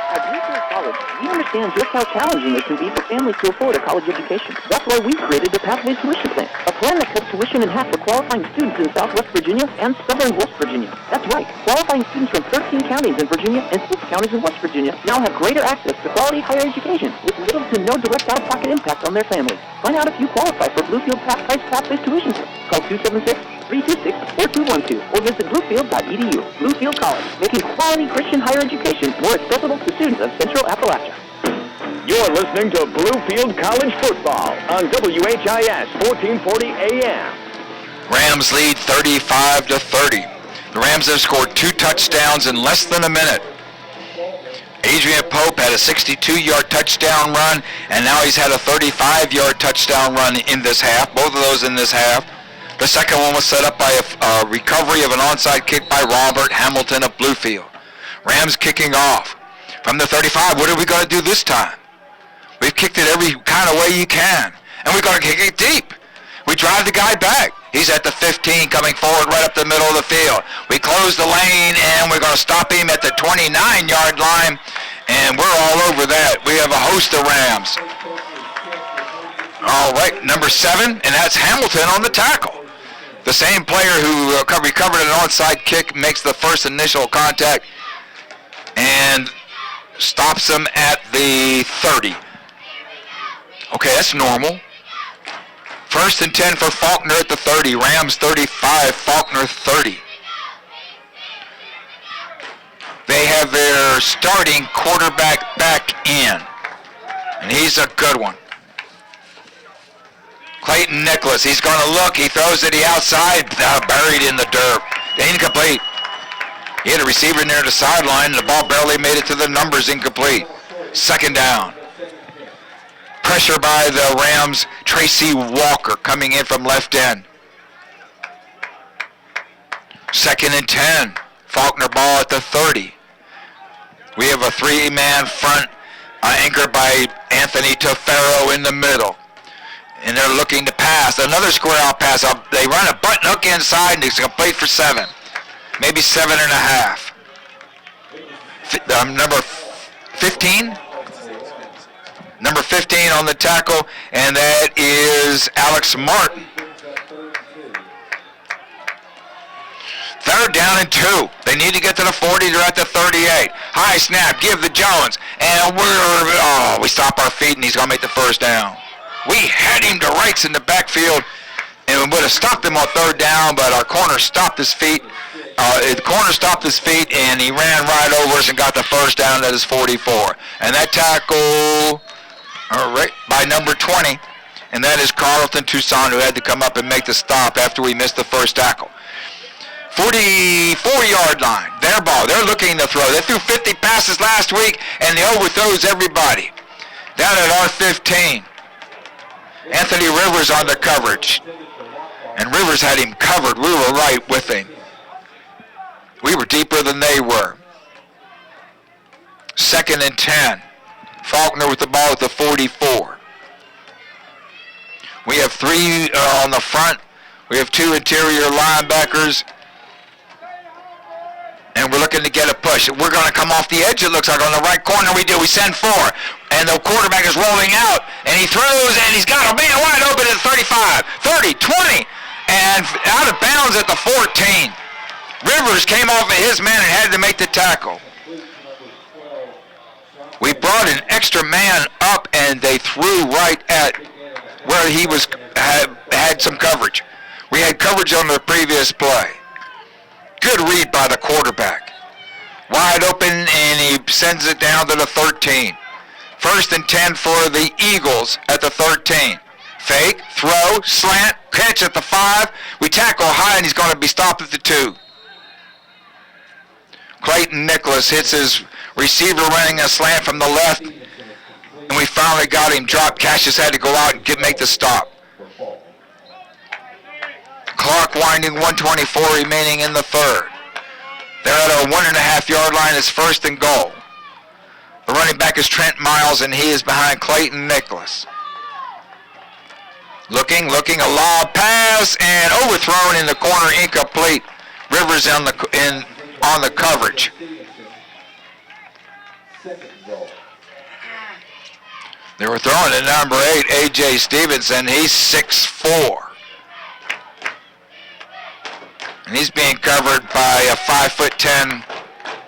[SPEAKER 4] At Bluefield College, we understand just how challenging it can be for families to afford a college education. That's why we created the Pathways Tuition Plan, a plan that cuts tuition in half for qualifying students in Southwest Virginia and Southern West Virginia. That's right, qualifying students from 13 counties in Virginia and 6 counties in West Virginia now have greater access to quality higher education with little to no direct out-of-pocket impact on their families. Find out if you qualify for Bluefield Pathways Tuition Plan. Call 276-326-4212 or visit bluefield.edu. Bluefield College, making quality Christian higher education more accessible to students of Central Appalachia.
[SPEAKER 10] You're listening to Bluefield College Football on WHIS 1440 AM.
[SPEAKER 1] Rams lead 35-30. The Rams have scored 2 touchdowns in less than a minute. Adrian Pope had a 62-yard touchdown run, and now he's had a 35-yard touchdown run in this half, both of those in this half. The second one was set up by a recovery of an onside kick by Robert Hamilton of Bluefield. Rams kicking off. From the 35, what are we going to do this time? We've kicked it every kind of way you can, and we're going to kick it deep. We drive the guy back. He's at the 15, coming forward right up the middle of the field. We close the lane, and we're going to stop him at the 29-yard line, and we're all over that. We have a host of Rams. All right, number 7, and that's Hamilton on the tackle. The same player who recovered an onside kick makes the first initial contact and stops him at the 30. Okay, that's normal. 1st and 10 for Faulkner at the 30. Rams 35, Faulkner 30. They they have their starting quarterback back in. And he's a good one. Clayton Nicholas, he's going to look. He throws to the outside, buried in the dirt. Incomplete. He had a receiver near the sideline. The ball barely made it to the numbers. Incomplete. Second down. Pressure by the Rams. Tracy Walker coming in from left end. 2nd and 10. Faulkner ball at the 30. We have a 3-man front anchored by Anthony Tafaro in the middle. And they're looking to pass. Another square out pass. They run a button hook inside, and it's complete for 7. Maybe 7.5. Number 15? Number 15 on the tackle, and that is Alex Martin. 3rd down and 2. They need to get to the 40. They're at the 38. High snap. Give the Jones. And we stop our feet, and he's going to make the first down. We had him to rights in the backfield, and we would have stopped him on 3rd down, but our corner stopped his feet. The corner stopped his feet, and he ran right over us and got the first down at his 44. And that tackle by number 20, and that is Carlton Toussaint, who had to come up and make the stop after we missed the first tackle. 44-yard line, their ball. They're looking to throw. They threw 50 passes last week, and they overthrows everybody. Down at our 15. Anthony Rivers on the coverage. And Rivers had him covered. We were right with him. We were deeper than they were. 2nd and 10. Faulkner with the ball at the 44. We have 3 on the front. We have 2 interior linebackers. And we're looking to get a push. We're going to come off the edge, it looks like. On the right corner, we do. We send 4. And the quarterback is rolling out. And he throws, and he's got a man wide open at the 35, 30, 20. And out of bounds at the 14. Rivers came off of his man and had to make the tackle. We brought an extra man up, and they threw right at where he had some coverage. We had coverage on the previous play. Good read by the quarterback. Wide open, and he sends it down to the 13. 1st and 10 for the Eagles at the 13. Fake, throw, slant, catch at the 5. We tackle high, and he's going to be stopped at the 2. Clayton Nicholas hits his receiver running a slant from the left, and we finally got him dropped. Cassius had to go out and make the stop. Clock winding, 1:24 remaining in the 3rd. They're at our 1.5-yard line. It's 1st and goal. The running back is Trent Miles, and he is behind Clayton Nicholas. Looking, a lob pass, and overthrown in the corner, incomplete. Rivers on the coverage. They were throwing to number 8, A.J. Stevenson. He's 6'4". And he's being covered by a 5'10"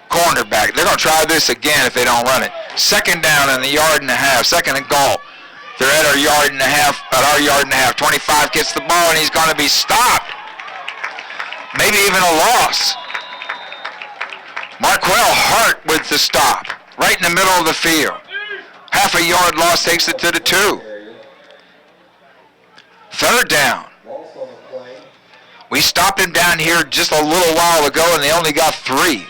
[SPEAKER 1] cornerback. They're going to try this again if they don't run it. 2nd down and a 1.5 yards. 2nd and goal. They're at our 1.5 yards. 25 gets the ball, and he's going to be stopped. Maybe even a loss. Marquell Hart with the stop. Right in the middle of the field. 1/2 yard loss takes it to the 2. 3rd down. We stopped him down here just a little while ago, and they only got 3.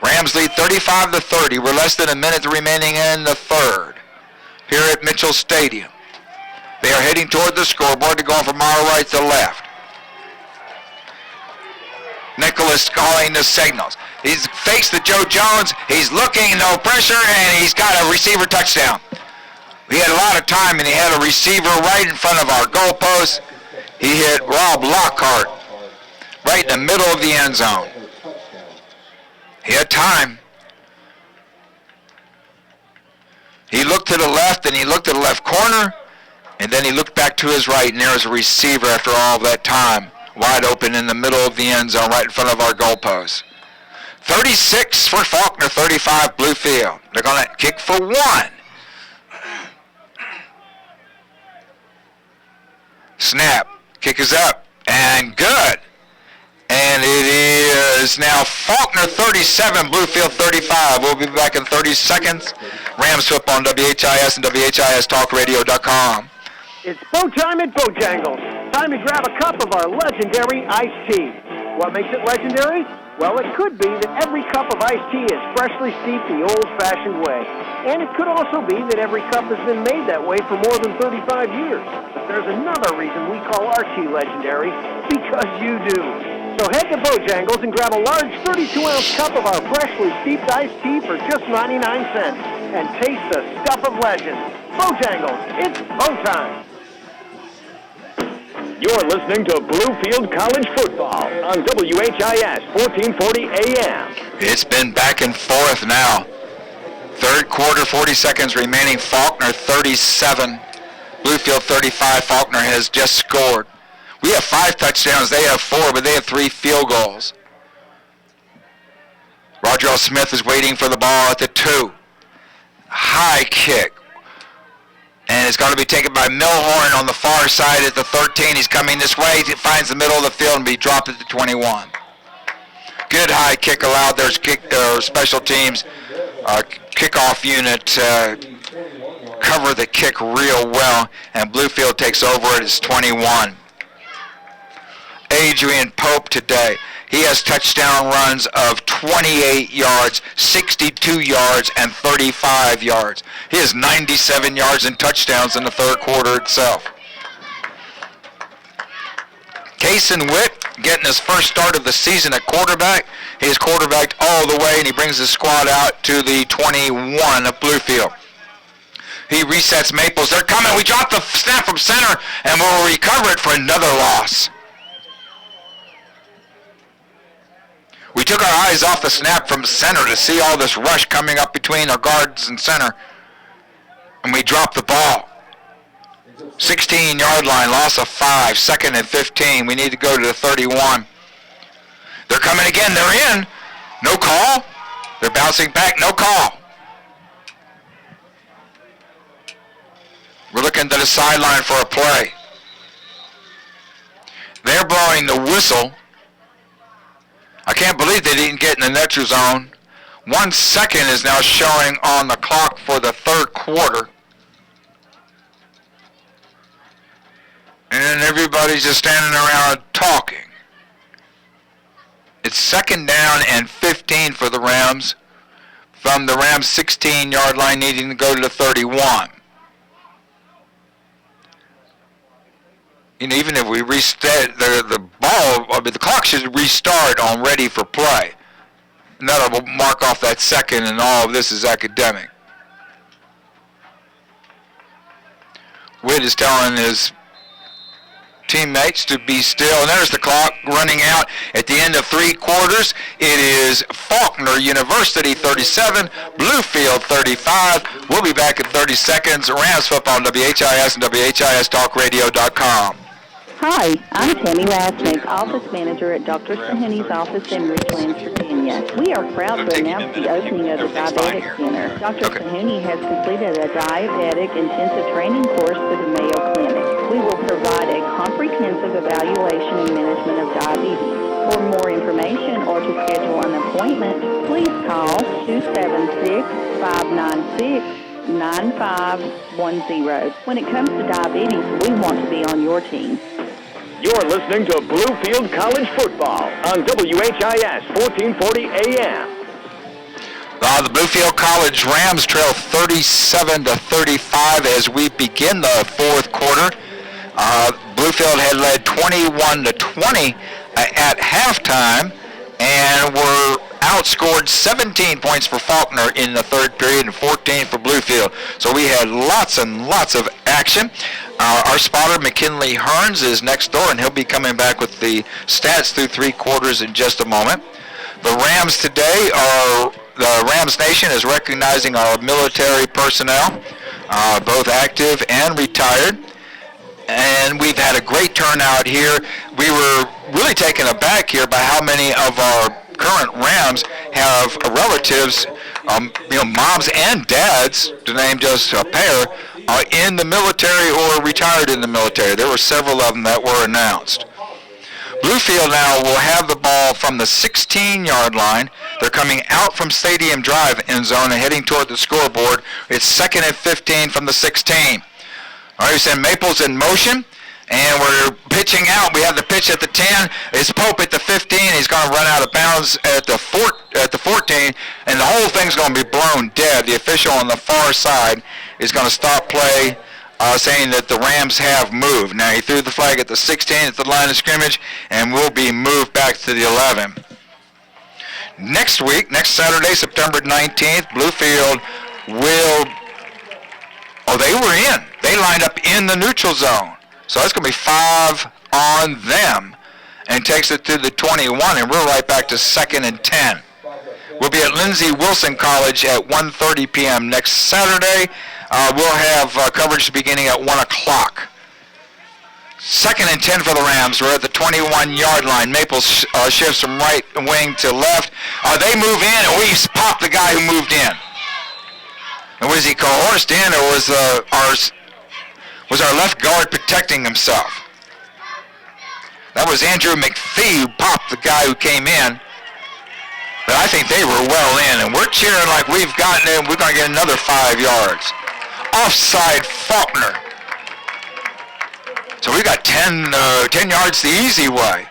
[SPEAKER 1] Rams lead 35-30. We're less than a minute remaining in the 3rd here at Mitchell Stadium. They are heading toward the scoreboard. They're going from our right to left. Nicholas calling the signals. He fakes the Joe Jones. He's looking, no pressure, and he's got a receiver touchdown. We had a lot of time, and he had a receiver right in front of our goalpost. He hit Rob Lockhart right in the middle of the end zone. He had time. He looked to the left, and he looked at the left corner, and then he looked back to his right, and there was a receiver after all that time, wide open in the middle of the end zone, right in front of our goalpost. 36 for Faulkner, 35 Bluefield. They're going to kick for 1. Snap. Kick is up. And good. And it is now Faulkner 37, Bluefield 35. We'll be back in 30 seconds. Rams flip on WHIS and WHIStalkradio.com.
[SPEAKER 7] It's Bo time at Bojangles. Time to grab a cup of our legendary iced tea. What makes it legendary? Well, it could be that every cup of iced tea is freshly steeped the old-fashioned way. And it could also be that every cup has been made that way for more than 35 years. But there's another reason we call our tea legendary, because you do. So head to Bojangles and grab a large 32-ounce cup of our freshly steeped iced tea for just 99 cents. And taste the stuff of legend. Bojangles, it's Bo time.
[SPEAKER 10] You're listening to Bluefield College Football on WHIS 1440 AM.
[SPEAKER 1] It's been back and forth now. Third quarter, 40 seconds remaining. Faulkner 37, Bluefield 35. Faulkner has just scored. We have 5 touchdowns. They have 4, but they have 3 field goals. Roger L. Smith is waiting for the ball at the 2. High kick. And it's going to be taken by Milhorn on the far side at the 13. He's coming this way. He finds the middle of the field and be dropped at the 21. Good high kick allowed. There's special teams kickoff unit cover the kick real well. And Bluefield takes over at his 21. Adrian Pope today. He has touchdown runs of 28 yards, 62 yards, and 35 yards. He has 97 yards and touchdowns in the third quarter itself. Kaysen Witt getting his first start of the season at quarterback. He has quarterbacked all the way, and he brings his squad out to the 21 of Bluefield. He resets Maples. They're coming. We dropped the snap from center, and we'll recover it for another loss. We took our eyes off the snap from center to see all this rush coming up between our guards and center. And we dropped the ball. 16-yard line, loss of 5, 2nd and 15. We need to go to the 31. They're coming again. They're in. No call. They're bouncing back. No call. We're looking to the sideline for a play. They're blowing the whistle. I can't believe they didn't get in the neutral zone. 1 second is now showing on the clock for the third quarter. And everybody's just standing around talking. It's 2nd down and 15 for the Rams from the Rams' 16-yard line, needing to go to the 31. You know, even if we restart the clock should restart on ready for play. And that'll mark off that second, and all of this is academic. Witt is telling his teammates to be still, and there's the clock running out at the end of 3 quarters. It is Faulkner University 37, Bluefield 35. We'll be back in 30 seconds. Rams football on WHIS and WHIStalkradio.com.
[SPEAKER 3] Hi, I'm Tammy Rasnick, Office Manager at Dr. Sahuni's office in Richland, Virginia. We are proud to announce the opening of the Diabetic Center. Dr. Sahuni has completed a diabetic intensive training course through the Mayo Clinic. We will provide a comprehensive evaluation and management of diabetes. For more information or to schedule an appointment, please call 276-596-9510. When it comes to diabetes, we want to be on your team.
[SPEAKER 10] You're listening to Bluefield College Football on WHIS 1440 AM.
[SPEAKER 1] The Bluefield College Rams trail 37-35 as we begin the fourth quarter. Bluefield had led 21-20 at halftime and were outscored 17 points for Faulkner in the third period and 14 for Bluefield. So we had lots and lots of action. Our spotter, McKinley Hearns, is next door, and he'll be coming back with the stats through 3 quarters in just a moment. The Rams today the Rams Nation is recognizing our military personnel, both active and retired. And we've had a great turnout here. We were really taken aback here by how many of our current Rams have relatives, moms and dads, to name just a pair, in the military or retired in the military. There were several of them that were announced. Bluefield now will have the ball from the 16-yard line. They're coming out from Stadium Drive end zone and heading toward the scoreboard. It's 2nd and 15 from the 16. All right, we send Maples in motion, and we're pitching out. We have the pitch at the 10. It's Pope at the 15. He's going to run out of bounds at the 14, and the whole thing's going to be blown dead. The official on the far side is going to stop play, saying that the Rams have moved. Now, he threw the flag at the 16 at the line of scrimmage, and will be moved back to the 11. Next week, next Saturday, September 19th, Bluefield will... Oh, they were in. They lined up in the neutral zone. So that's going to be 5 on them, and takes it to the 21, and we're right back to 2nd and 10. We'll be at Lindsey Wilson College at 1:30 p.m. next Saturday. We'll have coverage beginning at 1 o'clock. 2nd and 10 for the Rams. We're at the 21-yard line. Maples shifts from right wing to left. They move in, and we pop the guy who moved in. And was he coerced in, or was our left guard protecting himself? That was Andrew McPhee who popped the guy who came in. But I think they were well in, and we're cheering like we've gotten in. We're going to get another 5 yards. Offside Faulkner. So we got 10 yards the easy way.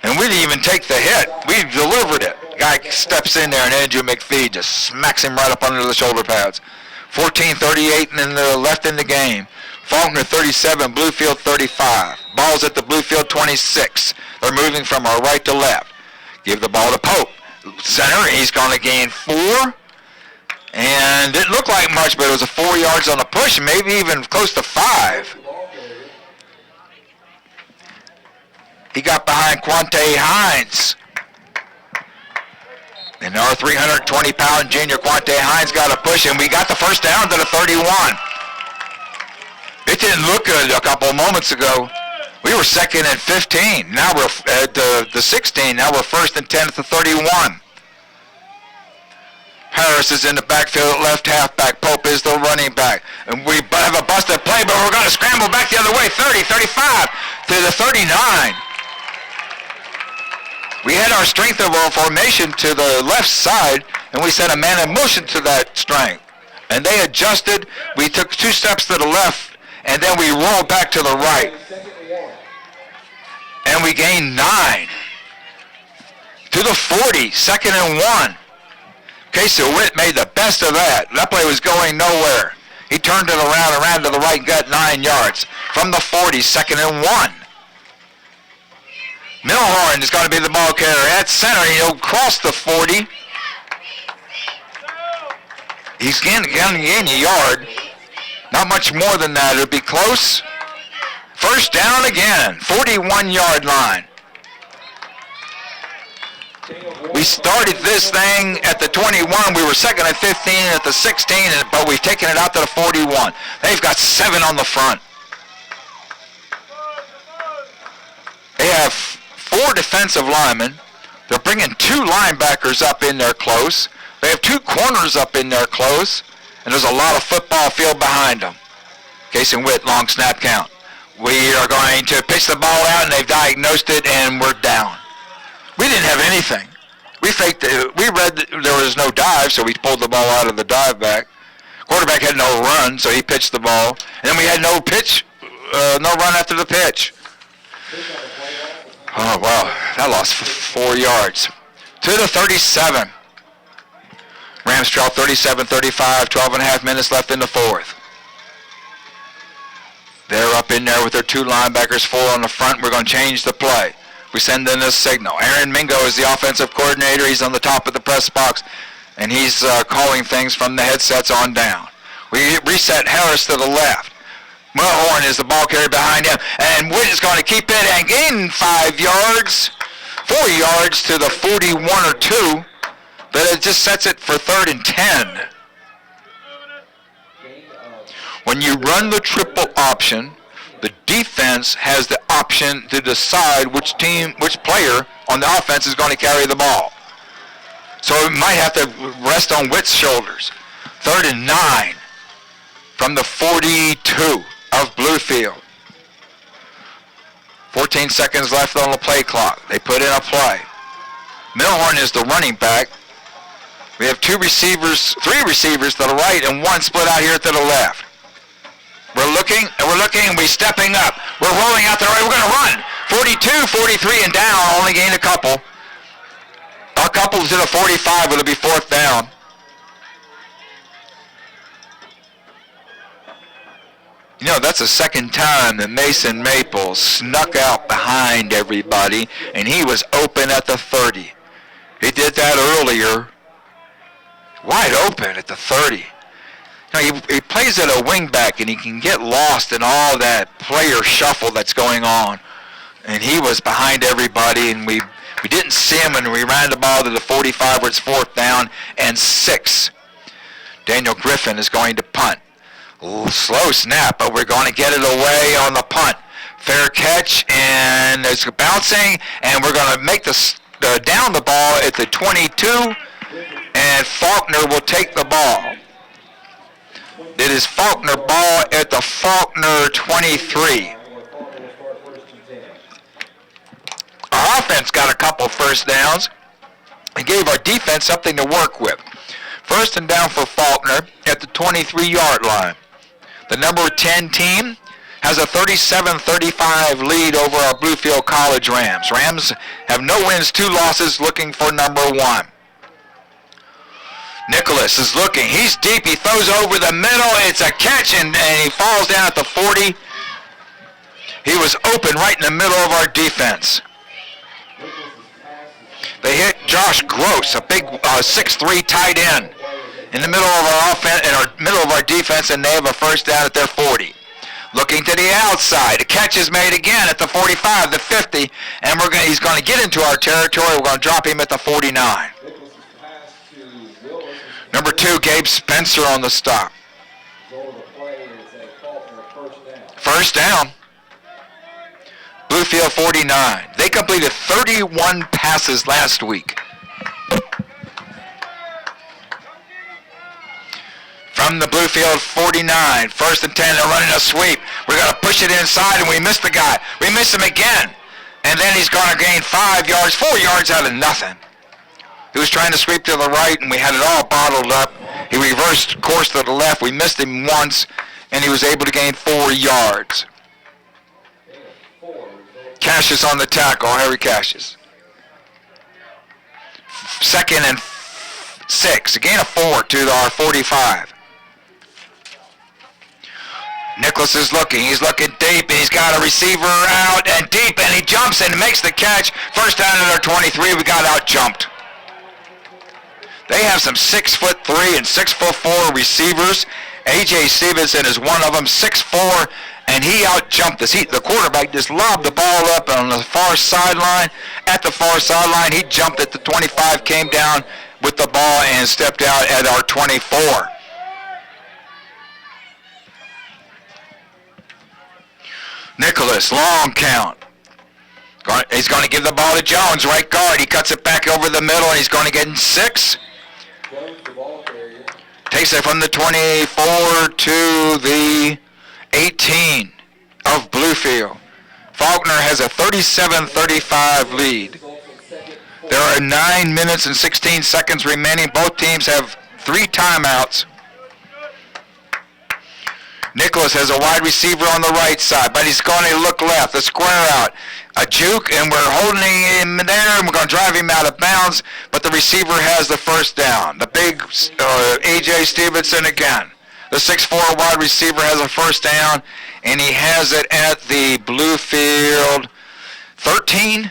[SPEAKER 1] And we didn't even take the hit. We delivered it. Guy steps in there, and Andrew McPhee just smacks him right up under the shoulder pads. 14:38 and left in the game. Faulkner 37, Bluefield 35. Ball's at the Bluefield 26. They're moving from our right to left. Give the ball to Pope. Center, he's going to gain 4. And it looked like much, but it was a 4 yards on the push, maybe even close to 5. He got behind Quante Hines. And our 320-pound junior Quante Hines got a push, and we got the first down to the 31. It didn't look good a couple of moments ago. We were 2nd and 15. Now we're at the 16. Now we're 1st and 10 at the 31. Harris is in the backfield at left halfback. Pope is the running back. And we have a busted play, but we're going to scramble back the other way. 30, 35 to the 39. We had our strength of our formation to the left side, and we set a man in motion to that strength. And they adjusted. We took 2 steps to the left, and then we rolled back to the right. And we gained 9. To the 40, 2nd and 1. Casey Witt made the best of that. That play was going nowhere. He turned it around to the right, got 9 yards. From the 40, 2nd and 1. Milhorn is going to be the ball carrier at center. He'll cross the 40. He's going to gain a yard. Not much more than that. It'll be close. First down again. 41-yard line. We started this thing at the 21. We were 2nd and 15 at the 16, but we've taken it out to the 41. They've got 7 on the front. They have 4 defensive linemen. They're bringing 2 linebackers up in there close. They have 2 corners up in there close, and there's a lot of football field behind them. Casey Witt, long snap count. We are going to pitch the ball out, and they've diagnosed it, and we're down. We didn't have anything. We faked it. We read that there was no dive, so we pulled the ball out of the dive back. Quarterback had no run, so he pitched the ball. And then we had no pitch, no run after the pitch. Oh, wow. That lost 4 yards. To the 37. Rams trail 37-35, 12 and a half minutes left in the 4th. They're up in there with their 2 linebackers, 4 on the front. We're going to change the play. We send in a signal. Aaron Mingo is the offensive coordinator. He's on the top of the press box, and he's calling things from the headsets on down. We reset Harris to the left. Mulhorn is the ball carrier behind him, and Witt is going to keep it and gain 5 yards, 4 yards to the 41 or 2, but it just sets it for 3rd and 10. When you run the triple option, the defense has the option to decide which player on the offense is going to carry the ball. So it might have to rest on Witt's shoulders. 3rd and 9 from the 42 of Bluefield. 14 14 seconds left on the play clock. They put in a play. Milhorn is the running back. We have three receivers to the right and one split out here to the left. We're looking, and we're stepping up. We're rolling out the right. We're going to run. 42, 43, and down. Only gained a couple. A couple to the 45. It'll be fourth down. You know, that's the second time that Mason Maples snuck out behind everybody, and he was open at the 30. He did that earlier. Wide open at the 30. You know, he plays at a wingback, and he can get lost in all that player shuffle that's going on. And he was behind everybody, and we didn't see him, and we ran the ball to the 45 where it's fourth down and 6. Daniel Griffin is going to punt. Slow snap, but we're going to get it away on the punt. Fair catch, and it's bouncing, and we're going to make down the ball at the 22, and Faulkner will take the ball. It is Faulkner ball at the Faulkner 23. Our offense got a couple first downs and gave our defense something to work with. First and down for Faulkner at the 23-yard line. The number 10 team has a 37-35 lead over our Bluefield College Rams. Rams have no wins, 2 losses, looking for number 1. Nicholas is looking. He's deep. He throws over the middle. It's a catch, and he falls down at the 40. He was open right in the middle of our defense. They hit Josh Gross, a big 6'3" tight end, in the middle of our offense, in our middle of our defense, and they have a first down at their 40. Looking to the outside. A catch is made again at the 45, the 50, and he's going to get into our territory. We're going to drop him at the 49. Number 2, Gabe Spencer on the stop. First down. Bluefield 49. They completed 31 passes last week. From the Bluefield 49, first and 10, they're running a sweep. We're going to push it inside, and we missed the guy. We missed him again. And then he's going to gain 5 yards, 4 yards out of nothing. He was trying to sweep to the right, and we had it all bottled up. He reversed course to the left. We missed him once, and he was able to gain 4 yards. Cassius on the tackle, Harry Cassius. Second and 6, a gain of 4 to our 45. Nicholas is looking. He's looking deep. He's got a receiver out and deep, and he jumps and makes the catch. First down at our 23. We got out jumped. They have some 6'3" and 6'4" receivers. A.J. Stevenson is one of them, 6'4", and he out-jumped us. The quarterback just lobbed the ball up on the far sideline. At the far sideline, he jumped at the 25, came down with the ball, and stepped out at our 24. Nicholas, long count. He's going to give the ball to Jones, right guard. He cuts it back over the middle, and he's going to get in 6. Takes it from the 24 to the 18 of Bluefield. Faulkner has a 37-35 lead. There are 9 minutes and 16 seconds remaining. Both teams have 3 timeouts. Nicholas has a wide receiver on the right side, but he's going to look left, a square out, a juke, and we're holding him there, and we're going to drive him out of bounds, but the receiver has the first down. The big A.J. Stevenson again. The 6'4" wide receiver has a first down, and he has it at the Bluefield 13.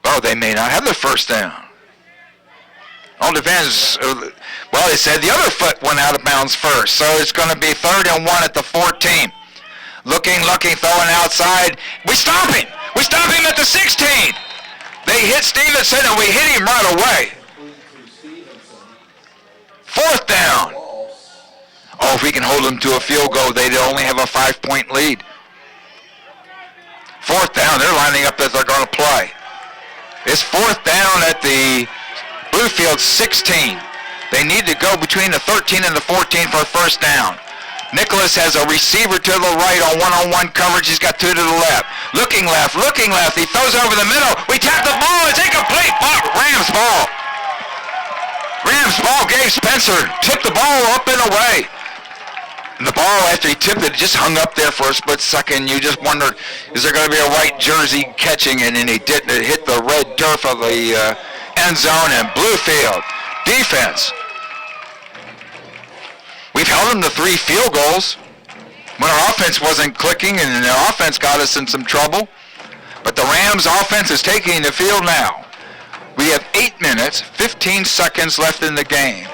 [SPEAKER 1] Oh, they may not have the first down. All depends. Well, they said the other foot went out of bounds first, so it's going to be 3rd and 1 at the 14. Looking, throwing outside. We stop him. We stop him at the 16. They hit Stevenson, and we hit him right away. 4th down. Oh, if we can hold them to a field goal, they'd only have a 5-point lead. 4th down. They're lining up as they're going to play. It's 4th down at the Bluefield 16. They need to go between the 13 and the 14 for a first down. Nicholas has a receiver to the right on one-on-one coverage. He's got two to the left. Looking left. He throws over the middle. We tap the ball. It's incomplete. Rams ball. Rams ball. Gabe Spencer tipped the ball up and away. And the ball, after he tipped it, just hung up there for a split second. You just wondered, is there going to be a white jersey catching? And then he didn't. It hit the red turf of the end zone. And Bluefield defense. We've held them to 3 field goals when our offense wasn't clicking, and their offense got us in some trouble. But the Rams' offense is taking the field now. We have 8 minutes, 15 seconds left in the game.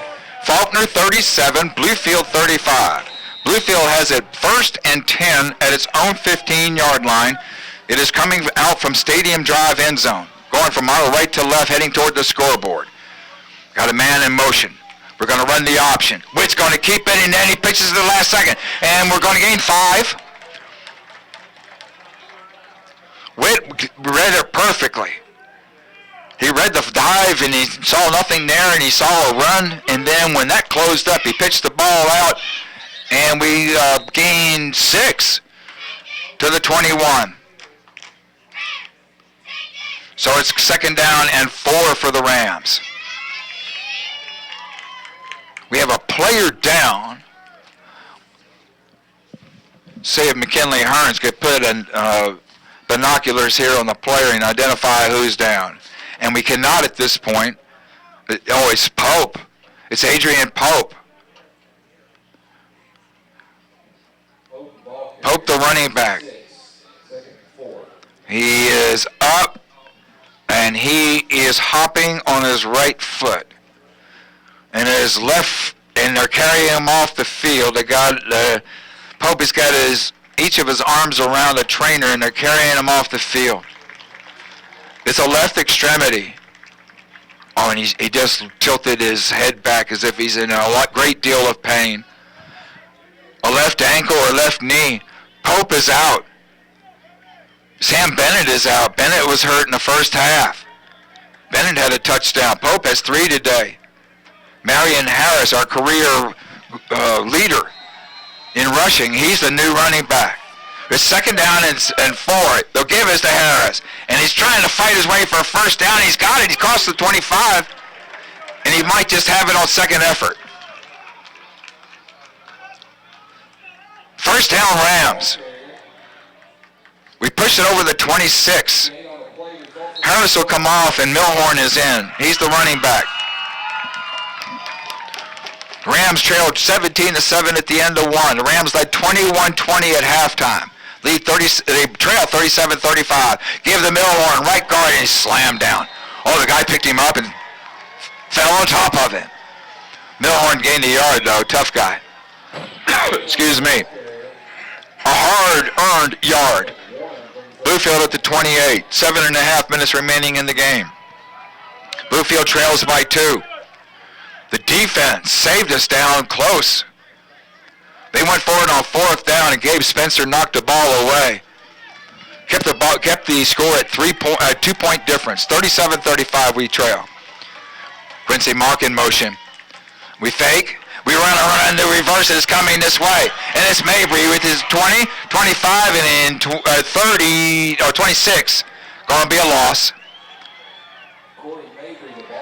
[SPEAKER 1] Faulkner 37, Bluefield 35. Bluefield has it 1st and 10 at its own 15-yard line. It is coming out from Stadium Drive end zone, going from our right to left, heading toward the scoreboard. Got a man in motion. We're going to run the option. Witt's going to keep it, and then he pitches at the last second. And we're going to gain 5. Witt read it perfectly. He read the dive, and he saw nothing there, and he saw a run. And then when that closed up, he pitched the ball out, and we gained 6 to the 21. So it's 2nd down and 4 for the Rams. We have a player down. See if McKinley Hearns could put binoculars here on the player and identify who's down. And we cannot at this point. Oh, it's Pope. It's Adrian Pope. Pope, the running back. He is up, and he is hopping on his right foot. And his left, and they're carrying him off the field. They got Pope has got each of his arms around a trainer, and they're carrying him off the field. It's a left extremity. Oh, and he just tilted his head back as if he's in a great deal of pain. A left ankle or left knee. Pope is out. Sam Bennett is out. Bennett was hurt in the first half. Bennett had a touchdown. Pope has 3 today. Marion Harris, our career leader in rushing, he's the new running back. It's 2nd down and 4. They'll give us to Harris. And he's trying to fight his way for a 1st down. He's got it. He crossed the 25. And he might just have it on 2nd effort. 1st down Rams. We push it over the 26. Harris will come off and Milhorn is in. He's the running back. Rams trailed 17-7 at the end of 1. The Rams led 21-20 at halftime. They trailed 37-35. Give the Milhorn right guard, and he slammed down. Oh, the guy picked him up and fell on top of him. Milhorn gained a yard, though. Tough guy. Excuse me. A hard-earned yard. Bluefield at the 28. 7.5 minutes remaining in the game. Bluefield trails by 2. The defense saved us down close. They went forward on 4th down, and Gabe Spencer knocked the ball away. Kept the score at 2-point difference. 37-35 we trail. Quincy Mark in motion. We fake. We run the reverse. It's coming this way. And it's Mabry with his 20, 25, and then 30, or 26. Going to be a loss.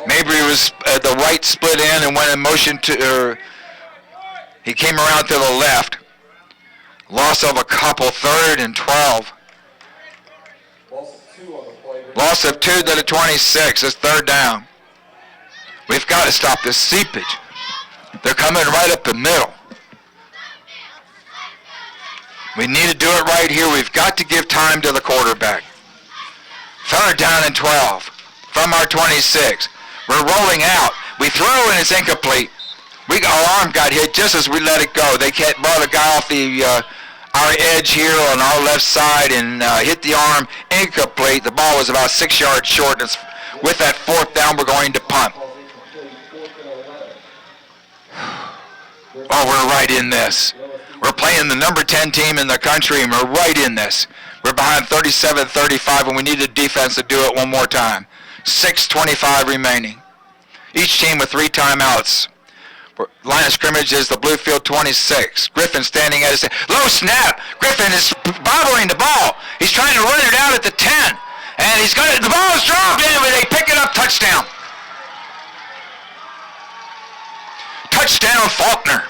[SPEAKER 1] Mabry was at the right split in and went in motion he came around to the left. Loss of a couple, 3rd and 12. Loss of 2 to the 26. It's 3rd down. We've got to stop this seepage. They're coming right up the middle. We need to do it right here. We've got to give time to the quarterback. 3rd down and 12 from our 26. We're rolling out. We throw and it's incomplete. Our arm got hit just as we let it go. They brought a guy off our edge here on our left side and hit the arm. Incomplete. The ball was about 6 yards short. And with that 4th down, we're going to punt. Oh, we're right in this. We're playing the number 10 team in the country, and we're right in this. We're behind 37-35, and we need the defense to do it one more time. 6:25 remaining. Each team with 3 timeouts. Line of scrimmage is the Bluefield 26. Griffin standing at his low snap. Griffin is bobbling the ball. He's trying to run it out at the 10. And the ball is dropped in, but they pick it up. Touchdown. Touchdown, Faulkner.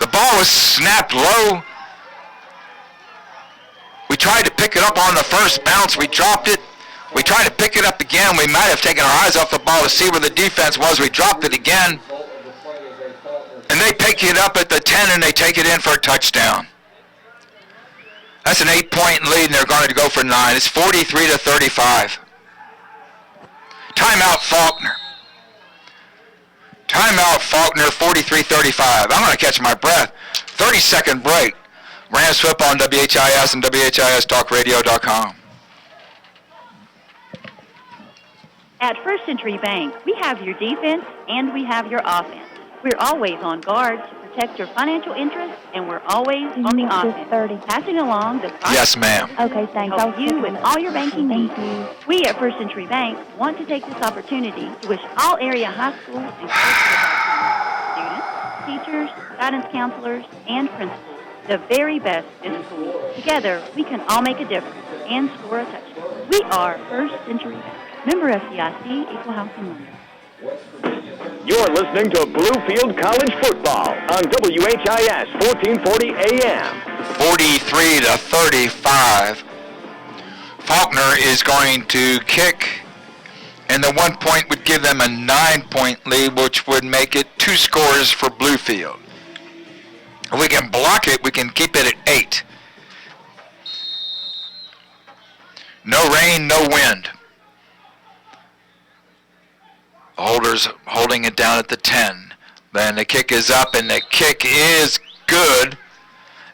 [SPEAKER 1] The ball was snapped low. We tried to pick it up on the first bounce. We dropped it. We tried to pick it up again. We might have taken our eyes off the ball to see where the defense was. We dropped it again. And they pick it up at the 10 and they take it in for a touchdown. That's an 8-point lead and they're going to go for 9. It's 43-35. Timeout, Faulkner. Timeout, Faulkner, 43-35. I'm going to catch my breath. 30-second break. Rams football on WHIS and WHIStalkradio.com.
[SPEAKER 12] At First Century Bank, we have your defense and we have your offense. We're always on guard to protect your financial interests, and we're always on the offense. Passing along the
[SPEAKER 1] yes, ma'am.
[SPEAKER 12] Okay, thanks. Help you with all your banking needs. We at First Century Bank want to take this opportunity to wish all area high schools and students, teachers, guidance counselors, and principals the very best in school. Together, we can all make a difference and score a touchdown. We are First Century Bank. Member FDIC, Equal Housing Lender.
[SPEAKER 10] You're listening to Bluefield College Football on WHIS 1440 AM.
[SPEAKER 1] 43-35. Faulkner is going to kick, and the 1 point would give them a 9-point lead, which would make it 2 scores for Bluefield. If we can block it, we can keep it at 8. No rain, no wind. Holders holding it down at the 10. Then the kick is up, and the kick is good.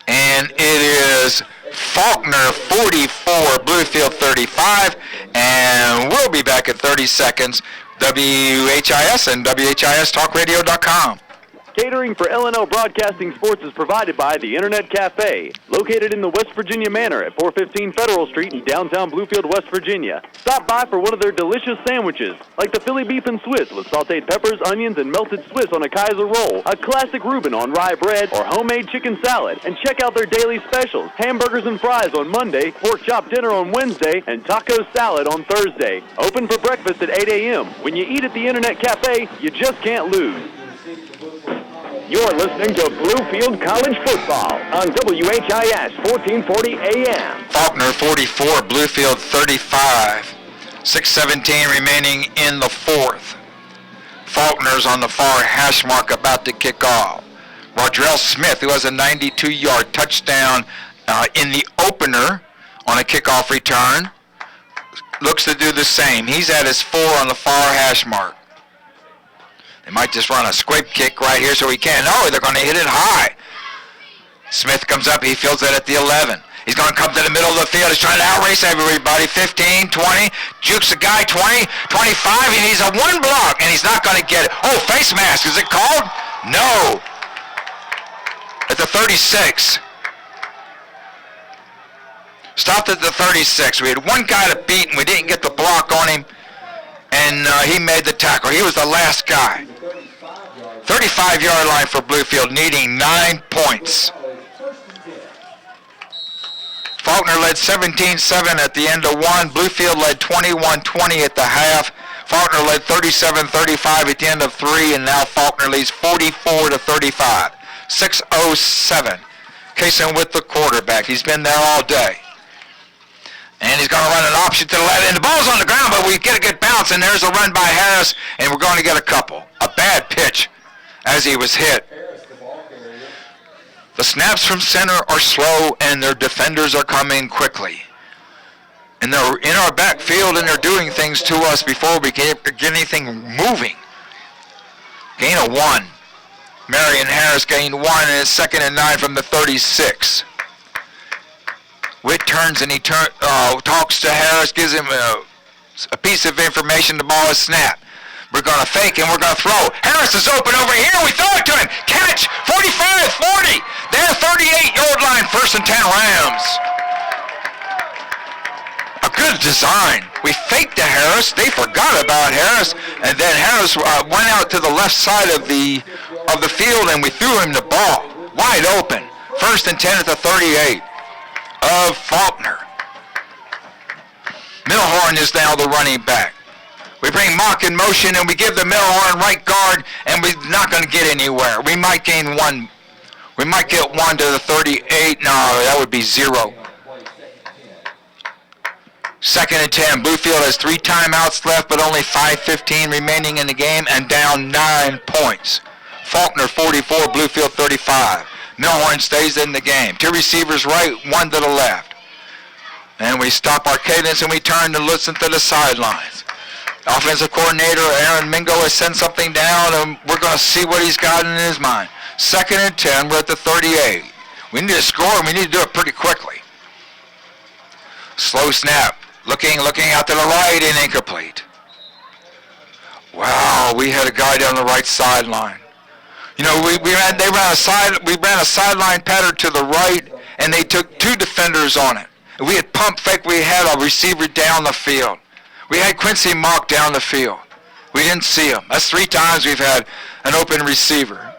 [SPEAKER 1] And it is Faulkner 44, Bluefield 35. And we'll be back in 30 seconds. WHIS and WHIStalkradio.com.
[SPEAKER 8] Catering for L&O Broadcasting Sports is provided by the Internet Cafe, located in the West Virginia Manor at 415 Federal Street in downtown Bluefield, West Virginia. Stop by for one of their delicious sandwiches, like the Philly beef and Swiss with sauteed peppers, onions, and melted Swiss on a Kaiser roll, a classic Reuben on rye bread, or homemade chicken salad. And check out their daily specials, hamburgers and fries on Monday, pork chop dinner on Wednesday, and taco salad on Thursday. Open for breakfast at 8 a.m. When you eat at the Internet Cafe, you just can't lose.
[SPEAKER 10] You're listening to Bluefield College Football on WHIS 1440 AM.
[SPEAKER 1] Faulkner 44, Bluefield 35. 6:17 remaining in the fourth. Faulkner's on the far hash mark about to kick off. Rodrell Smith, who has a 92-yard touchdown in the opener on a kickoff return, looks to do the same. He's at his 4 on the far hash mark. They might just run a scrape kick right here so he can. No, they're going to hit it high. Smith comes up. He fields it at the 11. He's going to come to the middle of the field. He's trying to outrace everybody. 15, 20. Jukes a guy. 20, 25. He needs a 1 block, and he's not going to get it. Oh, face mask. Is it called? No. At the 36. Stopped at the 36. We had one guy to beat, and we didn't get the block on him. And he made the tackle. He was the last guy. 35-yard line for Bluefield, needing 9 points. Faulkner led 17-7 at the end of 1. Bluefield led 21-20 at the half. Faulkner led 37-35 at the end of 3, and now Faulkner leads 44-35. 6:07. Kaysen with the quarterback. He's been there all day. And he's going to run an option to the left. And the ball's on the ground, but we get a good bounce. And there's a run by Harris, and we're going to get a couple. A bad pitch as he was hit. The snaps from center are slow, and their defenders are coming quickly. And they're in our backfield, and they're doing things to us before we get anything moving. Gain of 1. Marion Harris gained 1, and it's 2nd and 9 from the 36. Witt turns and he talks to Harris, gives him a piece of information. The ball is snapped. We're going to fake and we're going to throw. Harris is open over here. We throw it to him. Catch. 45, 40. Their 38-yard line. 1st and 10 Rams. A Good design. We faked to Harris. They forgot about Harris, and then Harris went out to the left side of the field, and we threw him the ball wide open. 1st and 10 at the 38 of Faulkner. Milhorn is now the running back. We bring Mock in motion, and we give the Milhorn right guard, and we're not going to get anywhere. We might gain one. We might get one to the 38. No, that would be 0. 2nd and 10. Bluefield has 3 timeouts left, but only 5:15 remaining in the game, and down 9 points. Faulkner 44, Bluefield 35. Milhorn stays in the game. 2 receivers right, 1 to the left. And we stop our cadence and we turn to listen to the sidelines. Offensive coordinator Aaron Mingo has sent something down, and we're going to see what he's got in his mind. 2nd and 10, we're at the 38. We need to score, and we need to do it pretty quickly. Slow snap. Looking out to the right, and incomplete. Wow, we had a guy down the right sideline. You know, we ran a sideline pattern to the right, and they took 2 defenders on it. We had pump fake. We had a receiver down the field. We had Quincy Mock down the field. We didn't see him. That's 3 times we've had an open receiver.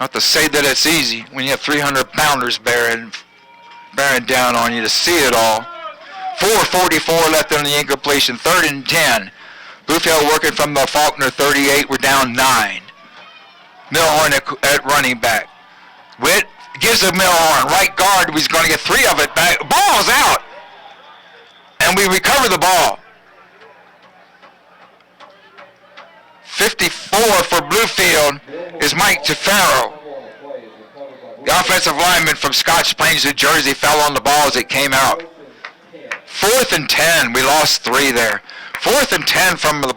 [SPEAKER 1] Not to say that it's easy when you have 300-pounders bearing down on you to see it all. 4:44 left on the incompletion. 3rd and 10. Bluefield working from the Faulkner 38. We're down 9. Milhorn at running back. Witt gives a Milhorn right guard. He's going to get 3 of it back. Ball's out. And we recover the ball. 54 for Bluefield is Mike Tafaro. The offensive lineman from Scotch Plains, New Jersey, fell on the ball as it came out. 4th and 10. We lost 3 there. 4th and 10 from the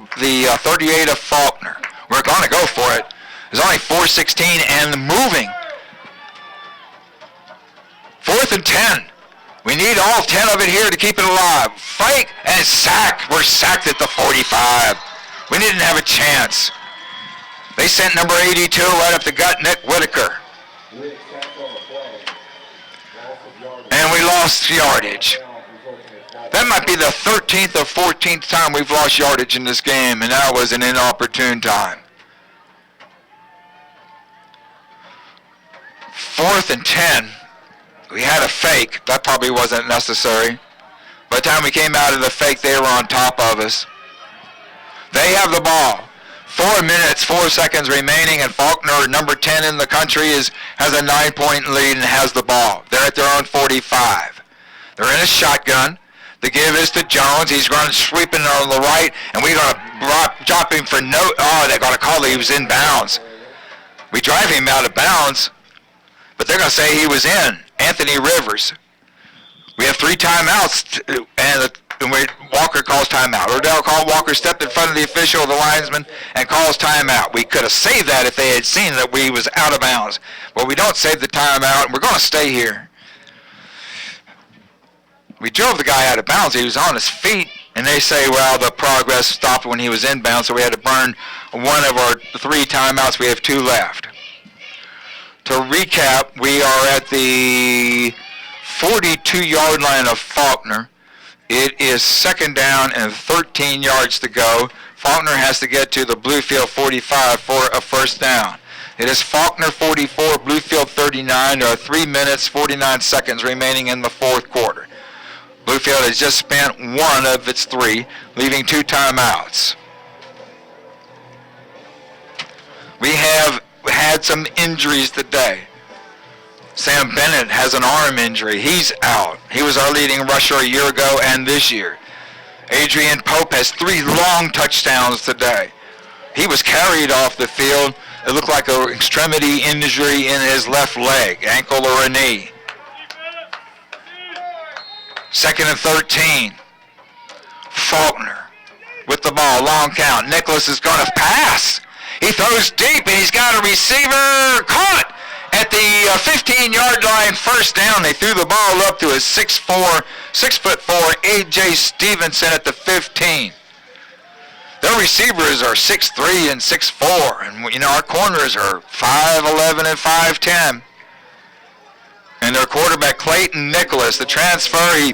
[SPEAKER 1] 38 of Faulkner. We're going to go for it. There's only 4:16 and moving. 4th and 10. We need all 10 of it here to keep it alive. Fake and sack. We're sacked at the 45. We didn't have a chance. They sent number 82 right up the gut, Nick Whitaker. And we lost yardage. That might be the 13th or 14th time we've lost yardage in this game, and that was an inopportune time. 4th and 10. We had a fake. That probably wasn't necessary. By the time we came out of the fake, they were on top of us. They have the ball. 4 minutes, 4 seconds remaining, and Faulkner, number 10 in the country, has a 9-point lead and has the ball. They're at their own 45. They're in a shotgun. The give is to Jones. He's going to sweep it on the right, and we're going to drop him for no. Oh, they're going to call he was in bounds. We drive him out of bounds, but they're going to say he was in. Anthony Rivers. We have 3 timeouts, and Walker calls timeout. Rodell Walker stepped in front of the official, the linesman, and calls timeout. We could have saved that if they had seen that we was out of bounds. But we don't save the timeout, and we're going to stay here. We drove the guy out of bounds. He was on his feet, and they say, well, the progress stopped when he was in bounds, so we had to burn one of our 3 timeouts. We have 2 left. To recap, we are at the 42-yard line of Faulkner. It is 2nd down and 13 yards to go. Faulkner has to get to the Bluefield 45 for a 1st down. It is Faulkner 44, Bluefield 39. There are 3 minutes, 49 seconds remaining in the 4th quarter. Bluefield has just spent 1 of its 3, leaving 2 timeouts. We have had some injuries today. Sam Bennett has an arm injury. He's out. He was our leading rusher a year ago and this year. Adrian Pope has 3 long touchdowns today. He was carried off the field. It looked like an extremity injury in his left leg, ankle or a knee. 2nd and 13. Faulkner with the ball, long count. Nicholas is going to pass. He throws deep, and he's got a receiver caught at the 15-yard line. 1st down. They threw the ball up to a 6'4", A.J. Stevenson at the 15. Their receivers are 6'3" and 6'4", and our corners are 5'11" and 5'10". And their quarterback, Clayton Nicholas, the transfer,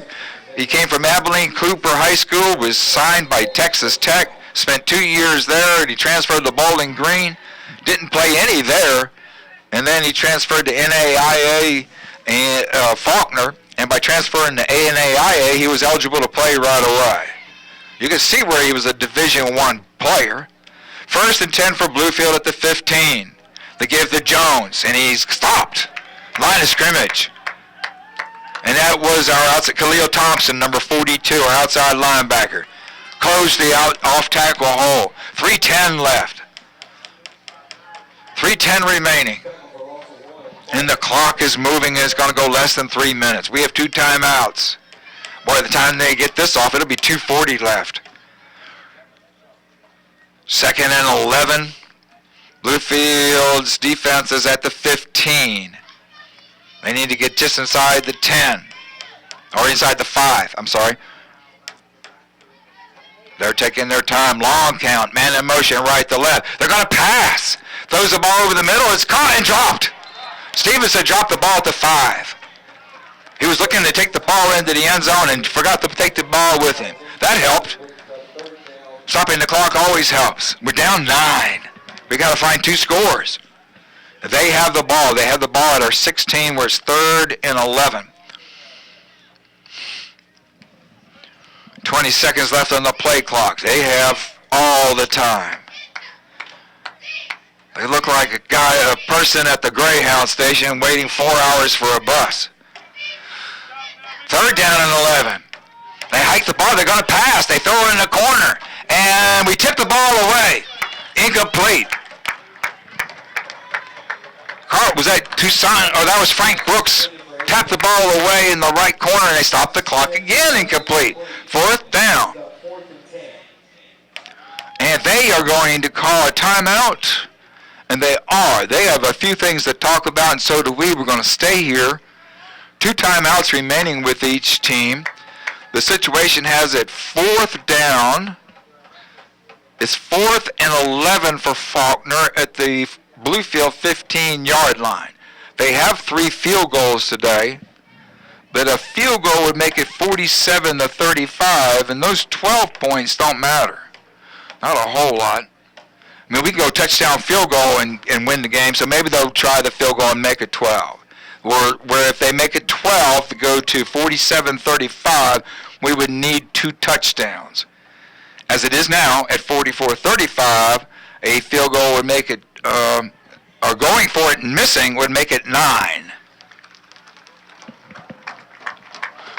[SPEAKER 1] he came from Abilene Cooper High School, was signed by Texas Tech, spent 2 years there, and he transferred to Bowling Green. Didn't play any there, and then he transferred to NAIA and Faulkner, and by transferring to NAIA, he was eligible to play right away. You can see where he was a Division I player. 1st and 10 for Bluefield at the 15. They give to Jones, and he's stopped. Line of scrimmage. And that was our outside, Khalil Thompson, number 42, our outside linebacker. Closed the off-tackle hole. 3:10 left. 3:10 remaining. And the clock is moving, and it's going to go less than 3 minutes. We have 2 timeouts. By the time they get this off, it'll be 2:40 left. 2nd and 11. Bluefield's defense is at the 15. They need to get just inside the 10. Or inside the 5, I'm sorry. They're taking their time. Long count. Man in motion right to left. They're going to pass. Throws the ball over the middle. It's caught and dropped. Stevenson dropped the ball at the 5. He was looking to take the ball into the end zone and forgot to take the ball with him. That helped. Stopping the clock always helps. We're down 9. We got to find 2 scores. They have the ball. They have the ball at our 16, where it's 3rd and 11. 20 seconds left on the play clock. They have all the time. They look like a person at the Greyhound station waiting 4 hours for a bus. 3rd down and 11. They hike the ball. They're going to pass. They throw it in the corner. And we tip the ball away. Incomplete. Was that Toussaint? Or that was Frank Brooks. Tapped the ball away in the right corner, and they stopped the clock again. Incomplete. 4th down. And they are going to call a timeout. And they are. They have a few things to talk about, and so do we. We're going to stay here. 2 timeouts remaining with each team. The situation has it 4th down. It's 4th and 11 for Faulkner at the Bluefield 15-yard line. They have 3 field goals today, but a field goal would make it 47-35, and those 12 points don't matter. Not a whole lot. I mean, we can go touchdown field goal and win the game, so maybe they'll try the field goal and make it 12. Where if they make it 12 to go to 47-35, we would need 2 touchdowns. As it is now, at 44-35, a field goal would make it, or going for it and missing would make it 9.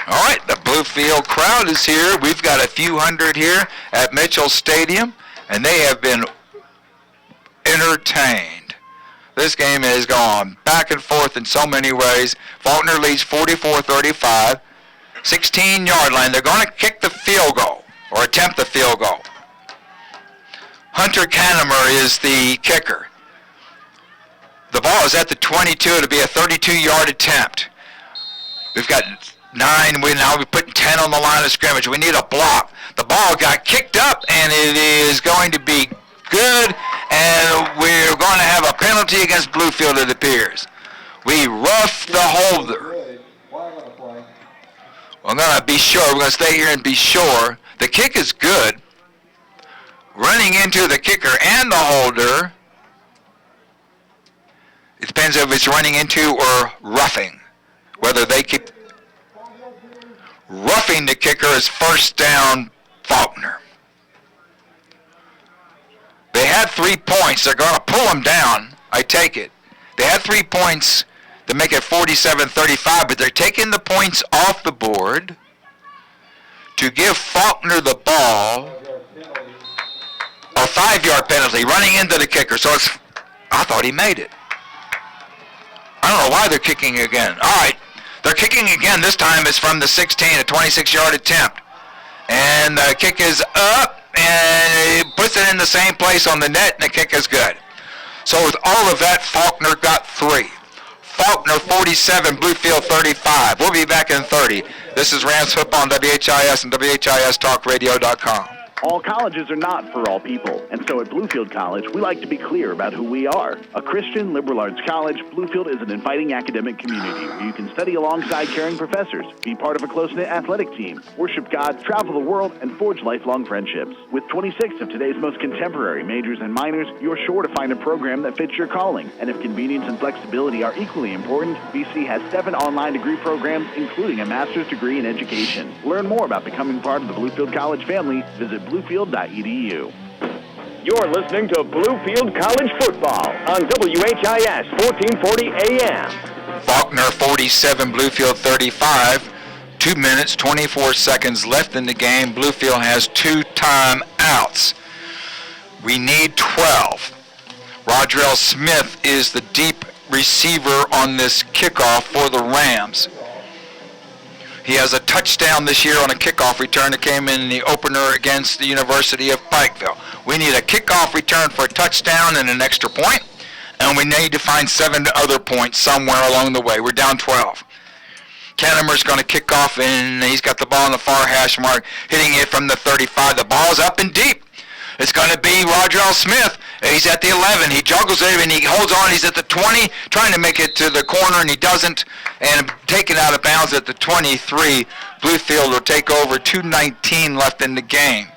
[SPEAKER 1] All right, the Bluefield crowd is here. We've got a few hundred here at Mitchell Stadium, and they have been entertained. This game has gone back and forth in so many ways. Faulkner leads 44-35, 16-yard line. They're going to kick the field goal, or attempt the field goal. Hunter Cannemer is the kicker. The ball is at the 22. It'll be a 32-yard attempt. We've got 9. We're putting 10 on the line of scrimmage. We need a block. The ball got kicked up, and it is going to be good, and we're going to have a penalty against Bluefield, it appears. We roughed the holder. We're going to be sure. We're going to stay here and be sure. The kick is good. Running into the kicker and the holder. It depends if it's running into or roughing. Whether they keep roughing the kicker is 1st down Faulkner. They had 3 points. They're going to pull them down. I take it. They had 3 points to make it 47-35, but they're taking the points off the board to give Faulkner the ball. A 5-yard penalty running into the kicker. So I thought he made it. I don't know why they're kicking again. All right. They're kicking again. This time it's from the 16, a 26-yard attempt. And the kick is up, and it puts it in the same place on the net, and the kick is good. So with all of that, Faulkner got 3. Faulkner 47, Bluefield 35. We'll be back in 30. This is Rams Football on WHIS and WHISTalkRadio.com.
[SPEAKER 9] All colleges are not for all people, and so at Bluefield College, we like to be clear about who we are. A Christian liberal arts college, Bluefield is an inviting academic community where you can study alongside caring professors, be part of a close-knit athletic team, worship God, travel the world, and forge lifelong friendships. With 26 of today's most contemporary majors and minors, you're sure to find a program that fits your calling. And if convenience and flexibility are equally important, BC has 7 online degree programs, including a master's degree in education. Learn more about becoming part of the Bluefield College family. Visit bluefield.edu.
[SPEAKER 10] You're listening to Bluefield College Football on WHIS 1440 AM.
[SPEAKER 1] Faulkner 47, Bluefield 35. 2 minutes, 24 seconds left in the game. Bluefield has 2 timeouts. We need 12. Rodrell Smith is the deep receiver on this kickoff for the Rams. He has a touchdown this year on a kickoff return that came in the opener against the University of Pikeville. We need a kickoff return for a touchdown and an extra point, and we need to find 7 other points somewhere along the way. We're down 12. Kennemer's going to kick off, and he's got the ball on the far hash mark, hitting it from the 35. The ball's up and deep. It's going to be Rodrell Smith. He's at the 11. He juggles it, and he holds on. He's at the 20, trying to make it to the corner, and he doesn't. And taken out of bounds at the 23. Bluefield will take over. 2:19 left in the game.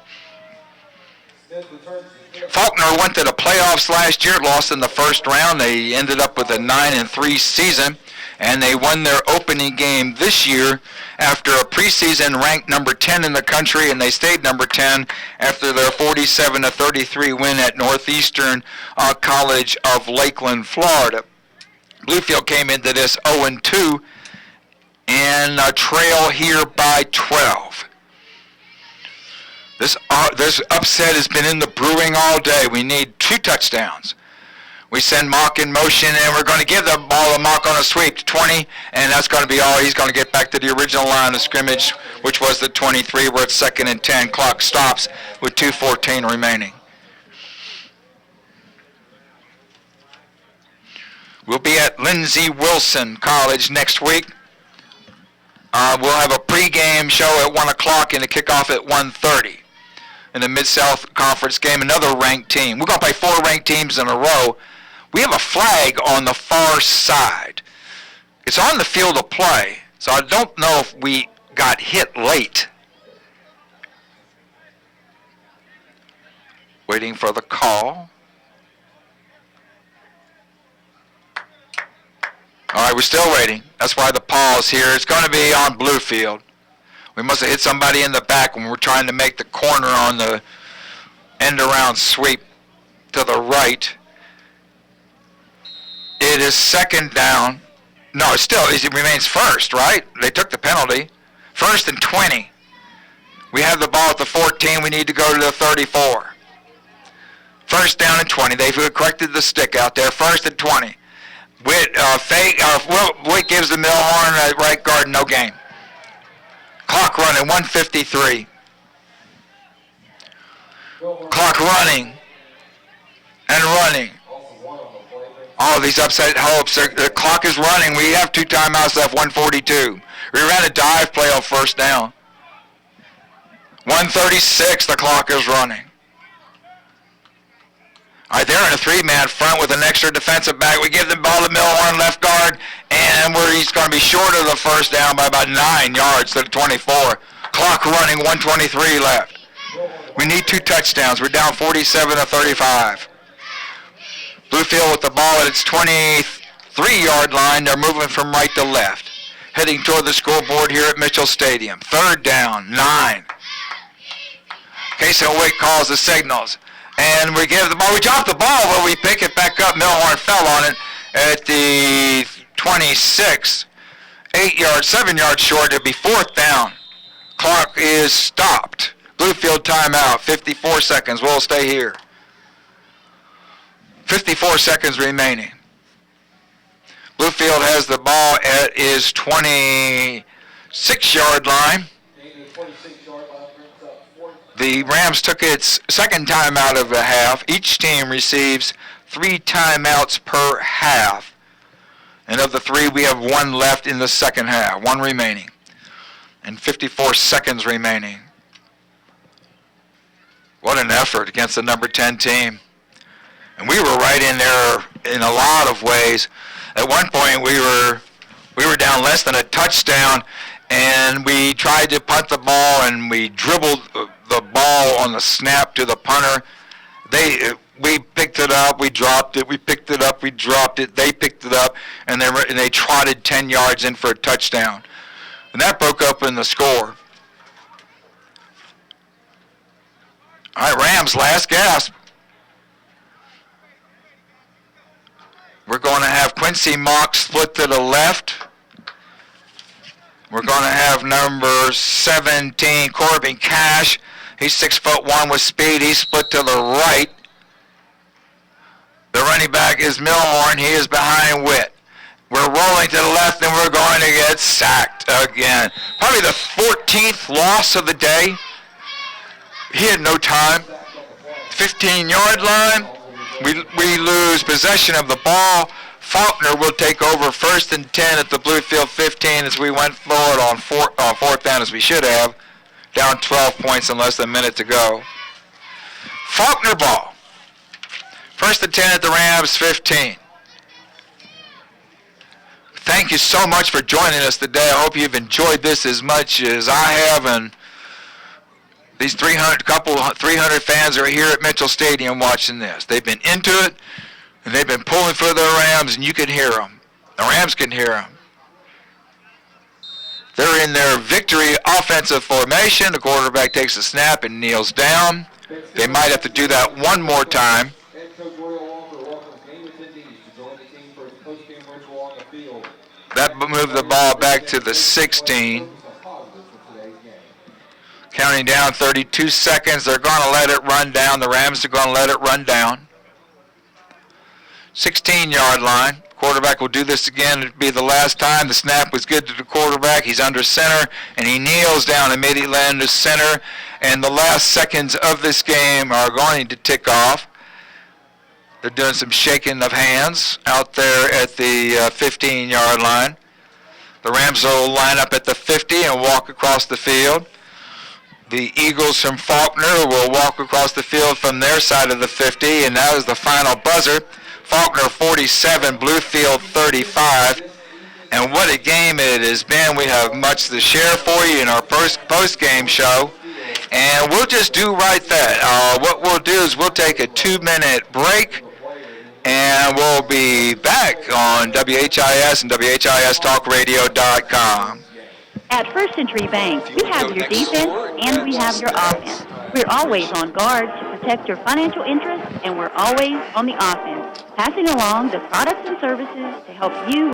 [SPEAKER 1] Faulkner went to the playoffs last year, lost in the first round. They ended up with a 9-3 season, and they won their opening game this year after a preseason ranked number 10 in the country, and they stayed number 10 after their 47-33 win at Northeastern College of Lakeland, Florida. Bluefield came into this 0-2 and trail here by 12. This upset has been in the brewing all day. We need 2 touchdowns. We send Mock in motion, and we're going to give the ball to Mock on a sweep to 20, and that's going to be all. He's going to get back to the original line of scrimmage, which was the 23. We're at 2nd and 10. Clock stops with 2:14 remaining. We'll be at Lindsey Wilson College next week. We'll have a pregame show at 1 o'clock and a kickoff at 1:30. In the Mid-South Conference game, another ranked team. We're going to play 4 ranked teams in a row. We have a flag on the far side. It's on the field of play, so I don't know if we got hit late. Waiting for the call. All right, we're still waiting. That's why the pause here. It's going to be on Bluefield. We must have hit somebody in the back when we're trying to make the corner on the end-around sweep to the right. It is 2nd down. No, it remains first, right? They took the penalty. 1st and 20. We have the ball at the 14. We need to go to the 34. 1st down and 20. They've corrected the stick out there. 1st and 20. Witt gives the Millhorn at right guard, no gain. Clock running, 1:53. Clock running and running. All these upset hopes. The clock is running. We have 2 timeouts left, 1:42. We ran a dive play on 1st down. 1:36, the clock is running. All right, they're in a 3-man front with an extra defensive back. We give the ball to Millhorn, left guard, and he's going to be short of the 1st down by about 9 yards to the 24. Clock running, 1:23 left. We need 2 touchdowns. We're down 47-35. Bluefield with the ball at its 23-yard line. They're moving from right to left, heading toward the scoreboard here at Mitchell Stadium. 3rd down, 9. Casey Witt calls the signals. And we give the ball. We drop the ball, but we pick it back up. Millhorn fell on it at the 26. 7 yards short. It'll be 4th down. Clock is stopped. Bluefield timeout. 54 seconds. We'll stay here. 54 seconds remaining. Bluefield has the ball at his 26-yard line. The Rams took its 2nd timeout of the half. Each team receives 3 timeouts per half. And of the 3, we have 1 left in the 2nd half, 1 remaining. And 54 seconds remaining. What an effort against the number 10 team. And we were right in there in a lot of ways. At one point, we were down less than a touchdown, and we tried to punt the ball, and we dribbled the ball on the snap to the punter. We picked it up, we dropped it, we picked it up, we dropped it, they picked it up, and they trotted 10 yards in for a touchdown. And that broke up in the score. All right, Rams, last gasp. We're going to have Quincy Mock split to the left. We're going to have number 17, Corbin Cash. He's 6'1" with speed. He's split to the right. The running back is Milhorn. He is behind Witt. We're rolling to the left, and we're going to get sacked again. Probably the 14th loss of the day. He had no time. 15-yard line. We lose possession of the ball. Faulkner will take over 1st and 10 at the Bluefield 15 as we went forward on fourth down as we should have. Down 12 points in less than a minute to go. Faulkner ball. 1st and 10 at the Rams 15. Thank you so much for joining us today. I hope you've enjoyed this as much as I have, and these 300 fans are here at Mitchell Stadium watching this. They've been into it, and they've been pulling for the Rams, and you can hear them. The Rams can hear them. They're in their victory offensive formation. The quarterback takes a snap and kneels down. They might have to do that one more time. That moved the ball back to the 16. Counting down 32 seconds. They're going to let it run down. The Rams are going to let it run down. 16-yard line. Quarterback will do this again. It'll be the last time. The snap was good to the quarterback. He's under center, and he kneels down immediately under center. And the last seconds of this game are going to tick off. They're doing some shaking of hands out there at the 15-yard line. The Rams will line up at the 50 and walk across the field. The Eagles from Faulkner will walk across the field from their side of the 50, and that is the final buzzer. Faulkner 47, Bluefield 35. And what a game it has been. We have much to share for you in our post-game show. And we'll just do right that. What we'll do is we'll take a 2-minute break, and we'll be back on WHIS and WHIStalkradio.com.
[SPEAKER 12] At First Century Bank, we have your defense and we have your offense. We're always on guard to protect your financial interests, and we're always on the offense, passing along the products and services to help you